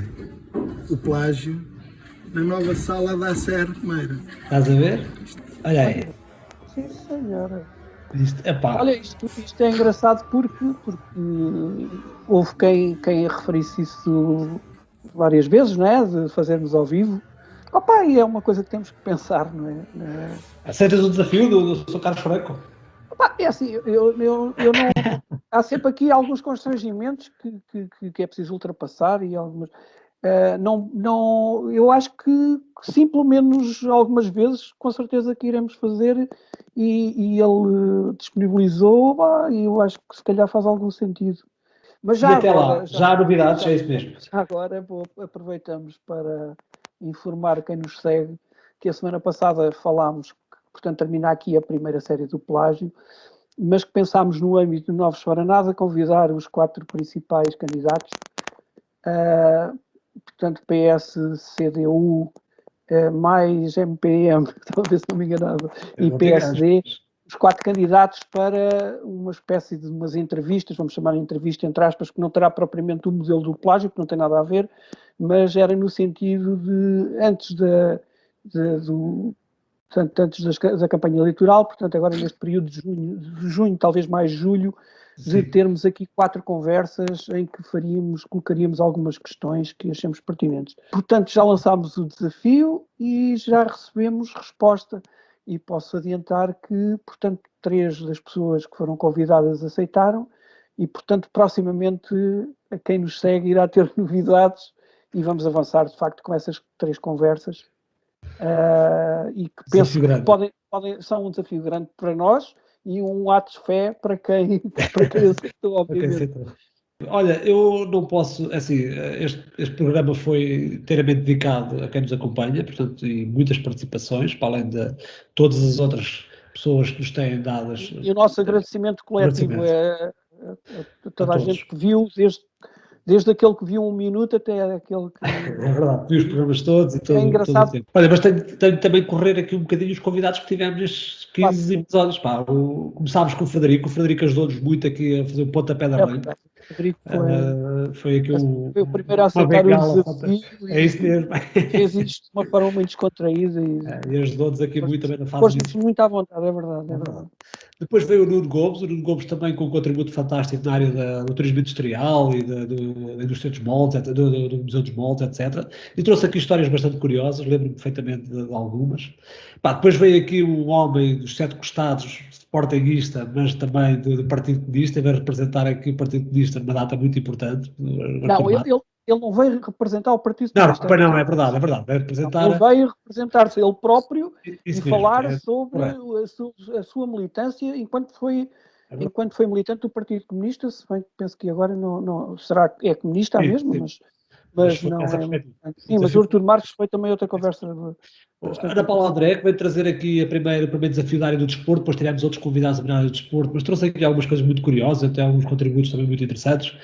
O: o plágio na nova sala da ACR Comeira.
B: Estás a ver? Olha aí.
C: Sim, senhora.
B: Olha,
C: isto é engraçado porque houve quem referisse isso várias vezes, não é? De fazermos ao vivo, Opa, e é uma coisa que temos que pensar, não é?
B: Aceitas o desafio do Sr. Carlos Franco?
C: Opa, é assim, eu não... Há sempre aqui alguns constrangimentos que é preciso ultrapassar e algumas... eu acho que sim, pelo menos algumas vezes, com certeza que iremos fazer e ele disponibilizou, e eu acho que se calhar faz algum sentido. Mas já
B: e até
C: agora,
B: lá, já há novidades, é isso mesmo.
C: Agora aproveitamos para informar quem nos segue que a semana passada falámos, portanto termina aqui a primeira série do Plágio, mas que pensámos no âmbito do Novos para Nada convidar os 4 principais candidatos, portanto PS, CDU, mais MPM, talvez se não me enganava, e PSD, os 4 candidatos para uma espécie de umas entrevistas, vamos chamar de entrevista entre aspas, que não terá propriamente o modelo do Plágio, que não tem nada a ver, mas era no sentido de, antes da campanha eleitoral, portanto agora neste período de junho, talvez mais julho, de termos aqui 4 conversas em que colocaríamos algumas questões que achamos pertinentes. Portanto, já lançámos o desafio e já recebemos resposta. E posso adiantar que, portanto, 3 das pessoas que foram convidadas aceitaram e, portanto, proximamente a quem nos segue irá ter novidades e vamos avançar, de facto, com essas 3 conversas. E que penso que são um desafio grande para nós e um ato de fé para quem aceitou, obviamente.
B: Olha, eu não posso, assim, este programa foi inteiramente dedicado a quem nos acompanha, portanto, e muitas participações, para além de todas as outras pessoas que nos têm dadas.
C: E o nosso agradecimento coletivo a toda a gente que viu, desde aquele que viu 1 minuto até aquele que...
B: É verdade, vi os programas todos e todo,
C: é engraçado.
B: Todo o tempo. Olha, mas tenho também que correr aqui um bocadinho os convidados que tivemos nestes 15 episódios. Começámos com o Frederico ajudou-nos muito aqui a fazer o pontapé da arranque.
C: Frederico
B: foi aqui
C: foi o primeiro a aceitar o desafio.
B: É isso mesmo.
C: Fez isto de uma forma muito descontraída.
B: E ajudou-nos aqui muito também na fase
C: inicial. Muito à vontade, é verdade.
B: Depois veio o Nuno Gomes também com um contributo fantástico na área do turismo industrial e da indústria dos moldes, do Museu dos Moldes, etc. E trouxe aqui histórias bastante curiosas, lembro-me perfeitamente de algumas. Depois veio aqui um homem dos 7 costados, sportinguista, mas também do Partido Comunista, veio representar aqui o Partido Comunista numa data muito importante.
C: Não, ele não veio representar o Partido Comunista.
B: Não, é verdade. Veio representar...
C: Ele veio representar-se ele próprio e
B: mesmo,
C: falar sobre a sua militância enquanto foi militante do Partido Comunista, se bem que penso que agora não será que é comunista mesmo, mas não é. Sim, mas o Artur Marques foi também outra conversa.
B: Ana Paula André, que veio trazer aqui o primeiro desafio da área do desporto, depois tivemos outros convidados na área do desporto, mas trouxe aqui algumas coisas muito curiosas, até alguns contributos também muito interessantes,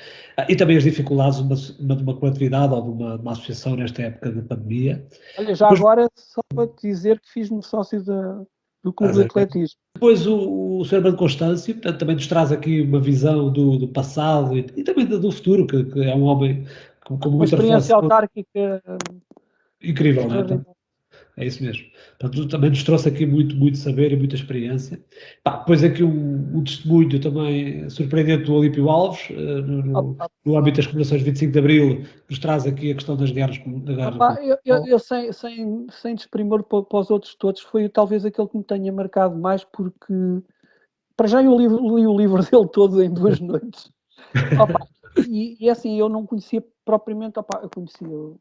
B: e também as dificuldades de uma coletividade ou de uma associação nesta época de pandemia.
C: Olha, já agora, só para te dizer que fiz-me sócio do Clube de Atletismo.
B: Depois o Sr. Armando Constâncio, portanto, também nos traz aqui uma visão do passado e também do futuro, que é um homem com muita
C: uma experiência autárquica
B: incrível, não é? É isso mesmo. Portanto, também nos trouxe aqui muito saber e muita experiência. Depois aqui um testemunho também surpreendente do Olímpio Alves, no âmbito das comemorações de 25 de Abril, nos traz aqui a questão das guerras.
C: Eu sem desprimor para os outros todos, foi talvez aquele que me tenha marcado mais, porque para já eu li o livro dele todo em 2 noites. E assim, eu não conhecia propriamente, eu conhecia o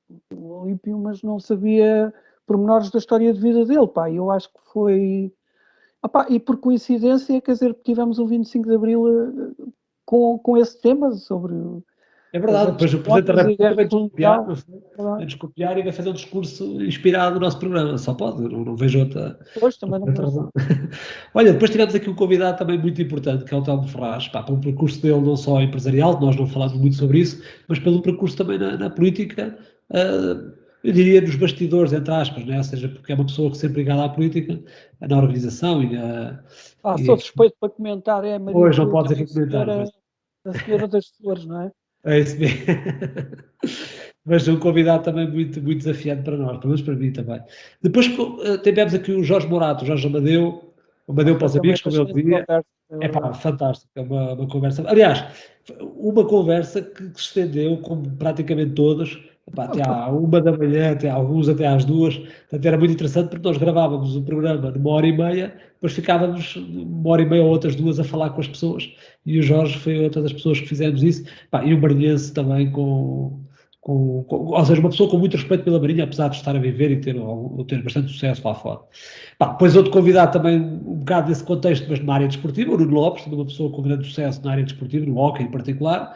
C: Olímpio, mas não sabia pormenores da história de vida dele, eu acho que foi... e por coincidência, quer dizer, tivemos um 25 de Abril com esse tema sobre...
B: É verdade, depois o Presidente da República vai-nos copiar e vai fazer um discurso inspirado no nosso programa, só pode, não vejo outra...
C: Pois, também não razão.
B: Olha, depois tivemos aqui um convidado também muito importante, que é o Telmo Ferraz, pelo percurso dele não só empresarial, nós não falamos muito sobre isso, mas pelo percurso também na política, eu diria nos bastidores, entre aspas, né? Ou seja, porque é uma pessoa que sempre ligada à política, na organização e
C: sou suspeito para comentar, é a Maria.
B: Pois, não podes aqui comentar.
C: A senhora das flores, não é?
B: É isso mesmo. Mas um convidado também muito desafiante para nós, pelo menos para mim também. Depois tivemos aqui o Jorge Morato, o Jorge Amadeu para os amigos, como ele dizia. Fantástico, é uma conversa. Aliás, uma conversa que se estendeu, como praticamente todas, até à 1 da manhã, alguns até às 2. Portanto, era muito interessante porque nós gravávamos o programa numa hora e meia, depois ficávamos 1 hora e meia ou outras 2 a falar com as pessoas. E o Jorge foi outra das pessoas que fizemos isso. E o Marinhense também ou seja, uma pessoa com muito respeito pela Marinha, apesar de estar a viver e ter bastante sucesso lá fora. Depois outro convidado também, um bocado nesse contexto, mas na área desportiva, o Nuno Lopes, uma pessoa com grande sucesso na área desportiva, no hóquei em particular,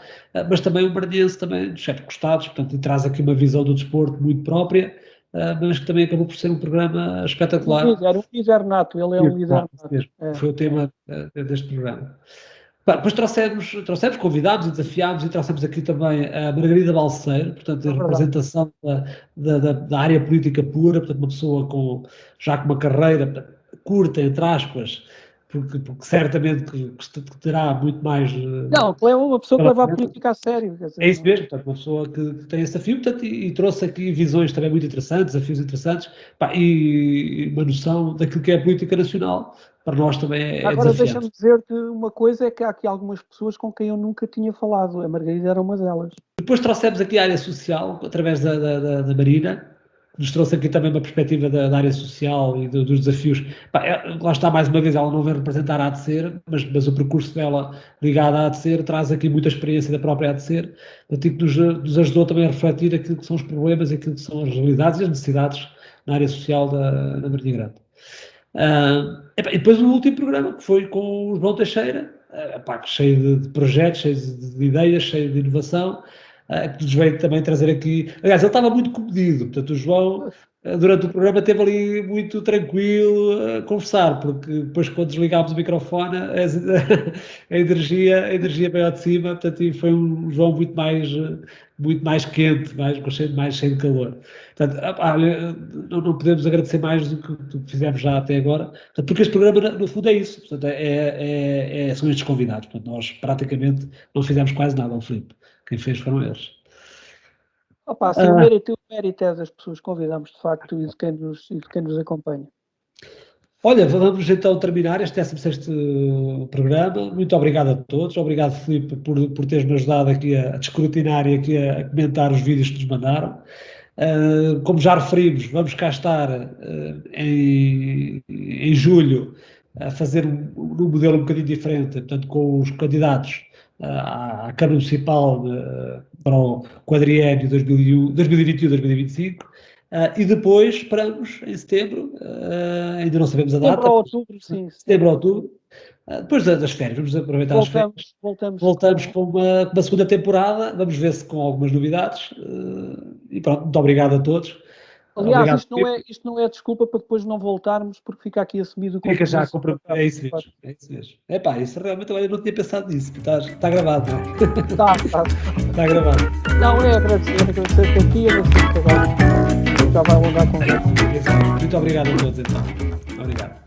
B: mas também o Marinhense, também dos 7 costados, portanto, e traz aqui uma visão do desporto muito própria, mas que também acabou por ser um programa espetacular.
C: Um líder nato, ele é um líder nato.
B: Foi o tema deste programa. Depois trouxemos, convidados e desafiámos e trouxemos aqui também a Margarida Balseiro, portanto, a representação da área política pura, portanto, uma pessoa já com uma carreira curta, entre aspas, porque certamente que terá muito mais...
C: Não, é uma pessoa que leva a política a sério. Quer dizer,
B: é isso mesmo, portanto, uma pessoa que tem esse desafio, portanto, e trouxe aqui visões também muito interessantes, desafios interessantes, e uma noção daquilo que é a política nacional. Para nós também é
C: Agora deixa-me dizer-te uma coisa, é que há aqui algumas pessoas com quem eu nunca tinha falado. A Margarida era uma delas.
B: Depois trouxemos aqui a área social, através da Marina, que nos trouxe aqui também uma perspectiva da área social e dos desafios. Lá está, mais uma vez, ela não vem representar a ADCER, mas o percurso dela ligado à ADCER traz aqui muita experiência da própria ADCER, que nos ajudou também a refletir aquilo que são os problemas, aquilo que são as realidades e as necessidades na área social da Marinha Grande. E depois o último programa, que foi com o João Teixeira, cheio de projetos, cheio de ideias, cheio de inovação, que nos veio também trazer aqui... Aliás, ele estava muito comedido, portanto o João, durante o programa, esteve ali muito tranquilo a conversar, porque depois quando desligámos o microfone, a energia veio ao de cima, portanto, e foi um João muito mais quente, mais cheio de calor. Portanto, não podemos agradecer mais do que fizemos já até agora, portanto, porque este programa, no fundo, é isso. Portanto, são estes convidados. Portanto, nós praticamente não fizemos quase nada ao Filipe. Quem fez foram eles.
C: Sim, o mérito é das pessoas que convidamos, de facto, e de quem nos acompanha.
B: Olha, vamos então terminar este 16º programa. Muito obrigado a todos. Obrigado, Filipe, por teres-me ajudado aqui a descrutinar e aqui a comentar os vídeos que nos mandaram. Como já referimos, vamos cá estar em julho a fazer um modelo um bocadinho diferente, portanto, com os candidatos à Câmara Municipal para o quadriênio 2021-2025. E depois esperamos em setembro, ainda não sabemos a data.
C: Setembro ou outubro, sim.
B: Setembro ou outubro. Depois das férias, vamos aproveitar as férias. Voltamos com uma segunda temporada, vamos ver se com algumas novidades. E pronto, muito obrigado a todos.
C: Aliás, isto não é desculpa para depois não voltarmos, porque fica aqui assumido o
B: compromisso. Fica já, é isso mesmo. Isso realmente eu não tinha pensado nisso, está gravado, não é? Está gravado.
C: Não, é agradecer-te aqui, agradecer-te agora. Já vai alongar com isso.
B: Muito obrigado a todos, então. Obrigado.